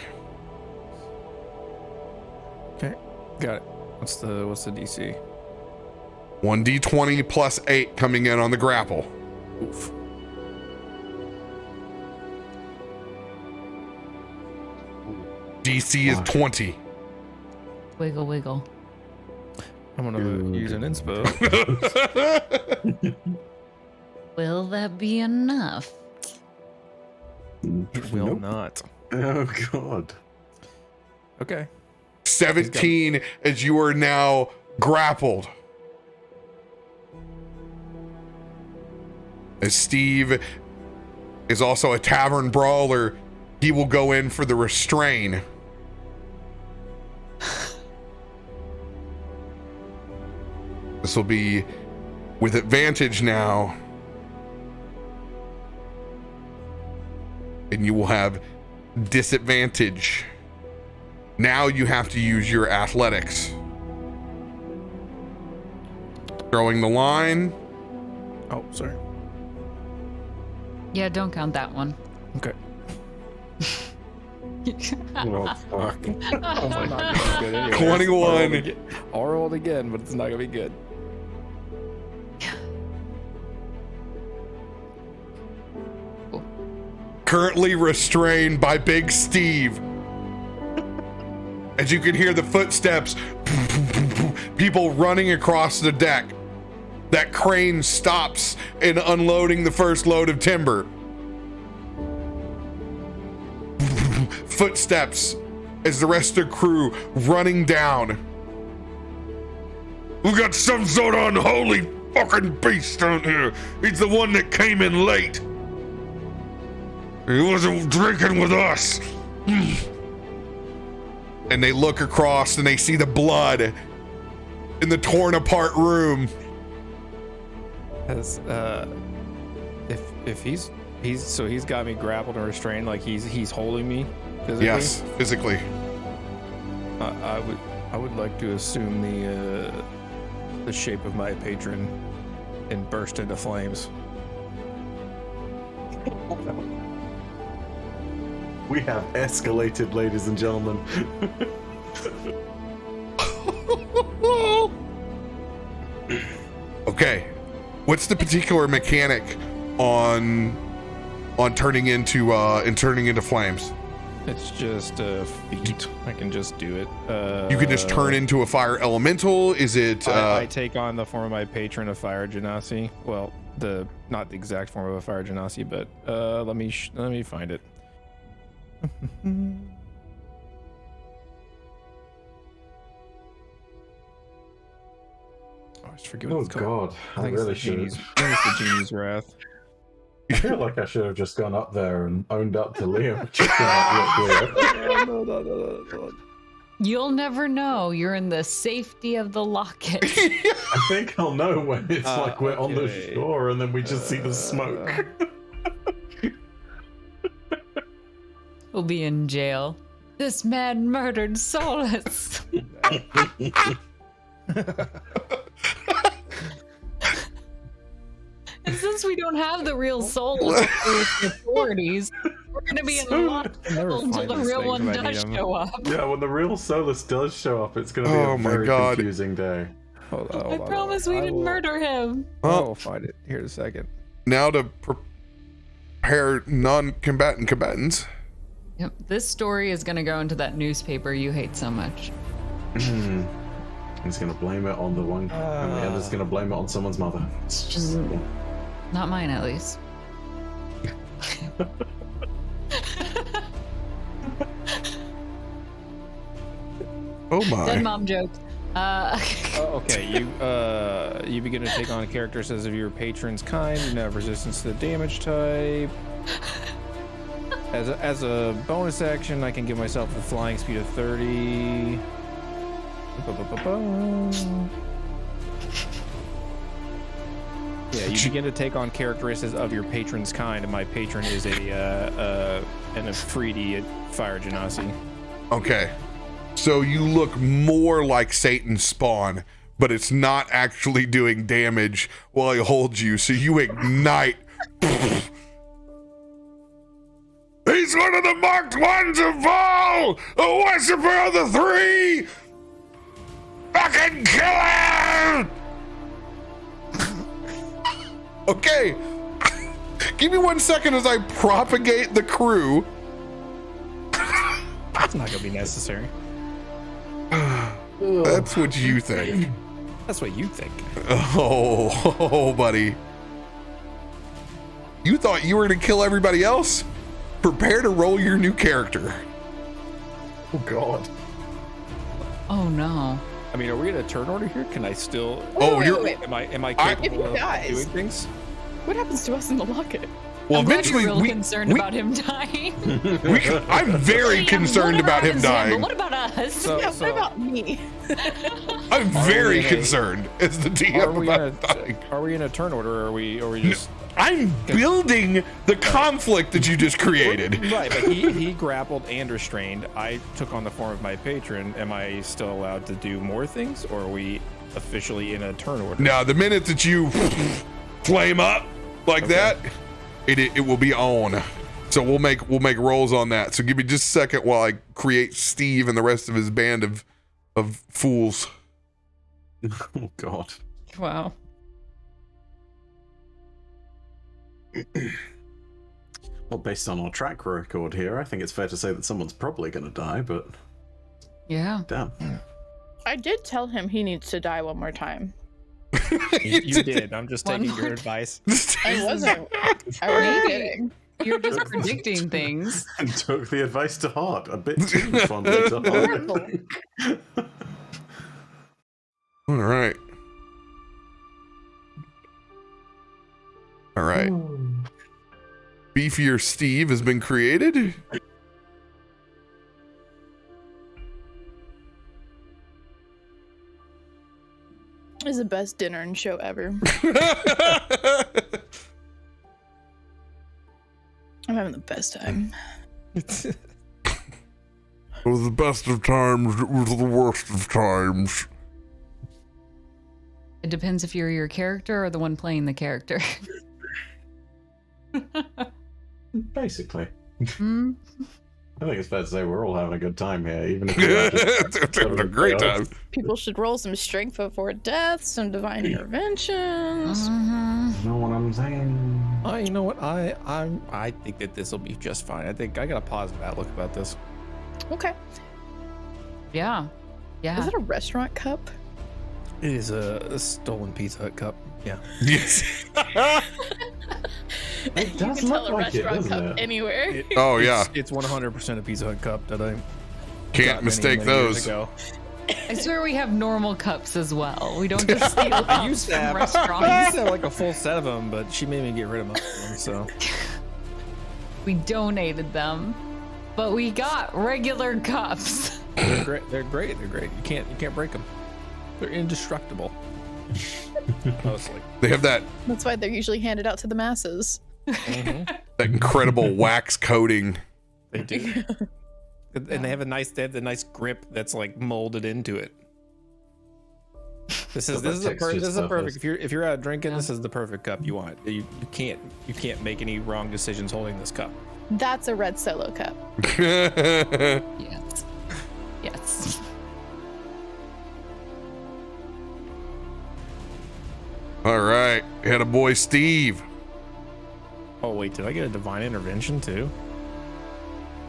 Okay. Got it. What's the DC? 1d20 plus 8 coming in on the grapple. Oof. DC is 20. Wiggle, wiggle. I'm gonna use an inspo. Will that be enough? It will not. Oh, God. Okay. 17 as you are now grappled. As Steve is also a tavern brawler, he will go in for the restrain. This will be with advantage now. And you will have disadvantage. Now you have to use your athletics. Throwing the line. Oh, sorry. Yeah, don't count that one. Okay. Oh, fuck. I'm not gonna be good anyway. 21. I'll roll it again, but it's not gonna be good. currently restrained by Big Steve. As you can hear the footsteps, people running across the deck. That crane stops in unloading the first load of timber. Footsteps as the rest of the crew running down. We got some sort of unholy fucking beast down here. He's the one that came in late. He wasn't drinking with us. And they look across and they see the blood in the torn apart room. As if he's got me grappled and restrained, like he's holding me physically. Yes, physically. I would like to assume the shape of my patron and burst into flames. We have escalated, ladies and gentlemen. Okay, what's the particular mechanic on turning into flames? It's just a feat. I can just do it. You can just turn into a fire elemental. Is it? I take on the form of my patron of fire genasi. Well, not the exact form of a fire genasi, but let me find it. I always forget what it's called. God, I think really it's the genie's. I think it's the genie's wrath. I feel like I should have just gone up there and owned up to Liam. Just like, look, No. You'll never know. You're in the safety of the locket. I think I'll know when it's like we're on the okay. shore and then we just see the smoke. We'll be in jail. This man murdered Solus. And since we don't have the real Solus with the authorities, we're gonna be in a lot of trouble until the real one does show up. Yeah, when the real Solus does show up, it's going to be Oh a my very God. confusing day. Hold on, I promise we didn't murder him. I will find it here in a second. Now to prepare non-combatant combatants. Yep, this story is gonna go into that newspaper you hate so much. He's going to blame it on the one, and the other's going to blame it on someone's mother. It's just, yeah. Not mine, at least. Oh my. Dead mom joke. Okay, you begin to take on characters as of your patron's kind. You have resistance to the damage type. As a bonus action, I can give myself a flying speed of 30. Yeah, you begin to take on characteristics of your patron's kind, and my patron is an Afridi fire genasi. Okay. So you look more like Satan's spawn, but it's not actually doing damage while he holds you, so you ignite. He's one of the marked ones of all! A worshiper of the three! Fucking kill him! Okay. Give me 1 second as I propagate the crew. That's not gonna be necessary. That's what you think. That's what you think. Oh, buddy. You thought you were gonna kill everybody else? Prepare to roll your new character. Oh, God. Oh no. I mean, are we in a turn order here? Can I still? Wait. Am I capable of guys- doing things? What happens to us in the locket? Well, I'm glad eventually you're real concerned about him dying. I'm very concerned What about him us, dying. But what about us? So, Yeah, so what about me? I'm very in a- concerned as the DM about dying. are we in a turn order, or are we just I'm building the conflict that you just created. right? But he grappled and restrained. I took on the form of my patron. Am I still allowed to do more things, or are we officially in a turn order? Now, the minute that you flame up like that, it will be on. So we'll make rolls on that. So give me just a second while I create Steve and the rest of his band of fools. Oh, God. Wow. Well, based on our track record here, I think it's fair to say that someone's probably going to die, but Yeah. damn. I did tell him he needs to die one more time. You did. I'm just One taking your more advice. I wasn't. I wasn't kidding. You're just predicting things. And took the advice to heart. A bit too fondly to heart. All right. All right. Beefier Steve has been created. It's the best dinner and show ever. I'm having the best time. It was the best of times. It was the worst of times. It depends if you're your character or the one playing the character. Basically. Hmm? I think it's fair to say we're all having a good time here, even if we're just Having a great time. People should roll some strength before death, some divine interventions. Mhm. You know what I'm saying? You know what? I think that this will be just fine. I think I got a positive outlook about this. Okay. Yeah. Yeah. Is it a restaurant cup? It is a stolen Pizza Hut cup. Yeah. Yes. It You does can tell look a like it, restaurant doesn't cup it? anywhere. Oh, yeah. It's 100% a Pizza Hut cup that I Can't got mistake many years those. ago. I swear we have normal cups as well. We don't just steal I cups used to from have restaurants. like a full set of them, but she made me get rid of most of them. So We donated them, but we got regular cups. they're great. They're great. They're great. You can't break them. They're indestructible. Mostly. They have that That's why they're usually handed out to the masses. that incredible wax coating. They do. And they have the nice grip that's like molded into it. This is a perfect. If you're out drinking, this is the perfect cup you want. You can't make any wrong decisions holding this cup. That's a red Solo cup. Yes. Yes. All right. Had a boy Steve. Oh wait, did I get a divine intervention too?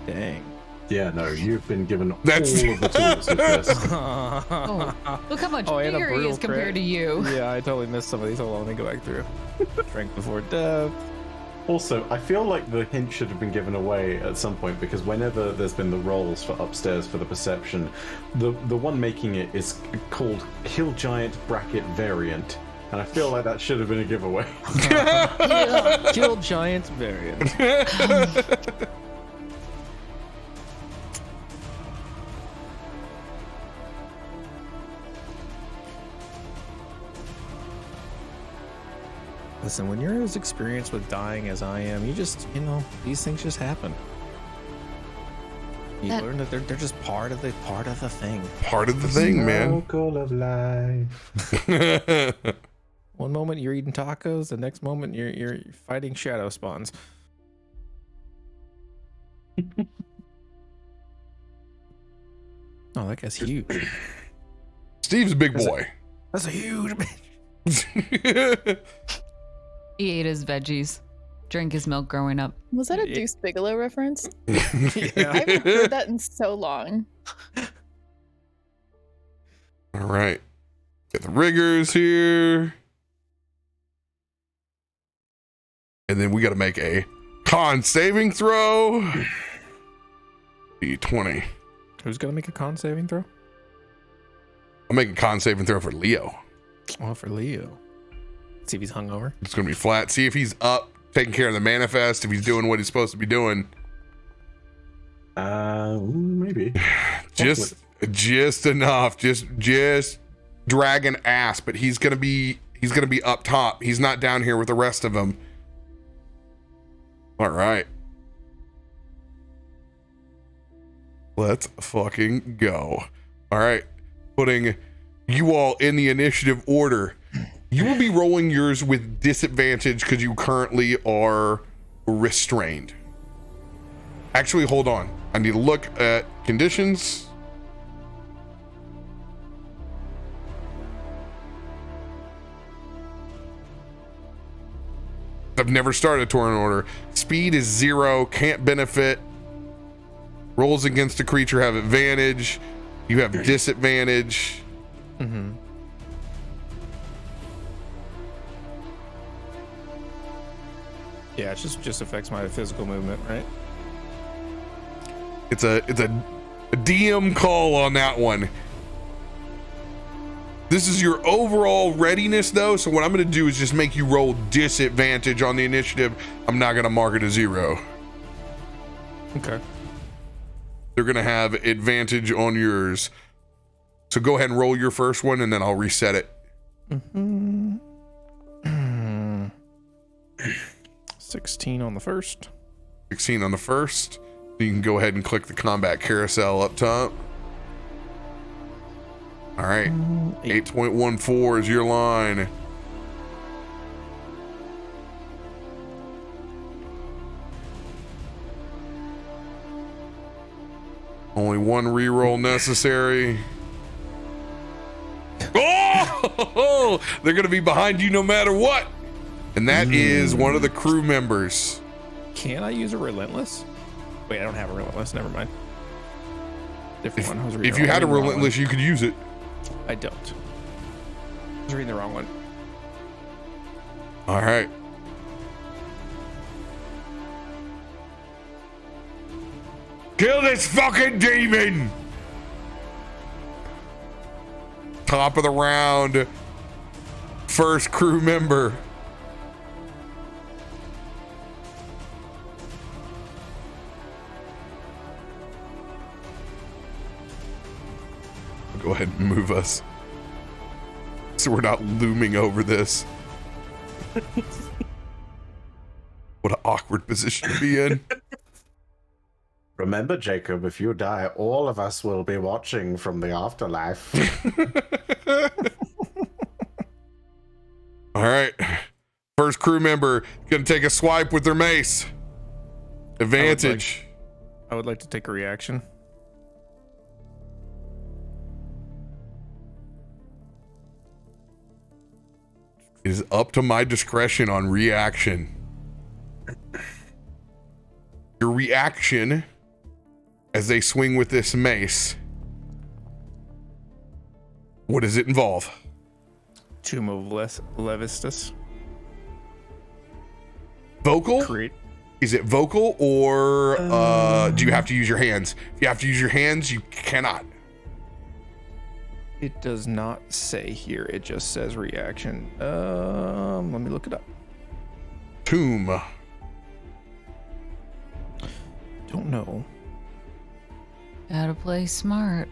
Dang. Yeah, no, you've been given all That's- of the tools with this. Oh, look how much Oh, I had a bigger he brutal is compared crit. to you. Yeah, I totally missed some of these. Hold on, let me go back through. Drink before death. Also, I feel like the hint should have been given away at some point because whenever there's been the rolls for upstairs for the perception, the one making it is called Kill Giant bracket variant, and I feel like that should have been a giveaway. Kill giant variant. Listen, when you're as experienced with dying as I am, these things just happen. You That- learn that they're just part of the thing. Part of the thing, man. Circle of life. One moment you're eating tacos, the next moment you're fighting shadow spawns. Oh, that guy's huge. Steve's a big boy. That's a huge man. He ate his veggies, drank his milk growing up. Was that a Yeah. Deuce Bigelow reference? I Yeah. haven't heard that in so long. All right. Get the riggers here. And then we got to make a con saving throw. D20. Who's gonna make a con saving throw? I'm making a con saving throw for Leo. Oh, for Leo. See if he's hungover. It's going to be flat. See if he's up, taking care of the manifest, if he's doing what he's supposed to be doing. Maybe. Just enough. Just dragging ass, but he's going to be up top. He's not down here with the rest of them. All right. Let's fucking go. All right. Putting you all in the initiative order. You will be rolling yours with disadvantage because you currently are restrained. Actually, hold on. I need to look at conditions. I've never started a Tauren order. Speed is 0, can't benefit. Rolls against a creature have advantage. You have disadvantage. Mm-hmm. Yeah, it just affects my physical movement, right? It's a DM call on that one. This is your overall readiness though, so what I'm gonna do is just make you roll disadvantage on the initiative. I'm not gonna mark it a 0. Okay. They're gonna have advantage on yours. So go ahead and roll your first one and then I'll reset it. Mm-hmm. 16 on the first. 16 on the first. You can go ahead and click the combat carousel up top. All right. 8.14 is your line. Only one reroll necessary. Oh! They're going to be behind you no matter what. And that is one of the crew members. Can I use a relentless? Wait, I don't have a relentless. Never mind. Different one. I was reading If you had a reading the wrong relentless, you could use it. one. I don't. I was reading the wrong one. All right. Kill this fucking demon! Top of the round. First crew member. Go ahead and move us so we're not looming over this. What an awkward position to be in. Remember, Jacob, if you die, all of us will be watching from the afterlife. All right. First crew member gonna take a swipe with their mace. Advantage. I would like to take a reaction. It is up to my discretion on reaction. Your reaction as they swing with this mace. What does it involve? Tomb of Levistus. Vocal? Create. Is it vocal or do you have to use your hands? If you have to use your hands, you cannot. It does not say here. It just says reaction. Let me look it up. Tomb. Don't know. Gotta play smart.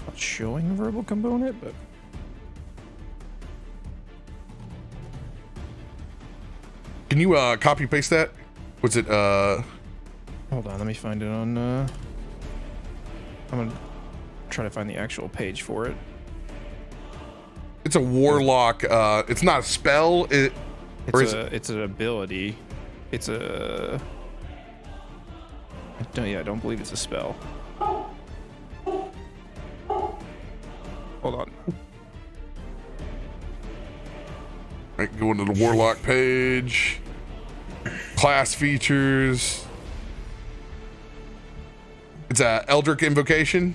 Not showing a verbal component, but Can you copy paste that? Was it hold on. Let me find it on. I'm gonna try to find the actual page for it. it's a warlock, it's not a spell, It's an ability. It's a. I don't believe it's a spell. Hold on. Right, go into the warlock page. Class features. It's a Eldritch invocation.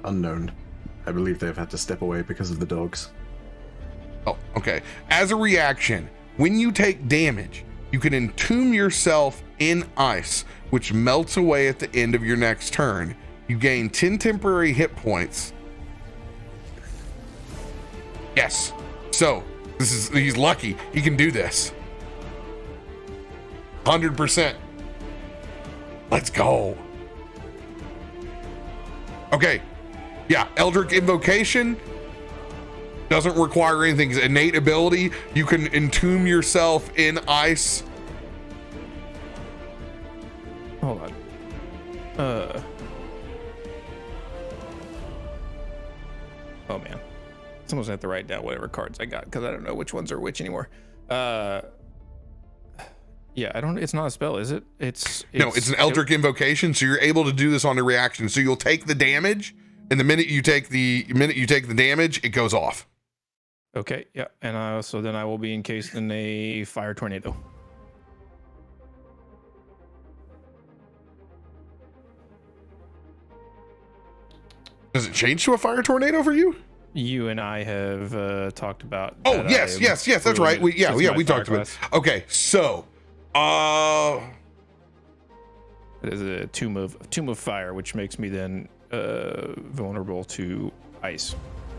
Unknown. I believe they've had to step away because of the dogs. Oh, okay. As a reaction, when you take damage, you can entomb yourself in ice, which melts away at the end of your next turn. You gain 10 temporary hit points. Yes. So, he's lucky. He can do this. 100%. Let's go. Okay. Yeah, Eldritch Invocation doesn't require anything. It's innate ability. You can entomb yourself in ice. Hold on. Oh man. Someone's gonna have to write down whatever cards I got because I don't know which ones are which anymore. Yeah, I don't. It's not a spell, is it? No, it's an Eldritch invocation, so you're able to do this on a reaction. So you'll take the damage, and the minute you take the damage, it goes off. Okay, yeah, and so then I will be encased in a fire tornado. Does it change to a fire tornado for you? You and I have talked about. Oh, yes, that's right. We talked about it. Okay, so it is a tomb of fire, which makes me then vulnerable to ice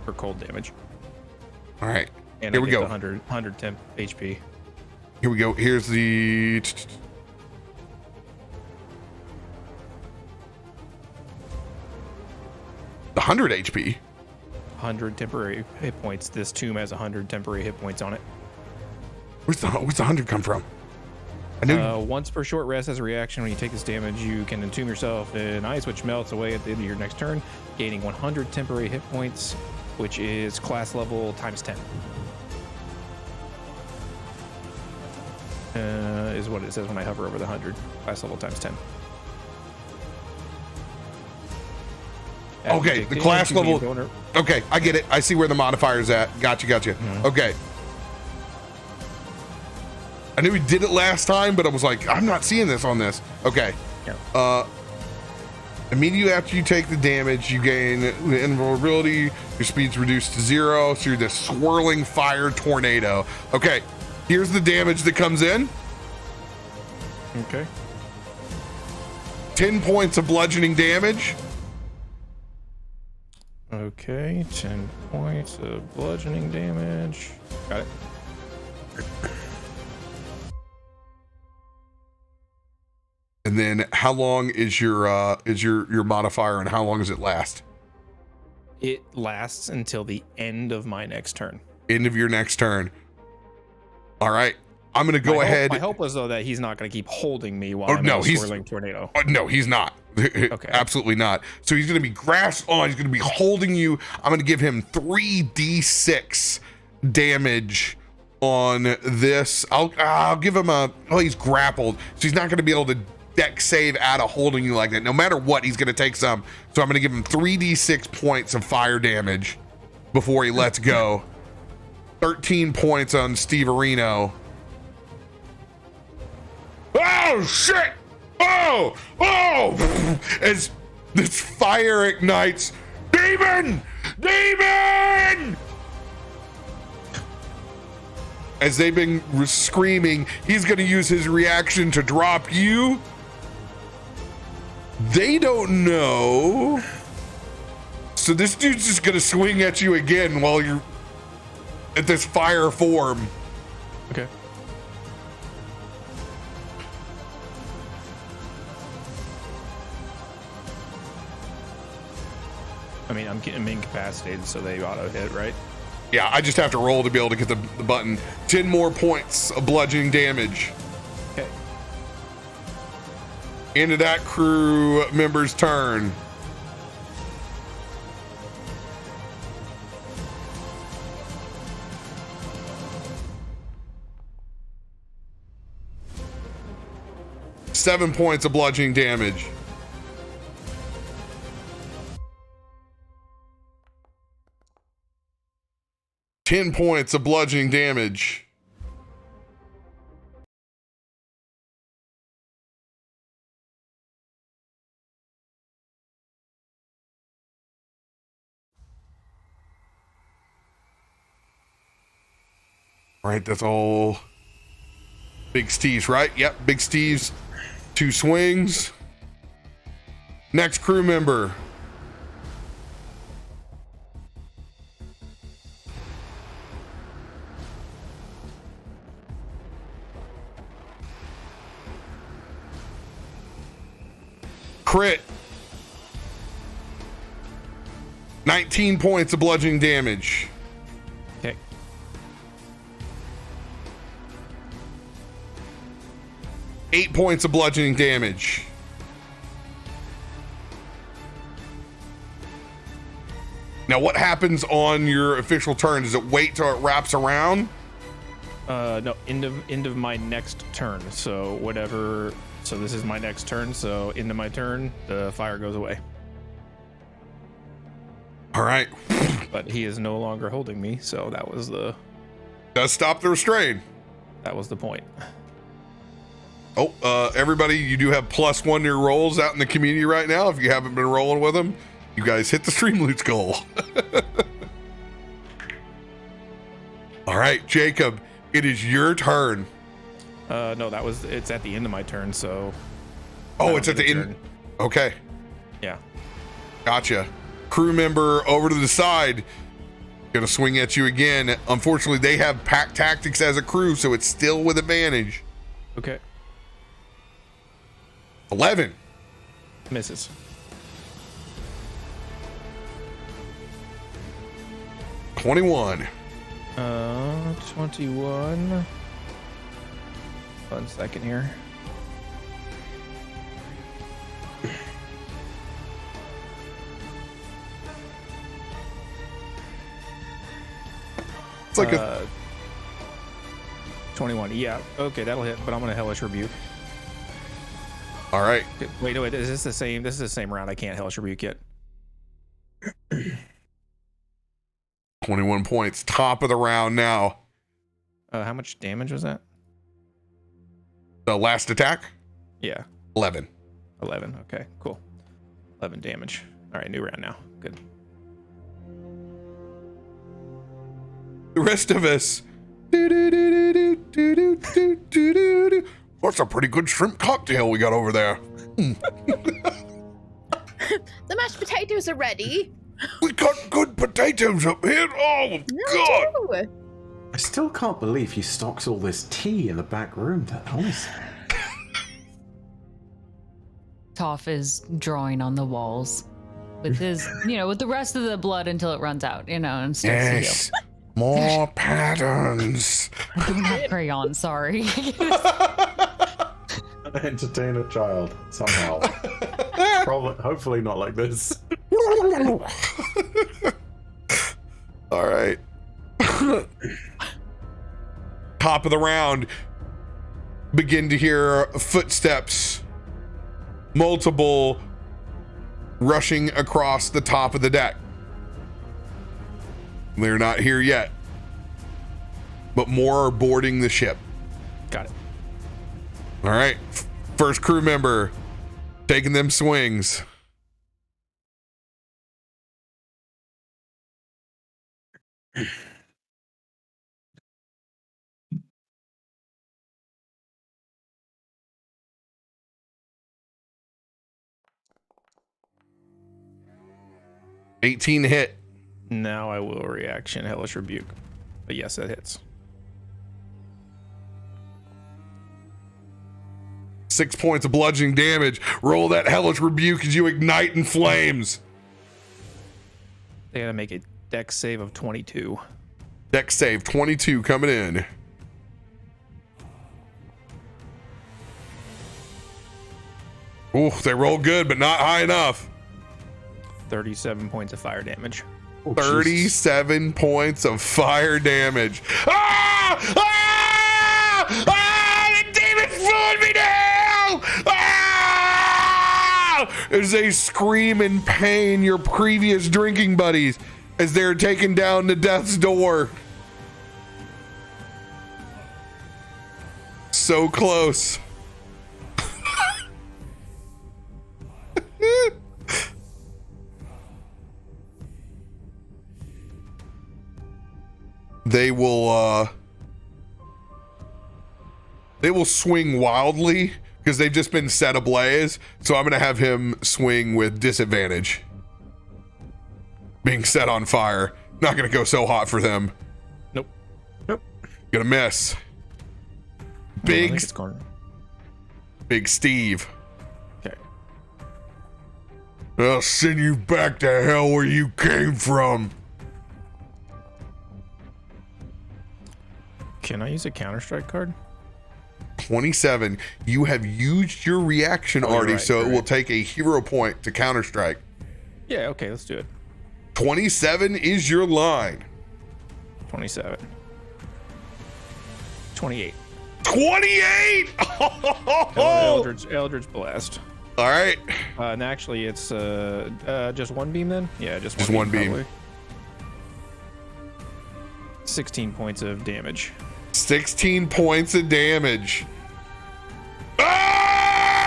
or cold damage. All right, and here I we get go. 100 temp HP. Here we go. Here's the. The 100 HP. 100 temporary hit points. This tomb has 100 temporary hit points on it. Where's the 100 come from? I knew. Once per short rest as a reaction, when you take this damage, you can entomb yourself in ice, which melts away at the end of your next turn, gaining 100 temporary hit points, which is class level times 10. Is what it says when I hover over the 100. Class level times 10. Okay, the class level. Okay, I get it. I see where the modifier's at. Gotcha. Mm-hmm. Okay. I knew we did it last time, but I was like, I'm not seeing this on this. Okay. Yeah. Immediately after you take the damage, you gain the invulnerability. Your speed's reduced to 0, so you're this swirling fire tornado. Okay, here's the damage that comes in. Okay. 10 points of bludgeoning damage. Okay, 10 points of bludgeoning damage. Got it. And then how long is your modifier, and how long does it last? It lasts until the end of my next turn. End of your next turn. All right. I'm going to go ahead. My hope was, though, that he's not going to keep holding me while I'm in a swirling tornado. No, he's not. Okay. Absolutely not. So he's going to be grasped on. He's going to be holding you. I'm going to give him 3d6 damage on this. I'll give him he's grappled. So he's not going to be able to dex save out of holding you like that. No matter what, he's going to take some. So I'm going to give him 3d6 points of fire damage before he lets go. 13 points on Steve Areno. Oh, shit! Oh! As this fire ignites. Demon! As they've been screaming, he's going to use his reaction to drop you. They don't know. So this dude's just going to swing at you again while you're at this fire form. Okay. I mean, I'm incapacitated, so they auto hit, right? Yeah, I just have to roll to be able to get the button. 10 more points of bludgeoning damage. Okay. Into that crew member's turn. Seven points of bludgeoning damage. Ten points of bludgeoning damage. All right, that's all Big Steve's, right? Yep, Big Steve's 2 swings. Next crew member. Crit. 19 points of bludgeoning damage. Okay. Eight points of bludgeoning damage. Now, what happens on your official turn? Does it wait till it wraps around? No, end of my next turn. So whatever. So this is my next turn. So into my turn, the fire goes away. All right. But he is no longer holding me. So that was the Stop the restraint. point. Oh, everybody, you do have +1 to your rolls out in the community right now. If you haven't been rolling with them, you guys hit the stream loot goal. All right, Jacob, it is your turn. No, it's at the end of my turn. So. Oh, it's at the end. Okay. Yeah. Gotcha. Crew member over to the side. Gonna swing at you again. Unfortunately, they have pack tactics as a crew, so it's still with advantage. Okay. 11. Misses. 21. 21. 1 second here. It's like a 21. Yeah. Okay, that'll hit. But I'm gonna Hellish Rebuke. all right. Wait. Is this the same? This is the same round. I can't Hellish Rebuke yet. 21 points. Top of the round now. How much damage was that? The last attack. Yeah. 11. 11. Okay. Cool. 11 damage. All right. New round now. Good. The rest of us. What's a pretty good shrimp cocktail we got over there? The mashed potatoes are ready. We got good potatoes up here. Oh, God. Ooh. I still can't believe he stocks all this tea in the back room. That honestly. Toff is drawing on the walls with his, with the rest of the blood until it runs out, and starts to heal. More patterns. I don't have crayon, sorry. Entertain a child somehow. Probably, hopefully not like this. All right. Top of the round. Begin to hear footsteps. Multiple rushing across the top of the deck. They're not here yet, but more are boarding the ship. Got it. All right. First crew member taking them swings. $18 hit. Now I will reaction Hellish Rebuke. But yes, that hits. 6 points of bludgeoning damage. Roll that Hellish Rebuke as you ignite in flames. They gotta make a dex save of 22. Dex save 22 coming in. Ooh, they roll good, but not high enough. 37 points of fire damage. Oh, 37 points of fire damage. Ah! Ah! Ah! The demon followed me down! Ah! As they scream in pain, your previous drinking buddies, as they're taken down to death's door. So close. They will swing wildly because they've just been set ablaze. So I'm going to have him swing with disadvantage. Being set on fire. Not going to go so hot for them. Nope. Gonna miss. Big Steve. Okay. I'll send you back to hell where you came from. Can I use a Counter-Strike card? 27. You have used your reaction already, right, so it right. will take a hero point to Counter-Strike. Yeah, okay, let's do it. 27 is your line. 27. 28. 28! Eldridge Blast. All right. And actually, it's just one beam then? Yeah, just one beam. Probably. 16 points of damage. 16 points of damage. Ah!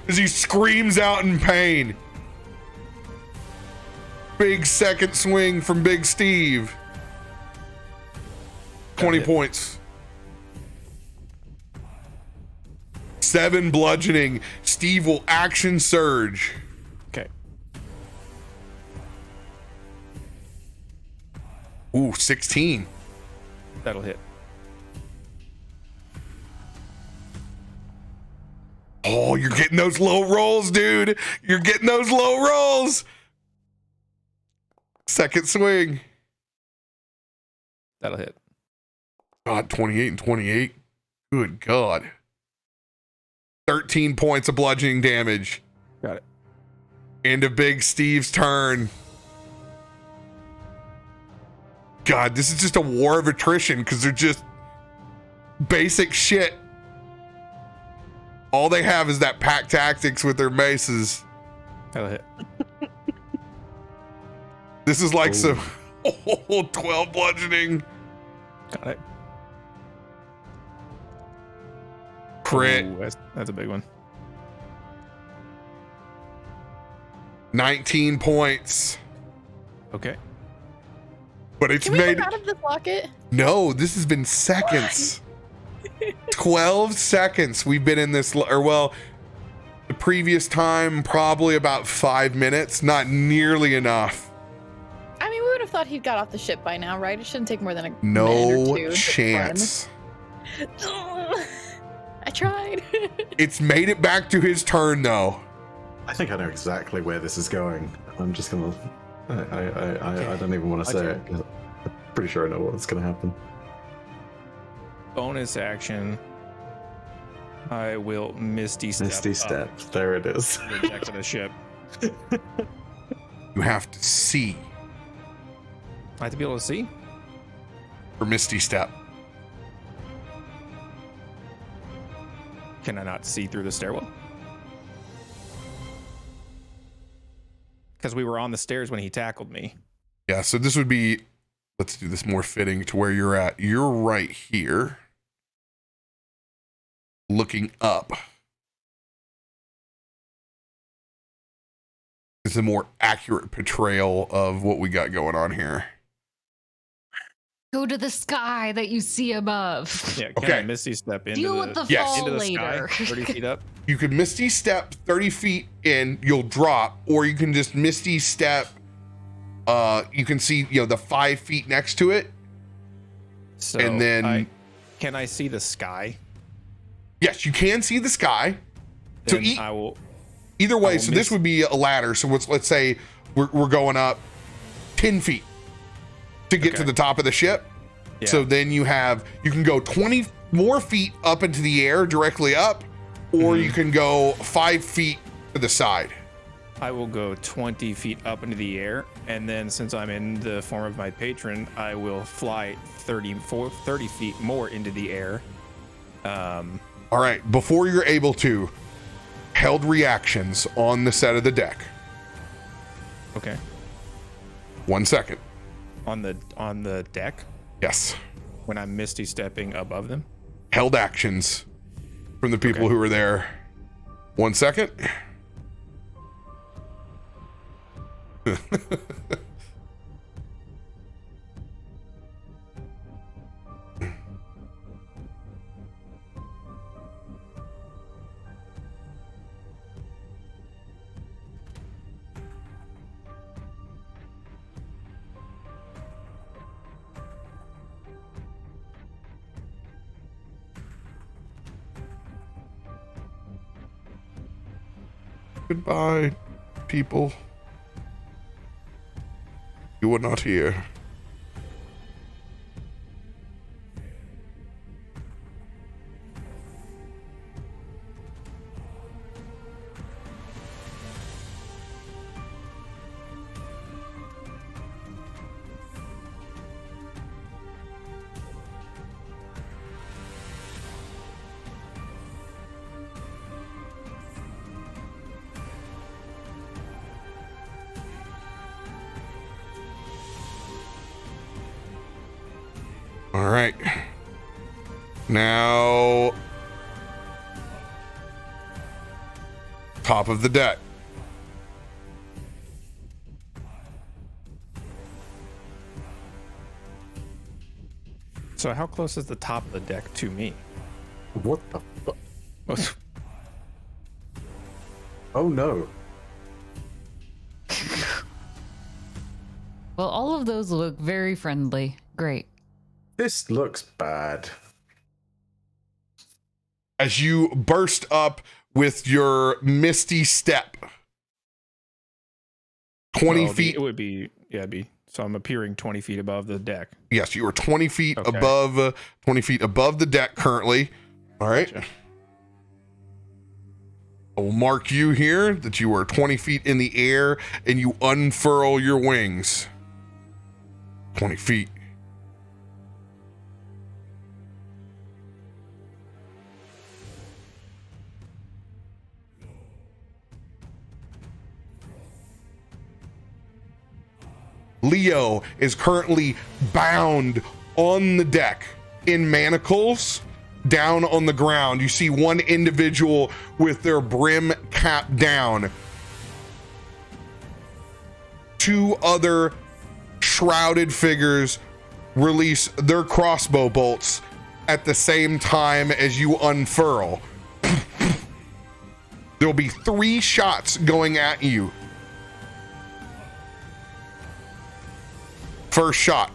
As he screams out in pain. Big second swing from Big Steve. 20 points. 7 bludgeoning. Steve will action surge. Okay. Ooh, 16. That'll hit. Oh, you're getting those low rolls, dude. You're getting those low rolls. Second swing. That'll hit. God, 28 and 28. Good God. 13 points of bludgeoning damage. Got it. End of Big Steve's turn. God, this is just a war of attrition because they're just basic shit. All they have is that pack tactics with their maces. That'll hit. This is like some 12 bludgeoning. Got it. Crit. Ooh, that's a big one. 19 points. Okay. But it's Can we made. come out of this locket? No, this has been seconds. 12 seconds we've been in this, or well, the previous time probably about 5 minutes, not nearly enough. I mean, we would have thought he'd got off the ship by now, right? It shouldn't take more than a minute No or two to chance. run. I tried. It's made it back to his turn though. I think I know exactly where this is going. I'm just gonna. I don't even want to say it. 'Cause I'm pretty sure I know what's gonna happen. Bonus action. I will Misty Step. Misty Step. There it is. The deck of the ship. You have to see I have to be able to see. for Misty Step. Can I not see through the stairwell? Because we were on the stairs when he tackled me. Yeah, so this would be, let's do this more fitting to where you're at. You're right here, looking up. It's a more accurate portrayal of what we got going on here. Go to the sky that you see above. Yeah, can Okay. I Misty Step into Deal with the Yes. fall into the later. sky? 30 feet up? You could Misty Step 30 feet and you'll drop, or you can just Misty Step. You can see, the 5 feet next to it. So And then- can I see the sky? Yes, you can see the sky. So Then I will. either way, will so this miss- would be a ladder. So let's say we're going up 10 feet to get to Okay. the top of the ship. Yeah. So then you can go 20 more feet up into the air directly up, or Mm-hmm. you can go 5 feet to the side. I will go 20 feet up into the air, and then since I'm in the form of my patron, I will fly 30 feet more into the air. All right, before you're able to, held reactions on the set of the deck. Okay. 1 second. On the deck Yes. when I'm Misty stepping above them. Held actions from the people Okay. who were there. 1 second. Goodbye, people. You were not here. All right. Now, top of the deck. So how close is the top of the deck to me? What the fuck? Oh no. Well, all of those look very friendly. Great. This looks bad. As you burst up with your misty step. 20 Well, feet. It would be, yeah, it'd be. So I'm appearing 20 feet above the deck. Yes, you are 20 feet Okay. above 20 feet above the deck currently. All right. Gotcha. I will mark you here that you are 20 feet in the air and you unfurl your wings. 20 feet. Leo is currently bound on the deck in manacles down on the ground. You see one individual with their brim cap down. Two other shrouded figures release their crossbow bolts at the same time as you unfurl. There'll be 3 shots going at you. First shot.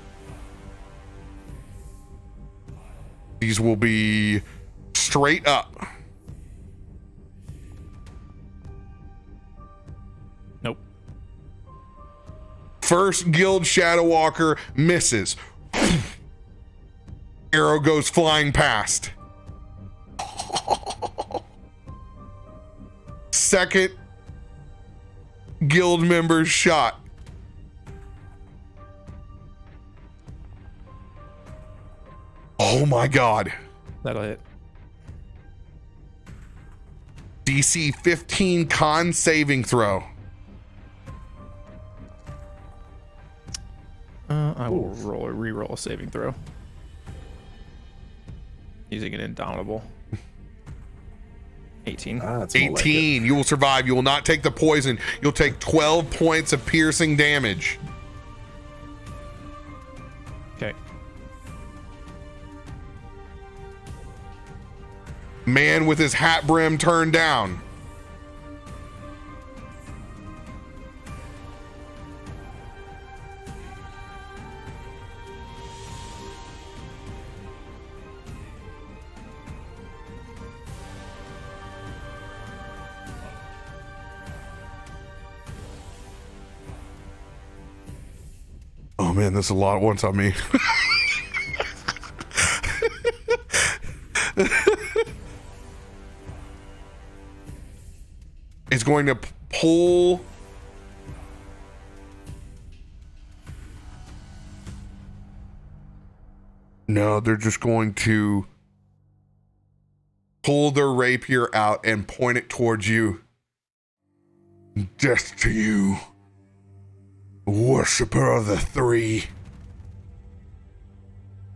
These will be straight up. Nope. First Guild Shadow Walker misses. Arrow goes flying past. Second Guild member's shot. Oh my God. That'll hit. DC 15 con saving throw. I will re-roll a saving throw. Using an indomitable. 18. That's more like 18. You will survive. You will not take the poison. You'll take 12 points of piercing damage. Okay. Man with his hat brim turned down. Oh man, there's a lot at once on me. It's going to pull. No, they're just going to pull their rapier out and point it towards you. Death to you, worshiper of the 3.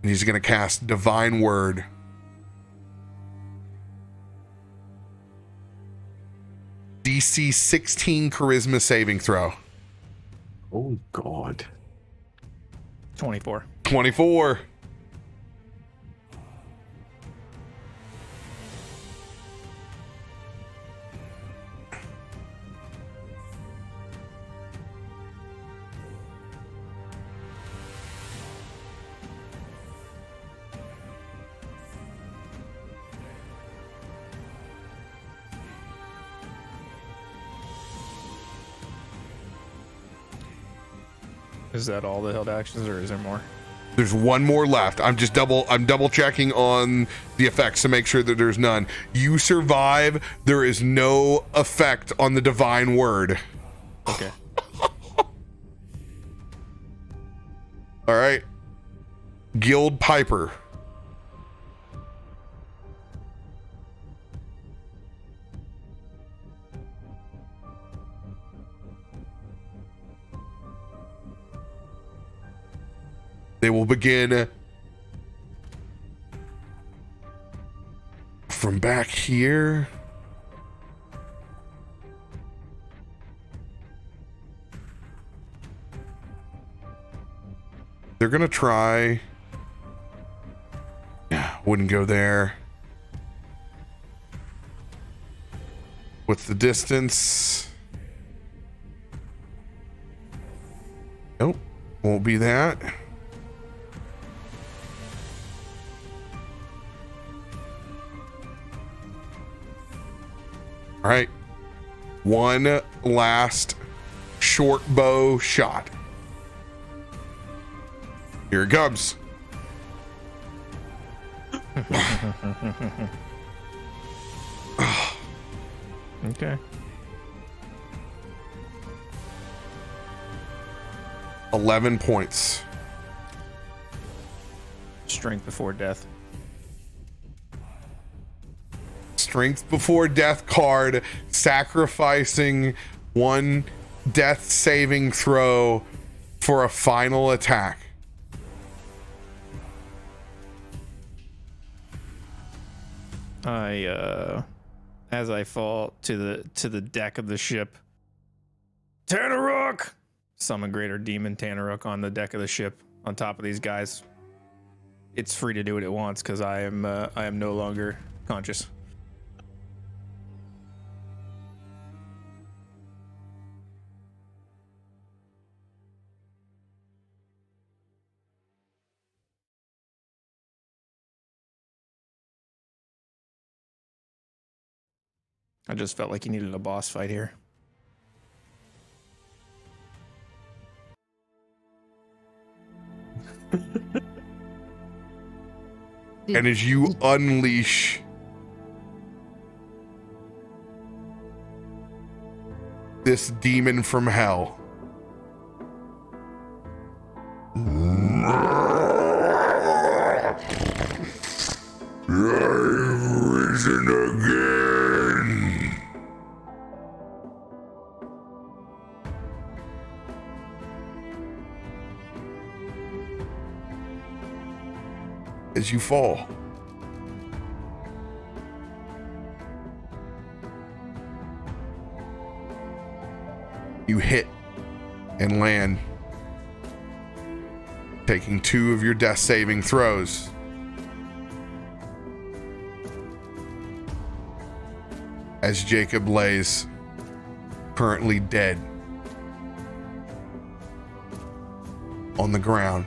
And he's going to cast Divine Word. DC 16 charisma saving throw. Oh God. 24. 24. Is that all the held actions, or is there more? There's one more left. I'm double checking on the effects to make sure that there's none. You survive. There is no effect on the Divine Word. Okay. All right. Guild Piper. They will begin from back here. They're gonna try. Yeah, wouldn't go there. What's the distance? Nope, won't be that. All right, one last short bow shot. Here it comes. Okay. 11 points. Strength before death. Strength before death card, sacrificing one death saving throw for a final attack. As I fall to the deck of the ship, Tanaruk! Summon Greater Demon Tanaruk on the deck of the ship on top of these guys. It's free to do what it wants because I am no longer conscious. I just felt like you needed a boss fight here. And as you unleash this demon from hell, I've risen again. As you fall, you hit and land, taking 2 of your death saving throws. As Jacob lays currently dead on the ground.